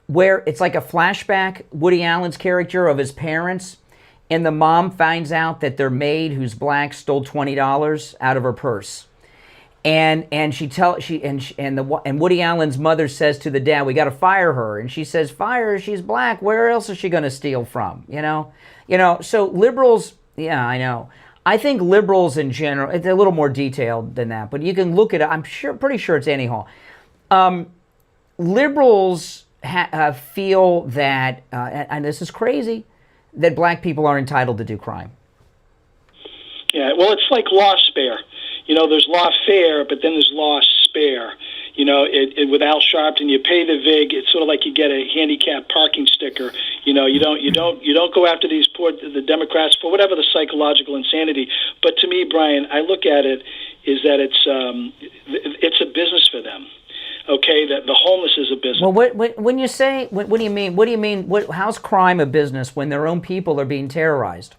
Where it's like a flashback, Woody Allen's character of his parents, and the mom finds out that their maid, who's black, stole $20 out of her purse. And Woody Allen's mother says to the dad, "We got to fire her." And she says, "Fire her, she's black. Where else is she going to steal from?" So liberals, yeah, I know. I think liberals in general, it's a little more detailed than that, but you can look at it. I'm pretty sure it's Annie Hall. Liberals feel that, and this is crazy, that black people are entitled to do crime. Yeah, well, it's like law spare. There's law fair, but then there's law spare. With Al Sharpton, you pay the vig. It's sort of like you get a handicap parking sticker. You don't go after the Democrats for whatever the psychological insanity. But to me, Brian, I look at it is that it's a business for them. Okay, that the homeless is a business. Well, when you say, what do you mean? What do you mean? How's crime a business when their own people are being terrorized?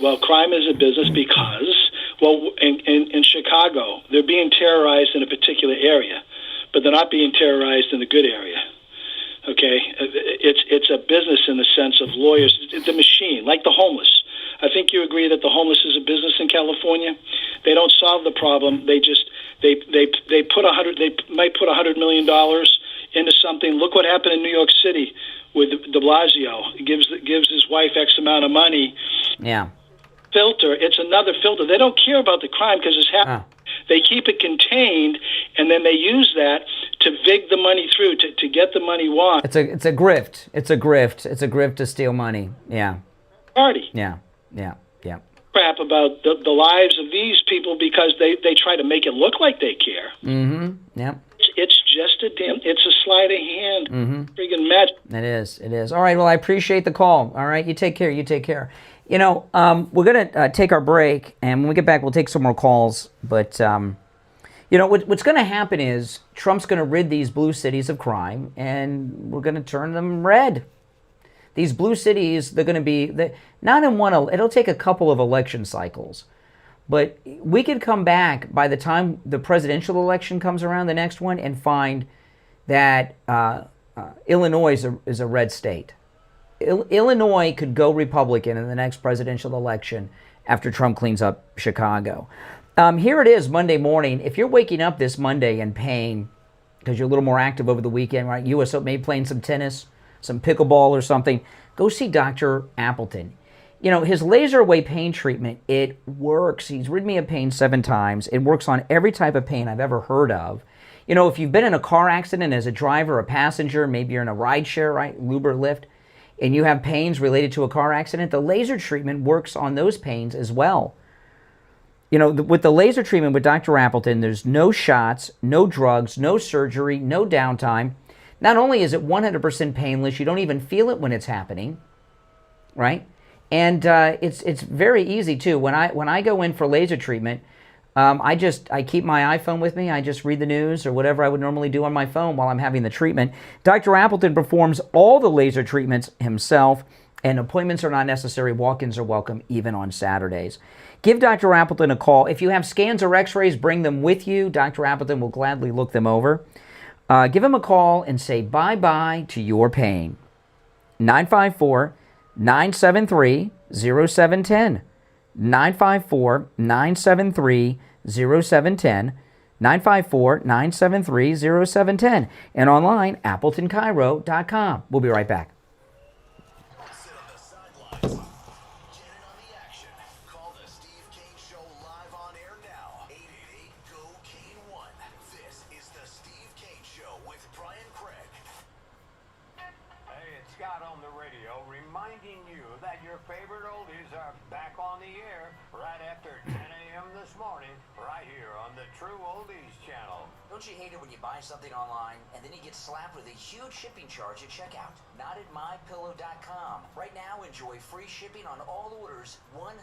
Well, crime is a business because, in Chicago, they're being terrorized in a particular area, but they're not being terrorized in the good area. Okay, it's a business in the sense of lawyers, the machine, like the homeless. I think you agree that the homeless is a business in California. They don't solve the problem. They just they might put $100 million into something. Look what happened in New York City with De Blasio. He gives his wife X amount of money. Yeah. Filter. It's another filter. They don't care about the crime because it's happening. They keep it contained, and then they use that to vig the money through to get the money won. It's a grift. It's a grift. It's a grift to steal money. Yeah. Party. Yeah. Crap about the lives of these people because they try to make it look like they care. Mm-hmm. Yep. It's just it's a sleight of hand. Friggin' magic. It is. All right, well, I appreciate the call. All right, you take care. We're going to take our break, and when we get back, we'll take some more calls. But, what's going to happen is Trump's going to rid these blue cities of crime, and we're going to turn them red. These blue cities, they're going to be, not in one, it'll take a couple of election cycles. But we could come back by the time the presidential election comes around, the next one, and find that Illinois is a red state. Illinois could go Republican in the next presidential election after Trump cleans up Chicago. Here it is Monday morning. If you're waking up this Monday in pain because you're a little more active over the weekend, right? US Open, maybe playing some tennis, some pickleball or something, go see Dr. Appleton. You know, his laser away pain treatment, it works. He's rid me of pain 7 times. It works on every type of pain I've ever heard of. You know, if you've been in a car accident as a driver, a passenger, maybe you're in a ride share, right, Uber, Lyft, and you have pains related to a car accident, the laser treatment works on those pains as well. You know, with the laser treatment with Dr. Appleton, there's no shots, no drugs, no surgery, no downtime. Not only is it 100% painless, you don't even feel it when it's happening, right? And it's very easy too. When I go in for laser treatment, I keep my iPhone with me. I just read the news or whatever I would normally do on my phone while I'm having the treatment. Dr. Appleton performs all the laser treatments himself, and appointments are not necessary. Walk-ins are welcome, even on Saturdays. Give Dr. Appleton a call. If you have scans or x-rays, bring them with you. Dr. Appleton will gladly look them over. Give him a call and say bye-bye to your pain. 954-973-0710. 954-973-0710. 954-973-0710. And online, AppletonCairo.com. We'll be right back. Call the Steve Kane Show live on air now. 888-GO-KANE-1. This is the Steve Kane Show with Brian Craig. Hey, it's Scott on the radio reminding you that your favorite oldies are back on the air right after 10 a.m. this morning, right here on the True Oldies channel. Don't you hate it when you buy something online and then you get slapped with a huge shipping charge at checkout? Not at MyPillow.com. Right now, enjoy free shipping on all orders $100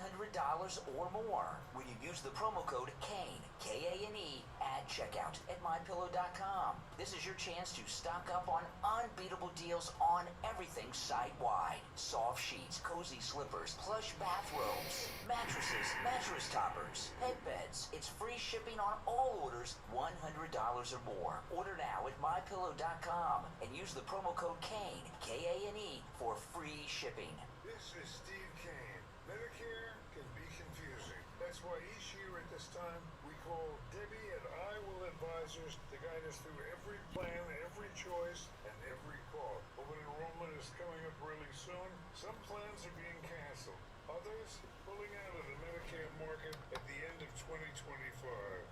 or more when you use the promo code KANE, K-A-N-E, at checkout at MyPillow.com. This is your chance to stock up on unbeatable deals on everything site-wide. Soft sheets, cozy slippers, plush bathrobes, mattresses, mattress toppers, headbeds. It's free shipping on all orders $100 or more. Order now at MyPillow.com and use the promo code KANE, K-A-N-E, for free shipping. This is Steve Kane. Medicare can be confusing. That's why each year at this time, we call Debbie and I Will Advisors to guide us through every plan, every choice, and every call. Open enrollment is coming up really soon. Some plans are being canceled. Others pulling out of the Medicare market at the end of 2025.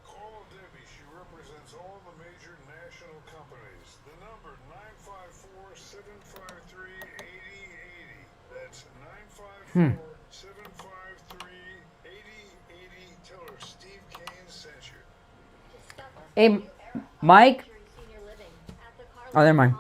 Call Debbie. She represents all the major national companies. The number 954-753-8080. That's 954-753-8080. Tell her Steve Kane sent you. Hey, Mike. Oh, never mind.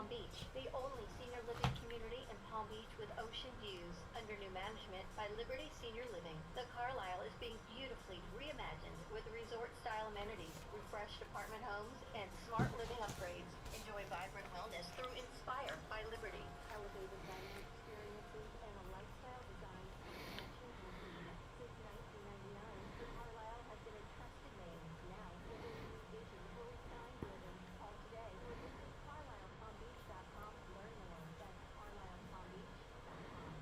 The only senior living community in Palm Beach with ocean views under new management by Liberty Senior Living. The Carlisle is being beautifully reimagined with resort-style amenities, refreshed apartment homes, and smart living upgrades. Enjoy vibrant wellness through Inspire by Liberty. Elevated dining experiences and a lifestyle designed for connection. Since 1999, the Carlisle has been a trusted name. Now, living new vision fully signed building. All today, or visit CarlislePalmBeach.com to learn more. That's CarlislePalmBeach.com.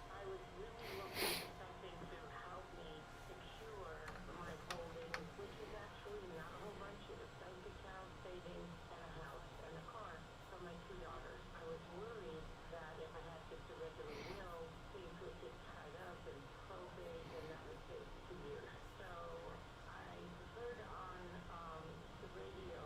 I was really looking for something to help me secure my holdings, which is actually not a whole bunch. It was bank account, savings, and a house and a car for my 2 daughters. I was worried that if I had just a regular will, things would get tied up and probate, and that would take 2 years. So I heard on the radio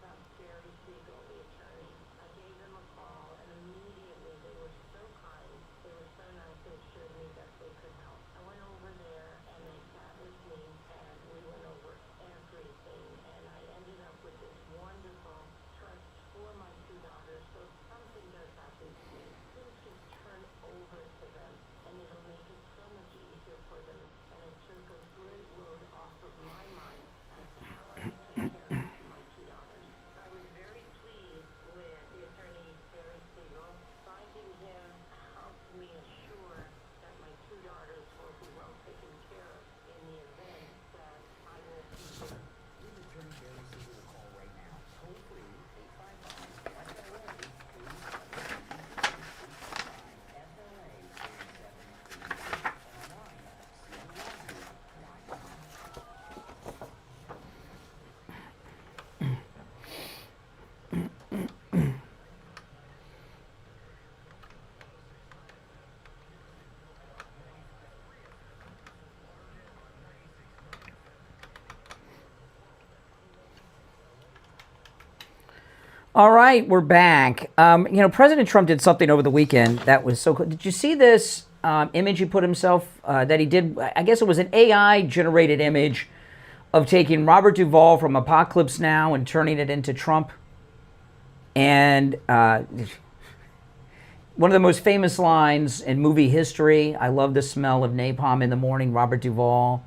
about Barry Siegel, the attorney. I gave them a call, and immediately they were so kind. They were so nice. They assured me that they could help. I went over there, and they sat with me, and we went over everything, and I ended up with this wonderful trust for my 2 daughters. So if something does happen to me, things just turn over to them, and it'll make it so much easier for them. And it took a great load off of my mind as to how I take care of my 2 daughters. I was very pleased with the attorney, Barry Siegel. Finding him helped me assure that my 2 daughters will be well taken care of in the event that I will be there. Give attorney Barry Siegel a call right now. Toll free 855 SLA 855 SLA 873. All right, we're back. President Trump did something over the weekend that was so cool. Did you see this image he put himself, that he did? I guess it was an AI-generated image of taking Robert Duvall from Apocalypse Now and turning it into Trump. And one of the most famous lines in movie history, I love the smell of napalm in the morning, Robert Duvall.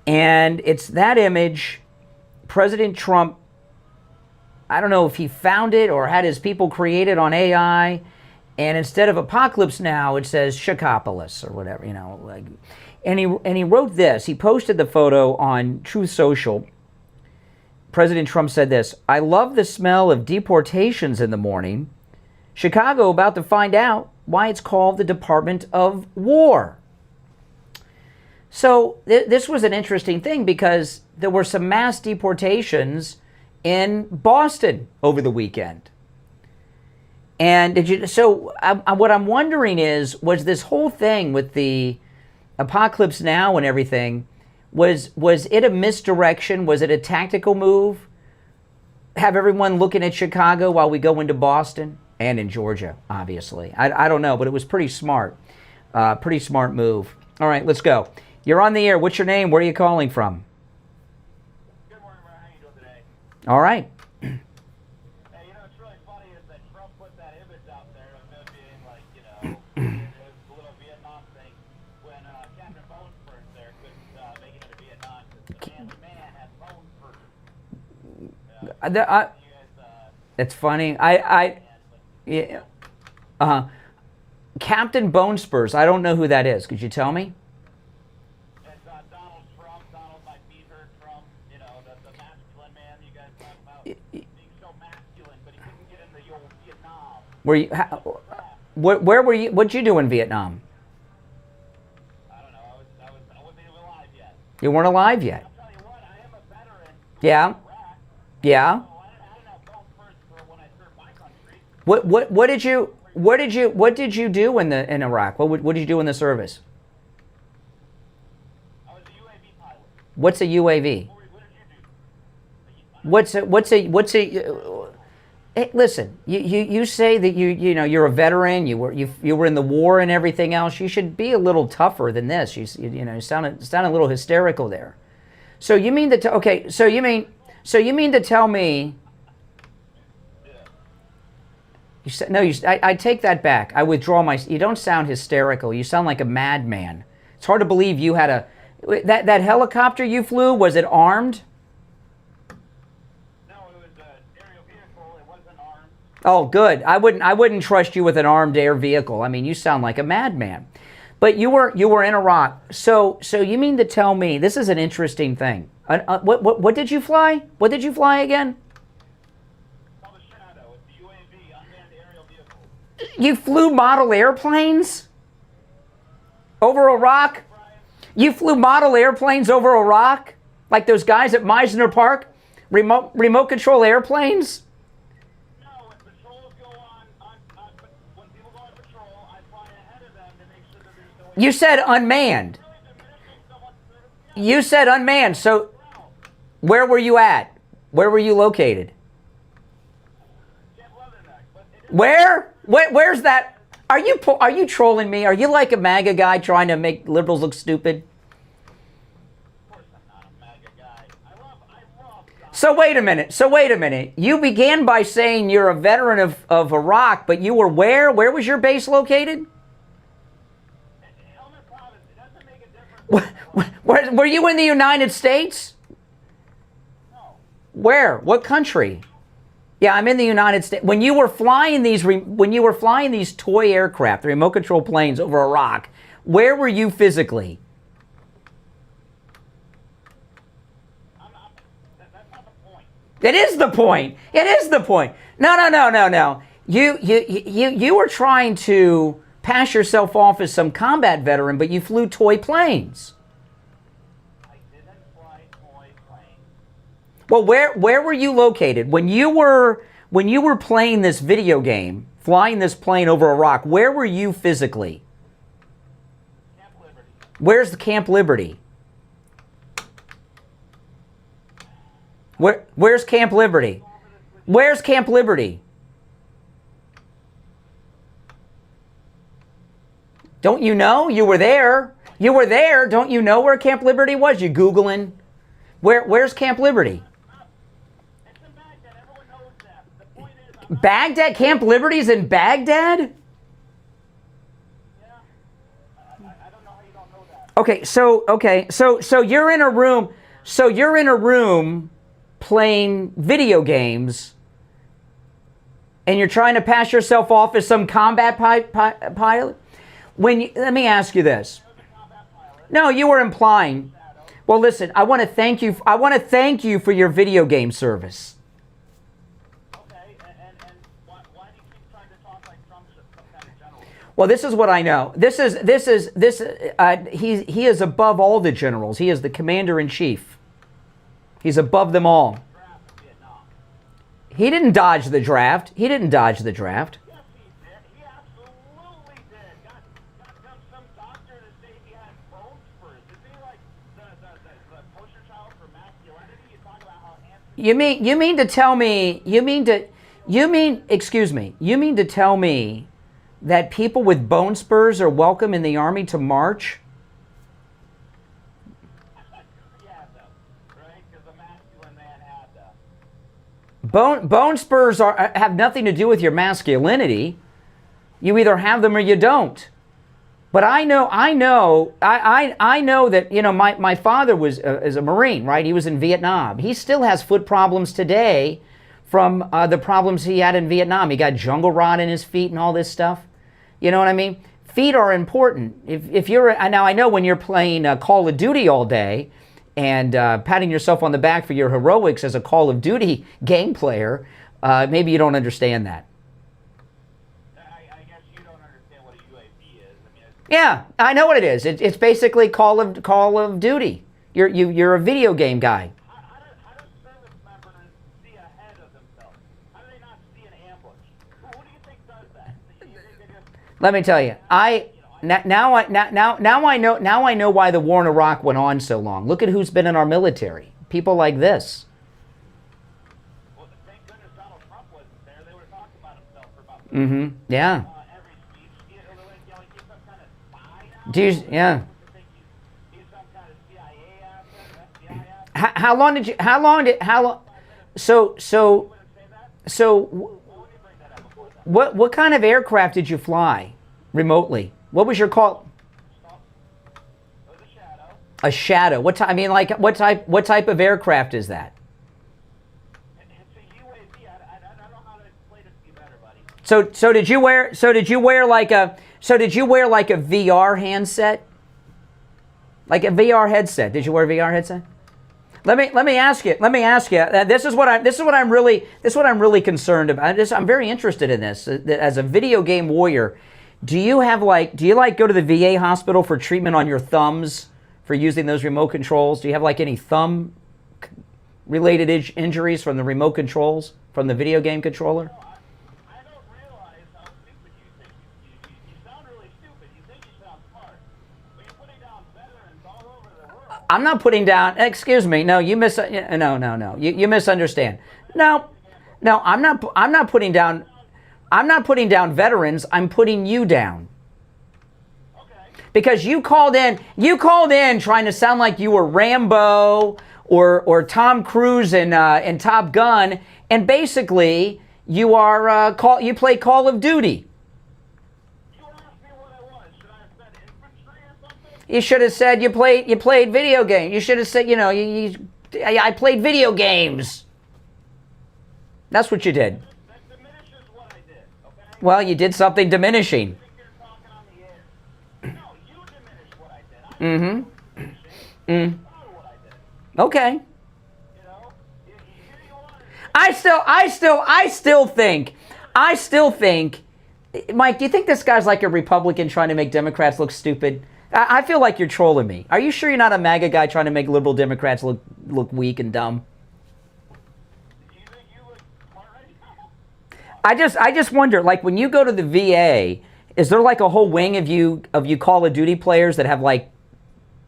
And it's that image, President Trump, I don't know if he found it or had his people create it on AI, and instead of Apocalypse Now, it says Chicopolis or whatever, and he wrote this. He posted the photo on Truth Social. President Trump said this: "I love the smell of deportations in the morning. Chicago about to find out why it's called the Department of War." So this was an interesting thing because there were some mass deportations in Boston over the weekend. And what I'm wondering is, was this whole thing with the Apocalypse Now and everything, was it a misdirection? Was it a tactical move? Have everyone looking at Chicago while we go into Boston and in Georgia, obviously. I don't know, but it was pretty smart. Pretty smart move. All right, let's go. You're on the air. What's your name? Where are you calling from? Good morning, Brian. How you doing today? All right. Hey, what's really funny is that Trump put that image out there of him being like, a little Vietnam thing when Captain Bonesford there couldn't make it into Vietnam because the man had Bonesford. It's funny. Yeah. Captain Bonespurs. I don't know who that is. Could you tell me? It's Donald Trump. Donald, my Peter Trump. The masculine man you guys talk about being so masculine, but he couldn't get into the old Vietnam. Where were you? What'd you do in Vietnam? I don't know. I wasn't even alive yet. You weren't alive yet. I'll tell you what. I am a veteran. Yeah. Yeah. What did you do in Iraq? What did you do in the service? I was a UAV pilot. What's a UAV? What's a hey, listen, you say that you're a veteran, you were in the war and everything else. You should be a little tougher than this. You sound a little hysterical there. So you mean that so you mean to tell me You said, no, I take that back. I withdraw my... You don't sound hysterical. You sound like a madman. It's hard to believe you had a... That helicopter you flew, was it armed? No, it was an aerial vehicle. It wasn't armed. Oh, good. I wouldn't trust you with an armed air vehicle. I mean, you sound like a madman. But you were in Iraq. So you mean to tell me... This is an interesting thing. What did you fly? What did you fly again? You flew model airplanes over Iraq? You flew model airplanes over Iraq? Like those guys at Meisner Park? Remote control airplanes? No, when patrols go when people go on patrol, I fly ahead of them to make sure that there's no... You said unmanned. You said unmanned. So where were you at? Where were you located? Where? Where's that? Are you trolling me? Are you like a MAGA guy trying to make liberals look stupid? Of course I'm not a MAGA guy. I love So wait a minute. You began by saying you're a veteran of Iraq, but you were where? Where was your base located? Helmand Province. It doesn't make a difference. Were you in the United States? No. Where? What country? Yeah, I'm in the United States. When you were flying these toy aircraft, the remote control planes over Iraq, where were you physically? That's not the point. It is the point. It is the point. No. You were trying to pass yourself off as some combat veteran, but you flew toy planes. I didn't fly toy planes. Well, where were you located when you were playing this video game, flying this plane over Iraq? Where were you physically? Camp Liberty. Where's the Camp Liberty? Where's Camp Liberty? Where's Camp Liberty? Don't you know? You were there. You were there. Don't you know where Camp Liberty was? You Googling. Where's Camp Liberty? Baghdad? Camp Liberty's in Baghdad? Okay, so you're in a room. So you're in a room playing video games, and you're trying to pass yourself off as some combat pilot. Let me ask you this. No, you were implying. Well, listen. I want to thank you. I want to thank you for your video game service. Well, this is what I know. He is above all the generals. He is the commander-in-chief. He's above them all. He didn't dodge the draft. He didn't dodge the draft. You mean to tell me that people with bone spurs are welcome in the army to march? Bone spurs have nothing to do with your masculinity. You either have them or you don't. But I know that, you know, my father is a Marine, right? He was in Vietnam. He still has foot problems today from the problems he had in Vietnam. He got jungle rot in his feet and all this stuff. You know what I mean? Feet are important. If you're now, I know when you're playing Call of Duty all day and patting yourself on the back for your heroics as a Call of Duty game player, maybe you don't understand that. I guess you don't understand what a UAV is. I mean, Yeah, I know what it is. It's basically Call of Duty. You're a video game guy. Let me tell you, now I know why the war in Iraq went on so long. Look at who's been in our military. People like this. well, thank goodness Donald Trump wasn't there. They would have talked about himself for about Mm-hmm. Yeah. every speech. You know, like he's some kind of spy now. Do you, yeah. He's some kind of CIA asset, FBI asset. What kind of aircraft did you fly remotely? What was your call? It was a Shadow. A Shadow. What type? I mean, like what type of aircraft is that? It's a UAV. I don't know how to explain it to you better, buddy. So did you wear like a VR handset? Like a VR headset? Did you wear a VR headset? Let me ask you. This is what I'm really concerned about. I'm very interested in this. As a video game warrior, do you go to the VA hospital for treatment on your thumbs for using those remote controls? Do you have like any thumb related injuries from the remote controls from the video game controller? I don't realize how stupid you think. You sound really stupid. You think you sound smart. But you're putting down veterans all over the world. I'm not putting down. Excuse me. No, you no. You misunderstand. No, I'm not putting down. I'm not putting down veterans. I'm putting you down. Because you called in trying to sound like you were Rambo or Tom Cruise in Top Gun, and basically you play Call of Duty. You should have said you played video games. You should have said, I played video games. That's what you did. That diminishes what I did, okay? Well, you did something diminishing. You think you're talking on the air. No, you diminished what I did. Mm-hmm. What I did. Okay. You know? I still think, Mike, do you think this guy's like a Republican trying to make Democrats look stupid? I feel like you're trolling me. Are you sure you're not a MAGA guy trying to make liberal Democrats look weak and dumb? I just wonder, like when you go to the VA, is there like a whole wing of you Call of Duty players that have like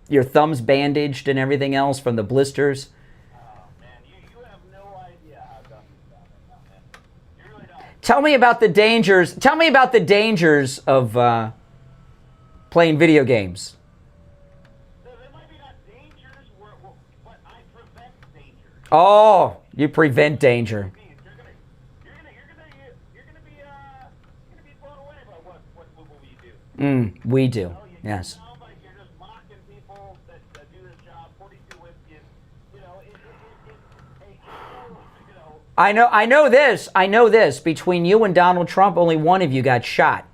your thumbs bandaged and everything else from the blisters? Oh, man, you have no idea how dumb you sound right now, Tell me about the dangers. Tell me about the dangers of playing video games. Oh, you prevent danger. We do. Yes. I know this. I know this. Between you and Donald Trump, only one of you got shot.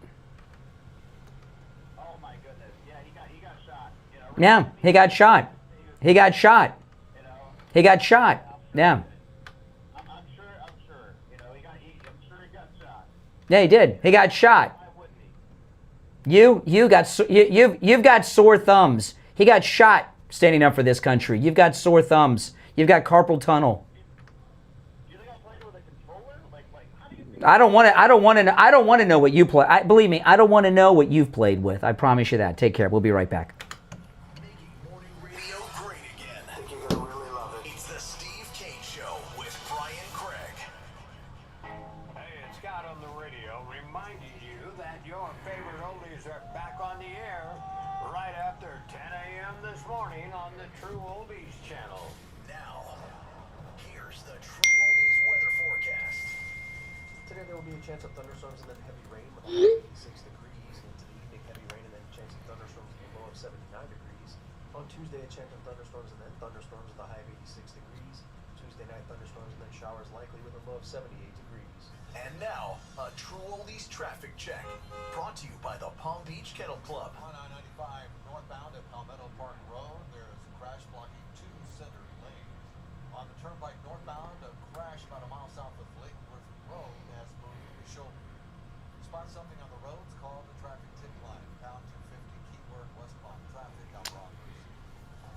Oh my goodness! Yeah, he got shot. Yeah, he got shot. He got shot. He got shot. Yeah. I'm sure. I'm sure he got shot. Yeah, he did. He got shot. You've got sore thumbs. He got shot standing up for this country. You've got sore thumbs. You've got carpal tunnel. I don't want to know what you play. Believe me, I don't want to know what you've played with. I promise you that. Take care. We'll be right back. It's the Steve Kane Show with Brian Craig. Hey, it's Scott on the radio reminding you that your favorite oldies are back on the air right after 10 a.m. this morning on the True Oldies channel. Now, here's the True Oldies weather forecast. Today there will be a chance of thunderstorms and then heavy rain with a high of 86 degrees. Into the evening, heavy rain and then a chance of thunderstorms with a low of 79 degrees. On Tuesday, a chance of thunderstorms and then thunderstorms with a high of 86 degrees. Tuesday night, thunderstorms and then showers likely with a low of 78 degrees. And now, a True Oldies traffic check. Brought to you by the Palm Beach Kennel Club. On I-95 northbound at Palmetto Park Road, there is a crash blocking 2 center lanes. On the turnpike northbound, a crash about a mile south of Lakeworth Road has moved to the shoulder. Spot something on the roads, call the traffic tip line. Pound 250 keyword westbound traffic on Rogers.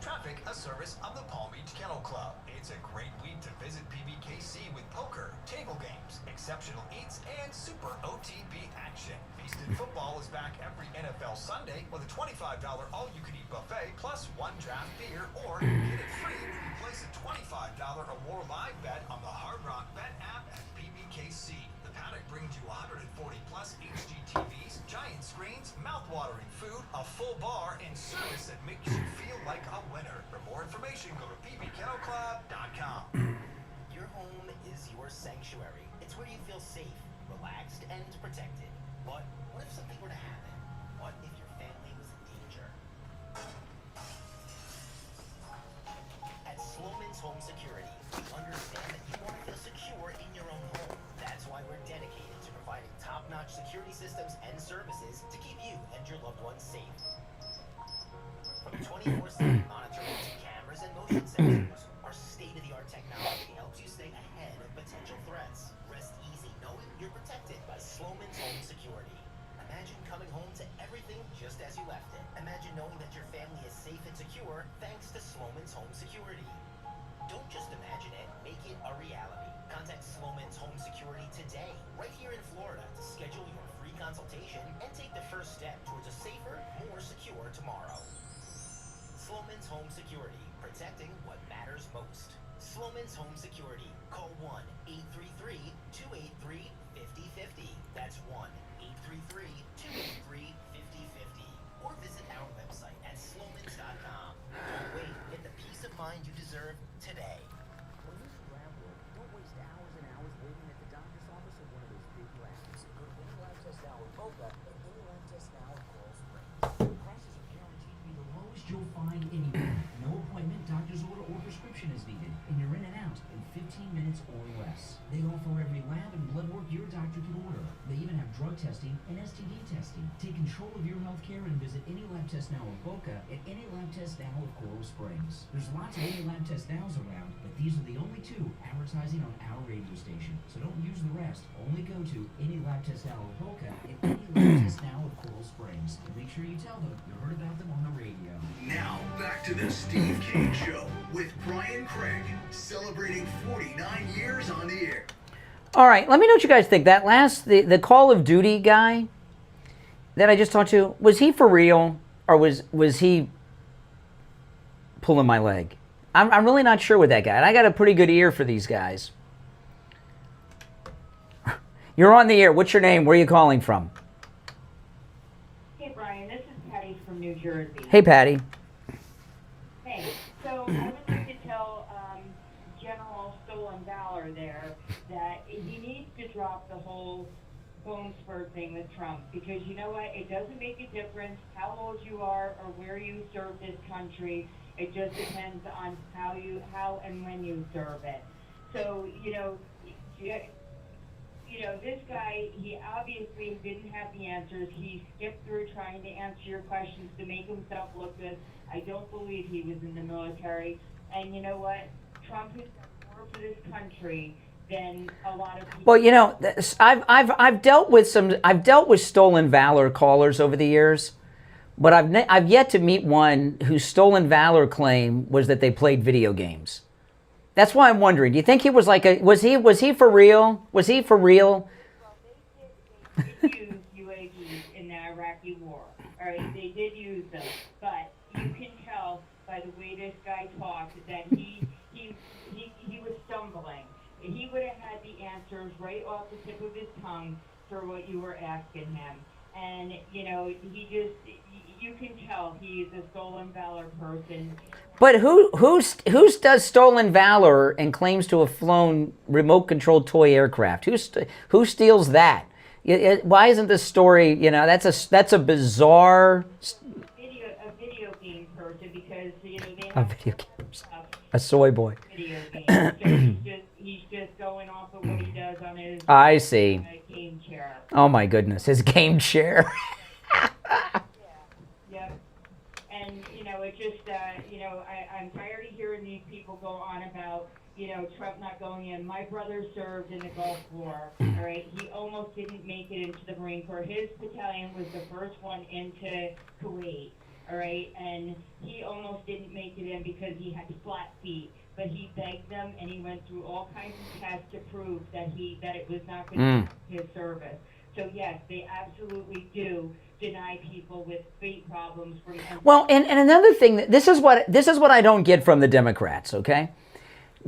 Traffic, a service of the Palm Beach Kennel Club. It's a great week to visit PBKC with poker, table games, exceptional eats, and super OTB action. Feasted Football is back every NFL Sunday with a $25 all-you-can-eat buffet plus 1 draft beer, or get it free when you place a $25 or more live bet on the Hard Rock Bet app at PBKC. The Paddock brings you 140-plus HD TVs, giant screens, mouth-watering food, a full bar, and service that makes you feel like a winner. For more information, go to pbkennelclub.com. Your home is your sanctuary. It's where you feel safe, relaxed, and protected. But what if something were to happen? What if your family was in danger? At Sloman's Home Security, we understand that you want to feel secure in your own home. That's why we're dedicated to providing top-notch security systems and services to keep you and your loved ones safe. From 24/7 monitoring to cameras and motion sensors, our state-of-the-art technology helps you stay ahead of potential threats. Rest easy knowing you're protected by Sloman's Home Security. Imagine coming home to everything just as you left it. Imagine knowing that your family is safe and secure thanks to Sloman's Home Security. Don't just imagine it, make it a reality. Contact Sloman's Home Security today, right here in Florida, to schedule your free consultation and take the first step towards a safer, more secure tomorrow. Sloman's Home Security, protecting what matters most. Sloman's Home Security. Call 1-833-283-5050. That's 1-833-283-5050. Or visit our website at slomans.com. Don't wait. Get the peace of mind you deserve today. When you travel, don't waste hours and hours waiting at the doctor's office or one of those big labs. Go to any lab test now in Boca and any lab test now in Coral Springs. Prices are guaranteed to be the lowest you'll find anywhere. No appointment, doctor's order, or prescription is needed, and you're in and out in 15 minutes or less. They offer every lab and blood work your doctor can order. They even have drug testing and STD testing. Take control of your health care and visit any lab test now in Boca and any lab test now of Coral Springs. There's lots of any lab test nows around, but these are the only 2 advertising on our radio station. So don't use the rest. Only go to any lab test now of Boca and any lab test now of Coral Springs. And make sure you tell them you heard about them on the radio. Now, back to the Steve Kane Show with Brian Craig, celebrating 49 years on the air. All right, let me know what you guys think. That last, the Call of Duty guy that I just talked to, was he for real, or was he pulling my leg? I'm really not sure with that guy, and I got a pretty good ear for these guys. You're on the air. What's your name? Where are you calling from? Hey, Brian, this is Patty from New Jersey. Hey, Patty. Hey, so I would like to tell General Stolen Valor there that he needs to drop the whole bone spur thing with Trump, because you know what? It doesn't make a difference how old you are or where you serve this country. It just depends on how and when you serve it. So, this guy, he obviously didn't have the answers. He skipped through trying to answer your questions to make himself look good. I don't believe he was in the military. And you know what? Trump has done more for this country than a lot of people. Well, I've dealt with stolen valor callers over the years, but I've yet to meet one whose stolen valor claim was that they played video games. That's why I'm wondering. Do you think he was was he for real? Was he for real? Well, they did use UAVs in the Iraqi war. All right, they did use them, but you can tell by the way this guy talked that he was stumbling. He would have had the answers right off the tip of his tongue for what you were asking him. And, you can tell he's a stolen valor person. But who does stolen valor and claims to have flown remote-controlled toy aircraft? Who steals that? Why isn't this story? That's a bizarre. A video game person, because they a have video game. A soy boy. Video games. So he's just going off of what he does on his. I see. Game chair. Oh my goodness, his game chair. Yep. And it just I'm tired of hearing these people go on about Trump not going in. My brother served in the Gulf War. All right, he almost didn't make it into the Marine Corps. His battalion was the first one into Kuwait. All right, and he almost didn't make it in because he had flat feet. But he begged them, and he went through all kinds of tests to prove that it was not going to be his service. So yes, they absolutely do deny people with feet problems from. Well, and another thing, this is what I don't get from the Democrats. Okay,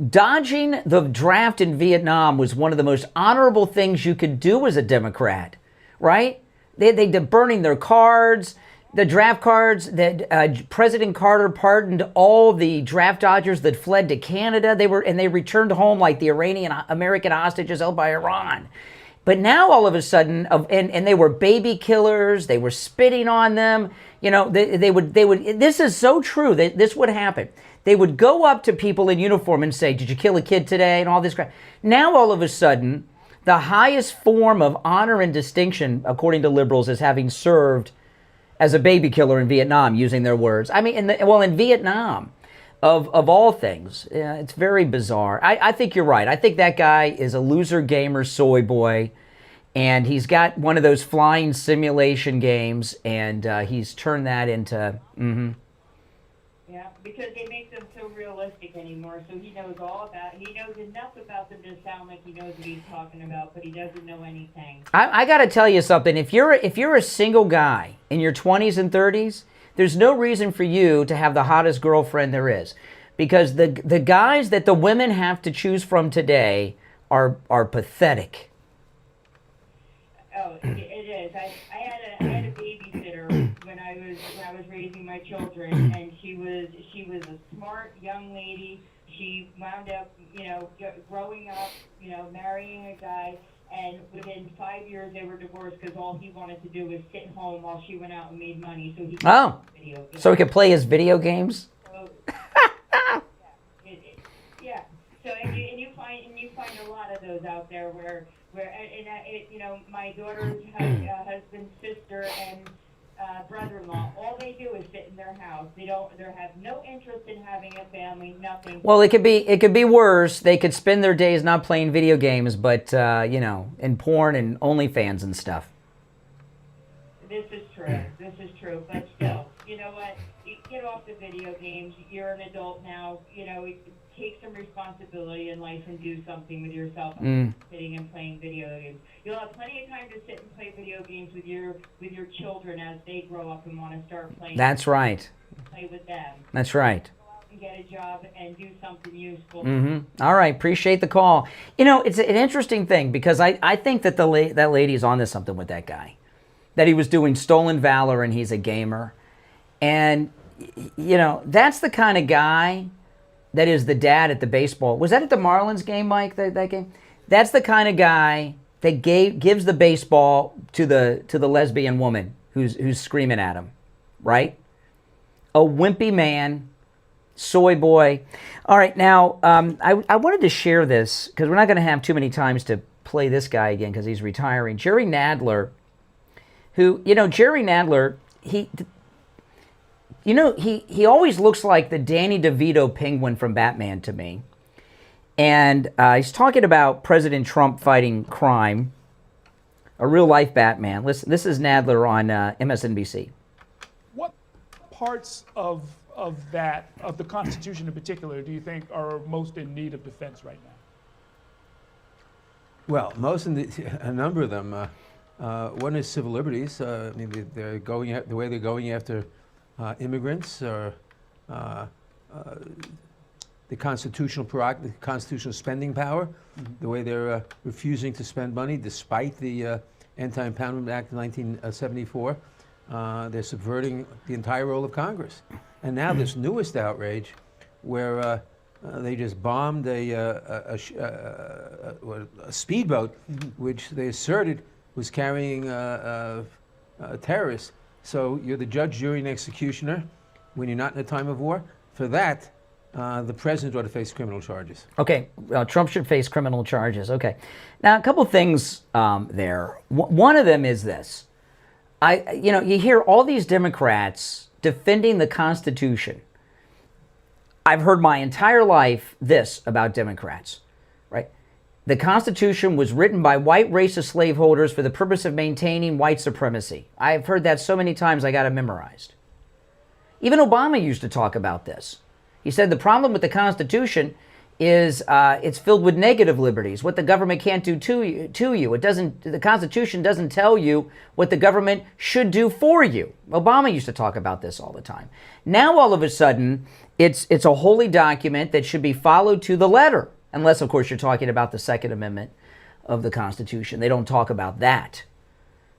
dodging the draft in Vietnam was one of the most honorable things you could do as a Democrat, right? They did burning their cards. The draft cards that President Carter pardoned all the draft dodgers that fled to Canada. They returned home like the Iranian American hostages held by Iran. But now all of a sudden, and they were baby killers. They were spitting on them. They would. This is so true that this would happen. They would go up to people in uniform and say, "Did you kill a kid today?" And all this crap. Now all of a sudden, the highest form of honor and distinction, according to liberals, is having served as a baby killer in Vietnam, using their words. I mean, in Vietnam, of all things, it's very bizarre. I think you're right. I think that guy is a loser gamer soy boy, and he's got one of those flying simulation games, and he's turned that into. Yeah, because they make them so realistic anymore. So he knows enough about them to sound like he knows what he's talking about, but he doesn't know anything. I got to tell you something. If you're a single guy in your 20s and 30s, there's no reason for you to have the hottest girlfriend there is, because the guys that the women have to choose from today are pathetic. Oh, it is. I had a babysitter when I was raising my children, and she was a smart young lady. She wound up, growing up, marrying a guy, and within 5 years they were divorced because all he wanted to do was sit home while she went out and made money so he could play video games. So he could play his video games? So, yeah. So and you find a lot of those out there where my daughter's husband, sister, and brother-in-law, all they do is sit in their house. They have no interest in having a family, nothing. Well, it could be worse. They could spend their days not playing video games, but in porn and OnlyFans and stuff. This is true. But still, you know what? Get off the video games. You're an adult now. Take some responsibility in life and do something with yourself. Sitting and playing video games. You'll have plenty of time to sit and play video games with your children as they grow up and want to start playing. That's right. Play with them. That's right. Go and get a job and do something useful. All right, appreciate the call. You know, it's an interesting thing because I think that that lady's onto something with that guy, that he was doing stolen valor and he's a gamer. And, you know, that's the kind of guy that is the dad at the baseball. Was that at the Marlins game, Mike, that game? That's the kind of guy that gives the baseball to the lesbian woman who's screaming at him, right? A wimpy man, soy boy. All right, now, I wanted to share this because we're not going to have too many times to play this guy again because he's retiring. Jerry Nadler, who, you know, Jerry Nadler, he always looks like the Danny DeVito penguin from Batman to me. And he's talking about President Trump fighting crime, a real-life Batman. Listen, this is Nadler on MSNBC. What parts of the Constitution in particular do you think are most in need of defense right now? Well, a number of them. One is civil liberties. I mean, they're going the way they're going after immigrants, or the constitutional spending power, the way they're refusing to spend money despite the Anti-Impoundment Act of 1974. They're subverting the entire role of Congress. And now this newest outrage where they just bombed a speedboat, which they asserted was carrying terrorists. So you're the judge, jury, and executioner when you're not in a time of war. For that, the president ought to face criminal charges. Okay, Trump should face criminal charges. Okay. Now, a couple things there. One of them is this. You hear all these Democrats defending the Constitution. I've heard my entire life this about Democrats, right? The Constitution was written by white racist slaveholders for the purpose of maintaining white supremacy. I've heard that so many times I got it memorized. Even Obama used to talk about this. He said the problem with the Constitution is it's filled with negative liberties, what the government can't do to you. The Constitution doesn't tell you what the government should do for you. Obama used to talk about this all the time. Now, all of a sudden, it's a holy document that should be followed to the letter, unless, of course, you're talking about the Second Amendment of the Constitution. They don't talk about that.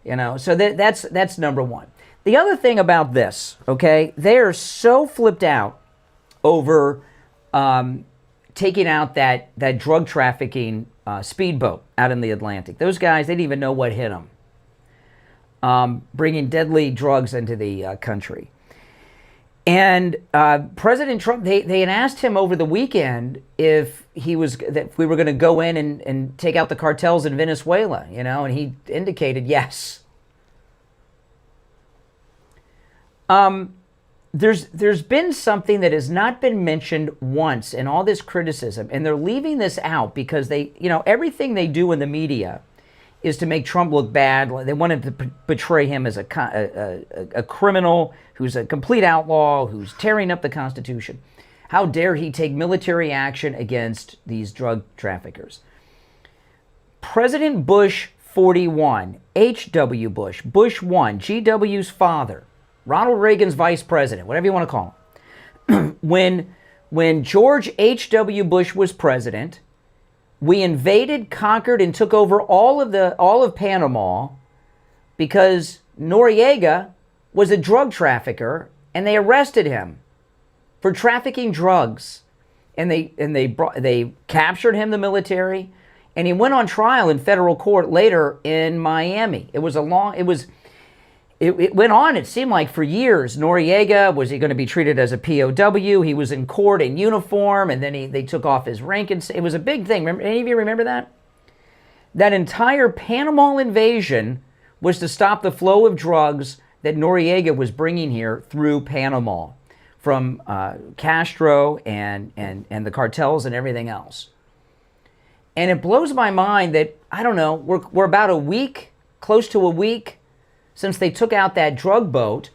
You know, so that's number one. The other thing about this, okay, they are so flipped out over taking out that drug trafficking speedboat out in the Atlantic. Those guys, they didn't even know what hit them. Bringing deadly drugs into the country. And President Trump, they had asked him over the weekend if we were going to go in and take out the cartels in Venezuela, you know, and he indicated yes. There's been something that has not been mentioned once in all this criticism, and they're leaving this out because everything they do in the media is to make Trump look bad. They wanted to portray him as a criminal who's a complete outlaw, who's tearing up the Constitution. How dare he take military action against these drug traffickers? President Bush 41, H.W. Bush, Bush 1, G.W.'s father, Ronald Reagan's vice president, whatever you want to call him. When George H.W. Bush was president, we invaded, conquered, and took over all of Panama because Noriega was a drug trafficker, and they arrested him for trafficking drugs, and they captured him, the military, and he went on trial in federal court later in Miami. It went on, it seemed like, for years. Noriega, was he going to be treated as a POW? He was in court in uniform, and then they took off his rank. And it was a big thing. Any of you remember that? That entire Panama invasion was to stop the flow of drugs that Noriega was bringing here through Panama from Castro and the cartels and everything else. And it blows my mind that, I don't know, we're about a week, close to a week, since they took out that drug boat.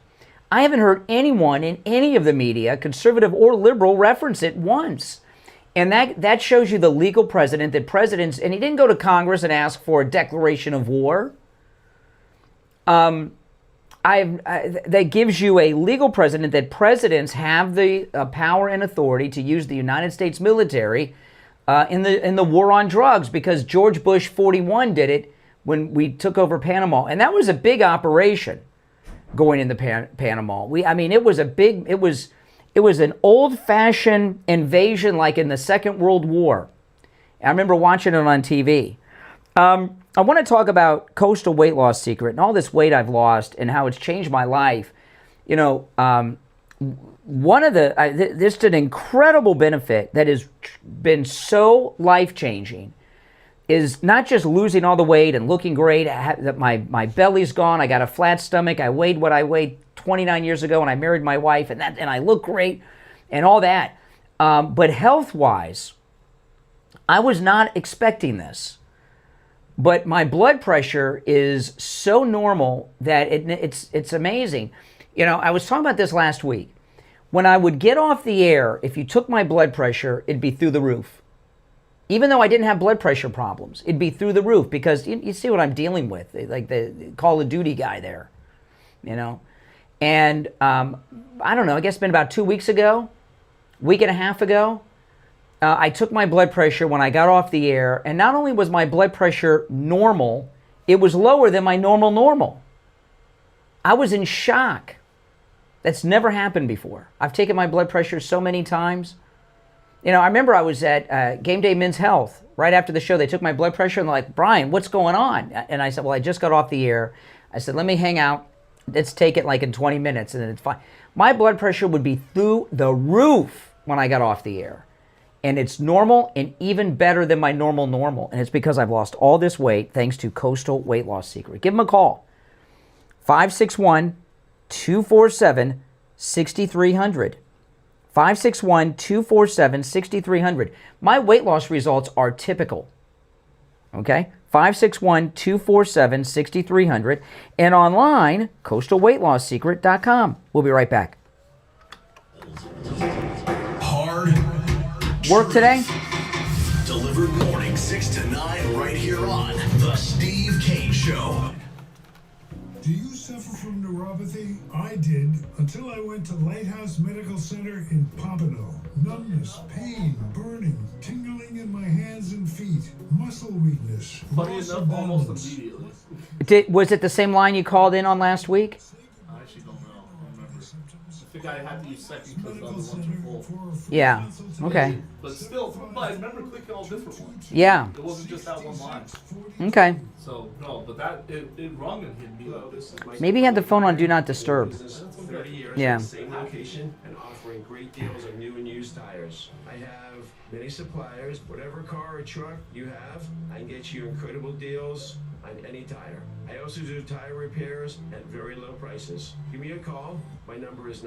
I haven't heard anyone in any of the media, conservative or liberal, reference it once. And that shows you the legal precedent that presidents, and he didn't go to Congress and ask for a declaration of war. I that gives you a legal precedent that presidents have the power and authority to use the United States military in the war on drugs, because George Bush 41 did it when we took over Panama, and that was a big operation going into Panama. It was an old-fashioned invasion like in the Second World War. I remember watching it on TV. I want to talk about Coastal Weight Loss Secret and all this weight I've lost and how it's changed my life. You know, one of this is an incredible benefit that has been so life-changing is not just losing all the weight and looking great, that my belly's gone, I got a flat stomach, I weighed what I weighed 29 years ago when I married my wife, and I look great and all that. But health-wise, I was not expecting this. But my blood pressure is so normal that it's amazing. You know, I was talking about this last week. When I would get off the air, if you took my blood pressure, it'd be through the roof. Even though I didn't have blood pressure problems, it'd be through the roof, because you see what I'm dealing with, like the Call of Duty guy there, you know. And I don't know, I guess it's been about 2 weeks ago, week and a half ago, I took my blood pressure when I got off the air, and not only was my blood pressure normal, it was lower than my normal. I was in shock. That's never happened before. I've taken my blood pressure so many times. You know, I remember I was at Game Day Men's Health. Right after the show, they took my blood pressure, and they're like, Brian, what's going on? And I said, well, I just got off the air. I said, let me hang out. Let's take it like in 20 minutes, and then it's fine. My blood pressure would be through the roof when I got off the air. And it's normal and even better than my normal. And it's because I've lost all this weight thanks to Coastal Weight Loss Secret. Give them a call. 561-247-6300. 561-247-6300. My weight loss results are typical. Okay? 561-247-6300. And online, coastalweightlosssecret.com. We'll be right back. Hard work today? Delivered morning 6 to 9 right here on The Steve Kane Show. Do you suffer from neuropathy? I did, until I went to Lighthouse Medical Center in Pompano. Numbness, pain, burning, tingling in my hands and feet, muscle weakness, Funny loss enough, of almost balance. immediately. Was it the same line you called in on last week? I actually don't know. I don't remember. I think I had to use second because the other ones are full. Yeah. Okay. But still, but I remember clicking all different ones. Yeah. It wasn't just that one line. Okay. So, no, but that, it rung and hit me though. Maybe he had the phone on Do Not Disturb. 30 years Yeah. at the same location and offering great deals on new and used tires. I have many suppliers. Whatever car or truck you have, I can get you incredible deals on any tire. I also do tire repairs at very low prices. Give me a call. My number is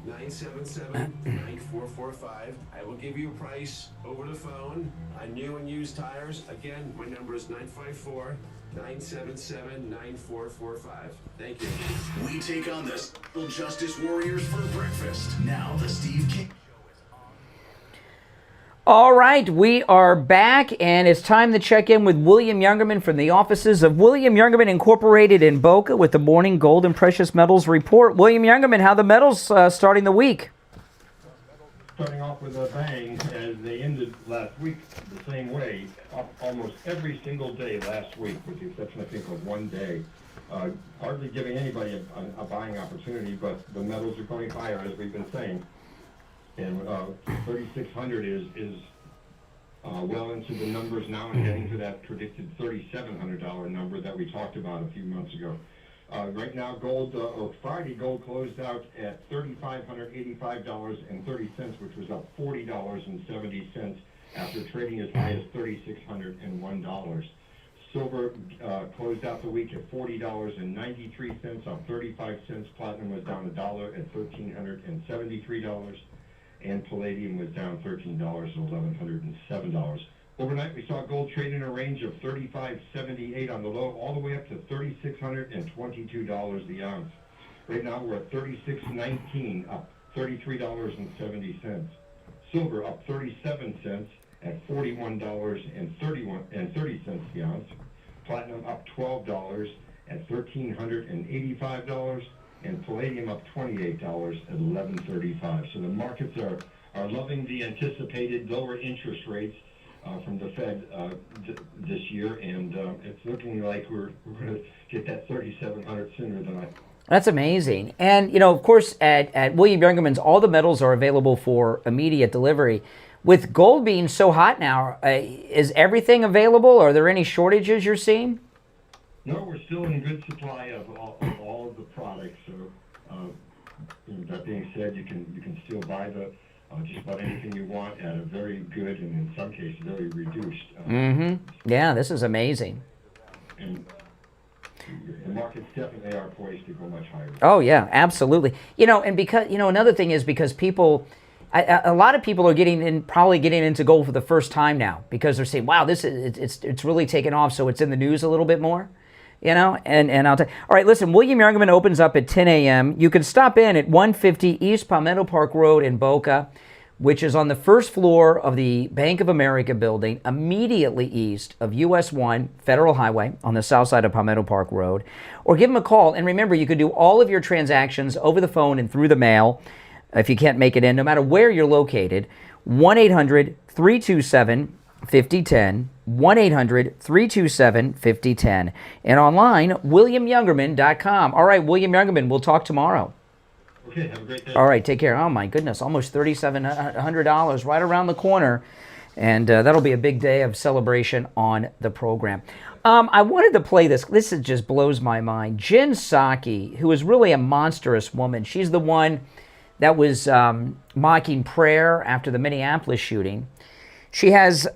954-977-9445. I will give you a price over the phone on new and used tires. Again, my number is 954-977-9445. Thank you. We take on the social justice warriors for breakfast. Now the Steve Kane. All right, we are back, and it's time to check in with William Youngerman from the offices of William Youngerman Incorporated in Boca with the Morning Gold and Precious Metals Report. William Youngerman, how the metals starting the week? Starting off with a bang, as they ended last week the same way, up almost every single day last week, with the exception, I think, of one day. Hardly giving anybody a buying opportunity, but the metals are going higher, as we've been saying. And 3,600 is well into the numbers now and getting to that predicted $3,700 number that we talked about a few months ago. Right now, gold, Friday, gold closed out at $3,585.30, which was up $40.70 after trading as high as $3,601. Silver closed out the week at $40.93, up 35 cents. Platinum was down $1 at $1,373. And palladium was down $13 to $1,107. Overnight, we saw gold trade in a range of $35.78 on the low, all the way up to $3,622 the ounce. Right now, we're at $36.19, up $33.70. Silver up 37 cents at $41.30 the ounce. Platinum up $12 at $1,385, and palladium up $28 at $11.35. So the markets are loving the anticipated lower interest rates from the Fed this year, and it's looking like we're going to get that 3,700 sooner than I. That's amazing. And, you know, of course, at William Youngerman's, all the metals are available for immediate delivery. With gold being so hot now, is everything available? Are there any shortages you're seeing? No, we're still in good supply of all of the products. So, that being said, you can still buy just about anything you want at a very good and in some cases very reduced. Yeah, this is amazing. And the markets definitely are poised to go much higher. Oh yeah, absolutely. You know, and because another thing is because people, a lot of people are probably getting into gold for the first time now because they're saying, "Wow, it's really taken off." So it's in the news a little bit more. You know, and I'll tell you. All right, listen, William Youngerman opens up at 10 a.m. You can stop in at 150 East Palmetto Park Road in Boca, which is on the first floor of the Bank of America building, immediately east of US 1 Federal Highway on the south side of Palmetto Park Road. Or give them a call. And remember, you can do all of your transactions over the phone and through the mail if you can't make it in, no matter where you're located. 1-800-327-5010. 1-800-327-5010. And online, WilliamYoungerman.com. All right, William Youngerman, we'll talk tomorrow. Okay, have a great day. All right, take care. Oh, my goodness, almost $3,700 right around the corner. And that'll be a big day of celebration on the program. I wanted to play this. This just blows my mind. Jen Psaki, who is really a monstrous woman. She's the one that was mocking prayer after the Minneapolis shooting. She has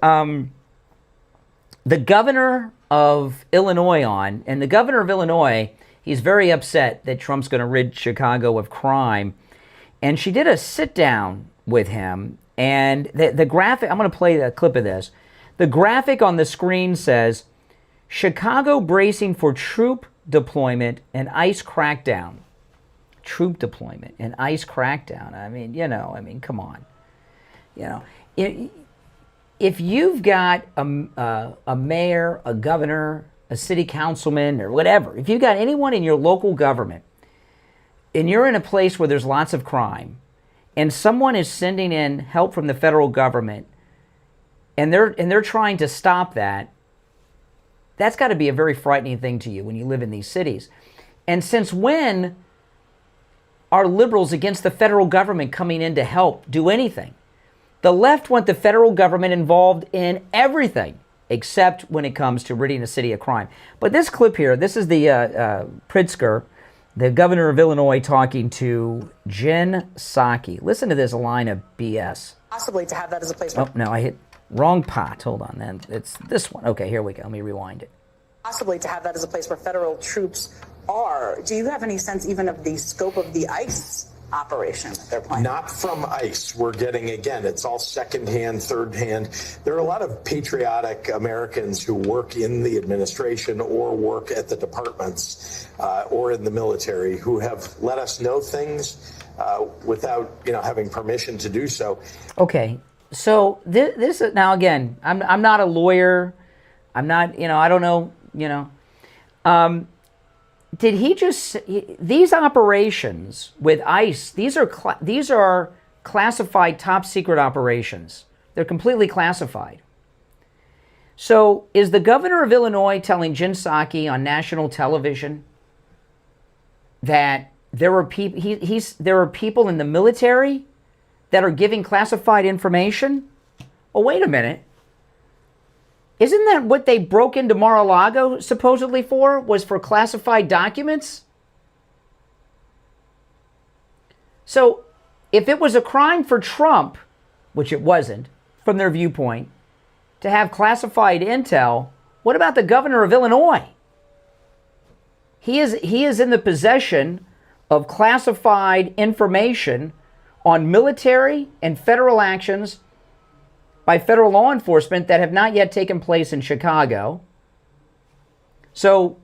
the governor of Illinois on, and the governor of Illinois, he's very upset that Trump's going to rid Chicago of crime. And she did a sit-down with him, and the graphic, I'm going to play a clip of this. The graphic on the screen says, Chicago bracing for troop deployment and ICE crackdown. Troop deployment and ICE crackdown. I mean, come on. If you've got a mayor, a governor, a city councilman, or whatever, if you've got anyone in your local government, and you're in a place where there's lots of crime, and someone is sending in help from the federal government, and they're trying to stop that, that's got to be a very frightening thing to you when you live in these cities. And since when are liberals against the federal government coming in to help do anything? The left want the federal government involved in everything, except when it comes to ridding a city of crime. But this clip here, this is the Pritzker, the governor of Illinois, talking to Jen Psaki. Listen to this line of BS. Possibly to have that as a place. Oh, no, I hit wrong pot. Hold on, then. It's this one. Okay, here we go. Let me rewind it. Possibly to have that as a place where federal troops are. Do you have any sense even of the scope of the ICE operation that they're planning? Not from ICE. We're getting, again, it's all secondhand, thirdhand. There are a lot of patriotic Americans who work in the administration or work at the departments or in the military who have let us know things without, having permission to do so. Okay, so this is, now again, I'm not a lawyer. I'm not, I don't know, did he just, these operations with ICE, these are classified top secret operations. They're completely classified. So is the governor of Illinois telling Jen Psaki on national television that there are people in the military that are giving classified information? Oh, wait a minute. Isn't that what they broke into Mar-a-Lago supposedly for, was for classified documents? So if it was a crime for Trump, which it wasn't, from their viewpoint, to have classified intel, what about the governor of Illinois? He is in the possession of classified information on military and federal actions by federal law enforcement that have not yet taken place in Chicago. So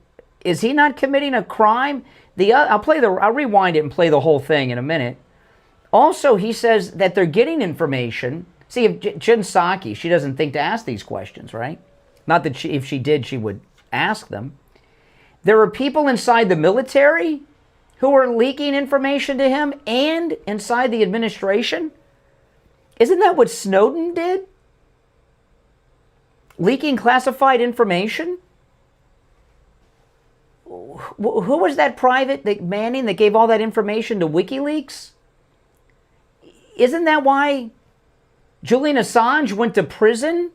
is he not committing a crime? I'll rewind it and play the whole thing in a minute. Also, he says that they're getting information. See, if Jen Psaki, she doesn't think to ask these questions, right? Not that if she did, she would ask them. there are people inside the military who are leaking information to him and inside the administration? Isn't that what Snowden did? Leaking classified information? Who was that private, that Manning, that gave all that information to WikiLeaks? Isn't that why Julian Assange went to prison?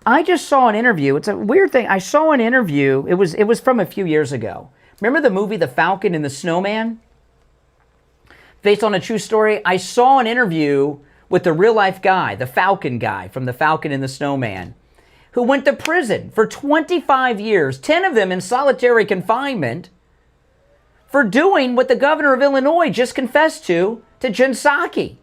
I just saw an interview. It's a weird thing. I saw an interview. It was from a few years ago. Remember the movie The Falcon and the Snowman? Based on a true story. I saw an interview with the real life guy, the Falcon guy from The Falcon and the Snowman, who went to prison for 25 years, 10 of them in solitary confinement, for doing what the governor of Illinois just confessed to Jen Psaki.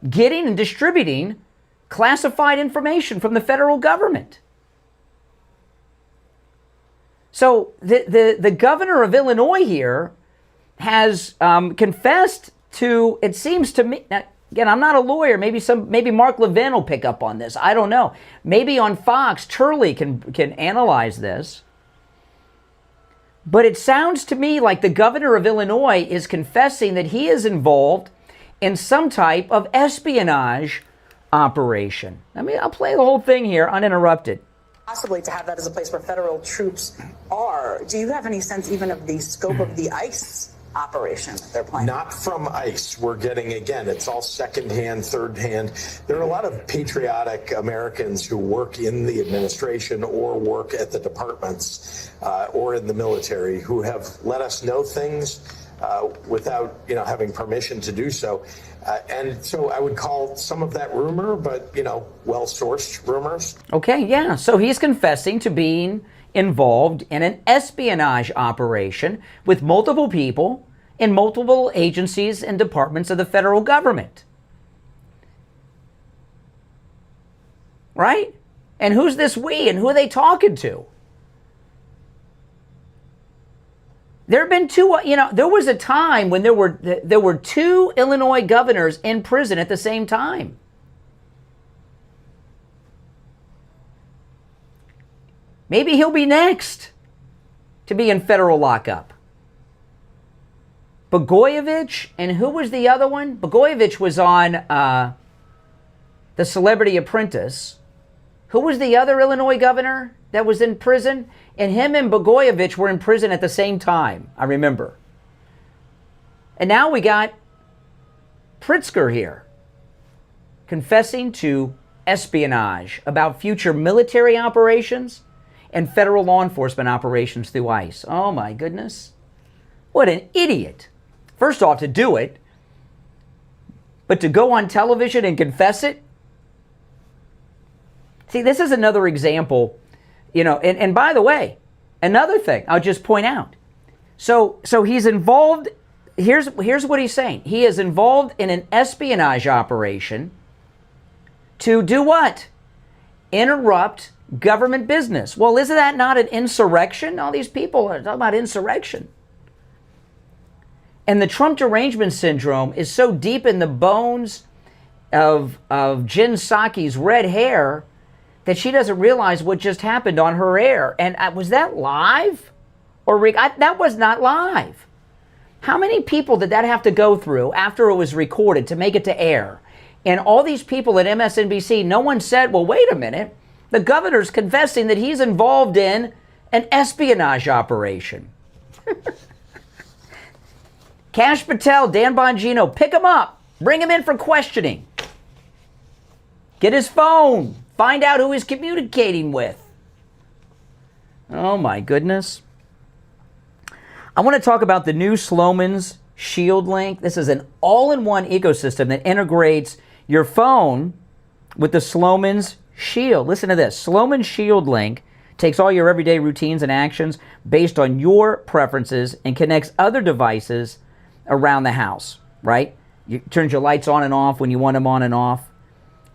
Getting and distributing classified information from the federal government. So the governor of Illinois here has confessed to, it seems to me, now, again, I'm not a lawyer. Maybe Mark Levin will pick up on this. I don't know. Maybe on Fox, Turley can analyze this. But it sounds to me like the governor of Illinois is confessing that he is involved in some type of espionage operation. I mean, I'll play the whole thing here uninterrupted. Possibly to have that as a place where federal troops are. Do you have any sense even of the scope of the ICE operation that they're planning? Not from ICE. We're getting, again, it's all secondhand, third hand. There are a lot of patriotic Americans who work in the administration or work at the departments or in the military who have let us know things without, having permission to do so. And so I would call some of that rumor, but, well-sourced rumors. Okay, yeah. So he's confessing to being involved in an espionage operation with multiple people in multiple agencies and departments of the federal government. Right? And who's this we, and who are they talking to? There have been two, there was a time when there were two Illinois governors in prison at the same time. Maybe he'll be next to be in federal lockup. Blagojevich, and who was the other one? Blagojevich was on The Celebrity Apprentice. Who was the other Illinois governor that was in prison? And him and Blagojevich were in prison at the same time, I remember. And now we got Pritzker here, confessing to espionage about future military operations and federal law enforcement operations through ICE. Oh my goodness. What an idiot. First off, to do it, but to go on television and confess it? See, this is another example, and by the way, another thing I'll just point out. So he's involved, here's what he's saying. He is involved in an espionage operation to do what? Interrupt government business. Well, isn't that not an insurrection? All these people are talking about insurrection. And the Trump derangement syndrome is so deep in the bones of Jen Psaki's red hair that she doesn't realize what just happened on her air. And was that live? That was not live. How many people did that have to go through after it was recorded to make it to air? And all these people at MSNBC, no one said, well, wait a minute. The governor's confessing that he's involved in an espionage operation. Kash Patel, Dan Bongino, pick him up. Bring him in for questioning. Get his phone. Find out who he's communicating with. Oh my goodness. I want to talk about the new Sloman's Shield Link. This is an all-in-one ecosystem that integrates your phone with the Sloman's Shield. Listen to this. Sloman's Shield Link takes all your everyday routines and actions based on your preferences and connects other devices around the house, right? Turns your lights on and off when you want them on and off.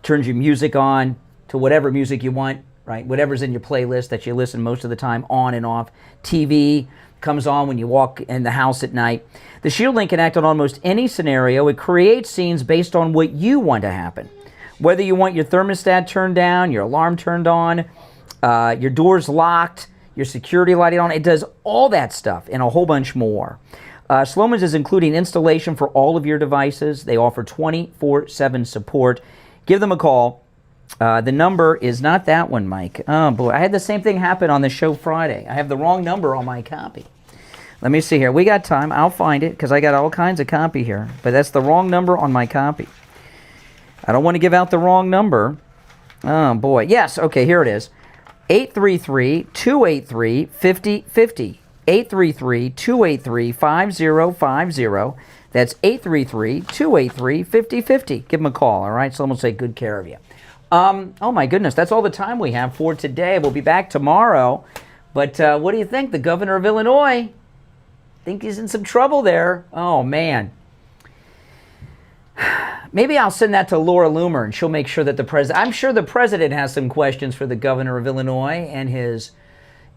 Turns your music on to whatever music you want, right? Whatever's in your playlist that you listen most of the time, on and off. TV comes on when you walk in the house at night. The Shield Link can act on almost any scenario. It creates scenes based on what you want to happen. Whether you want your thermostat turned down, your alarm turned on, your doors locked, your security lighting on. It does all that stuff and a whole bunch more. Slomin's is including installation for all of your devices. They offer 24/7 support. Give them a call. The number is not that one, Mike. Oh, boy. I had the same thing happen on the show Friday. I have the wrong number on my copy. Let me see here. We got time. I'll find it because I got all kinds of copy here. But that's the wrong number on my copy. I don't want to give out the wrong number. Oh, boy. Yes. Okay, here it is. 833-283-5050. 833-283-5050. That's 833-283-5050. Give them a call, all right? Someone will take good care of you. Oh, my goodness. That's all the time we have for today. We'll be back tomorrow. But what do you think? The governor of Illinois, think he's in some trouble there. Oh, man. Maybe I'll send that to Laura Loomer, and she'll make sure that the president... I'm sure the president has some questions for the governor of Illinois and his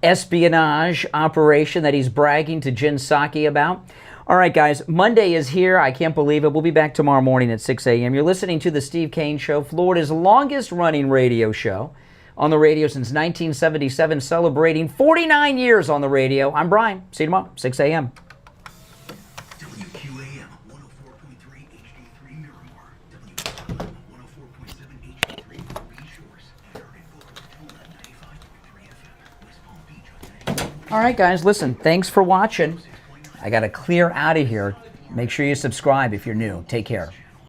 espionage operation that he's bragging to Jen Psaki about. All right, guys, Monday is here. I can't believe it. We'll be back tomorrow morning at 6 a.m. You're listening to The Steve Kane Show, Florida's longest-running radio show on the radio since 1977, celebrating 49 years on the radio. I'm Brian. See you tomorrow, 6 a.m. All right, guys, listen, thanks for watching. I got to clear out of here. Make sure you subscribe if you're new. Take care.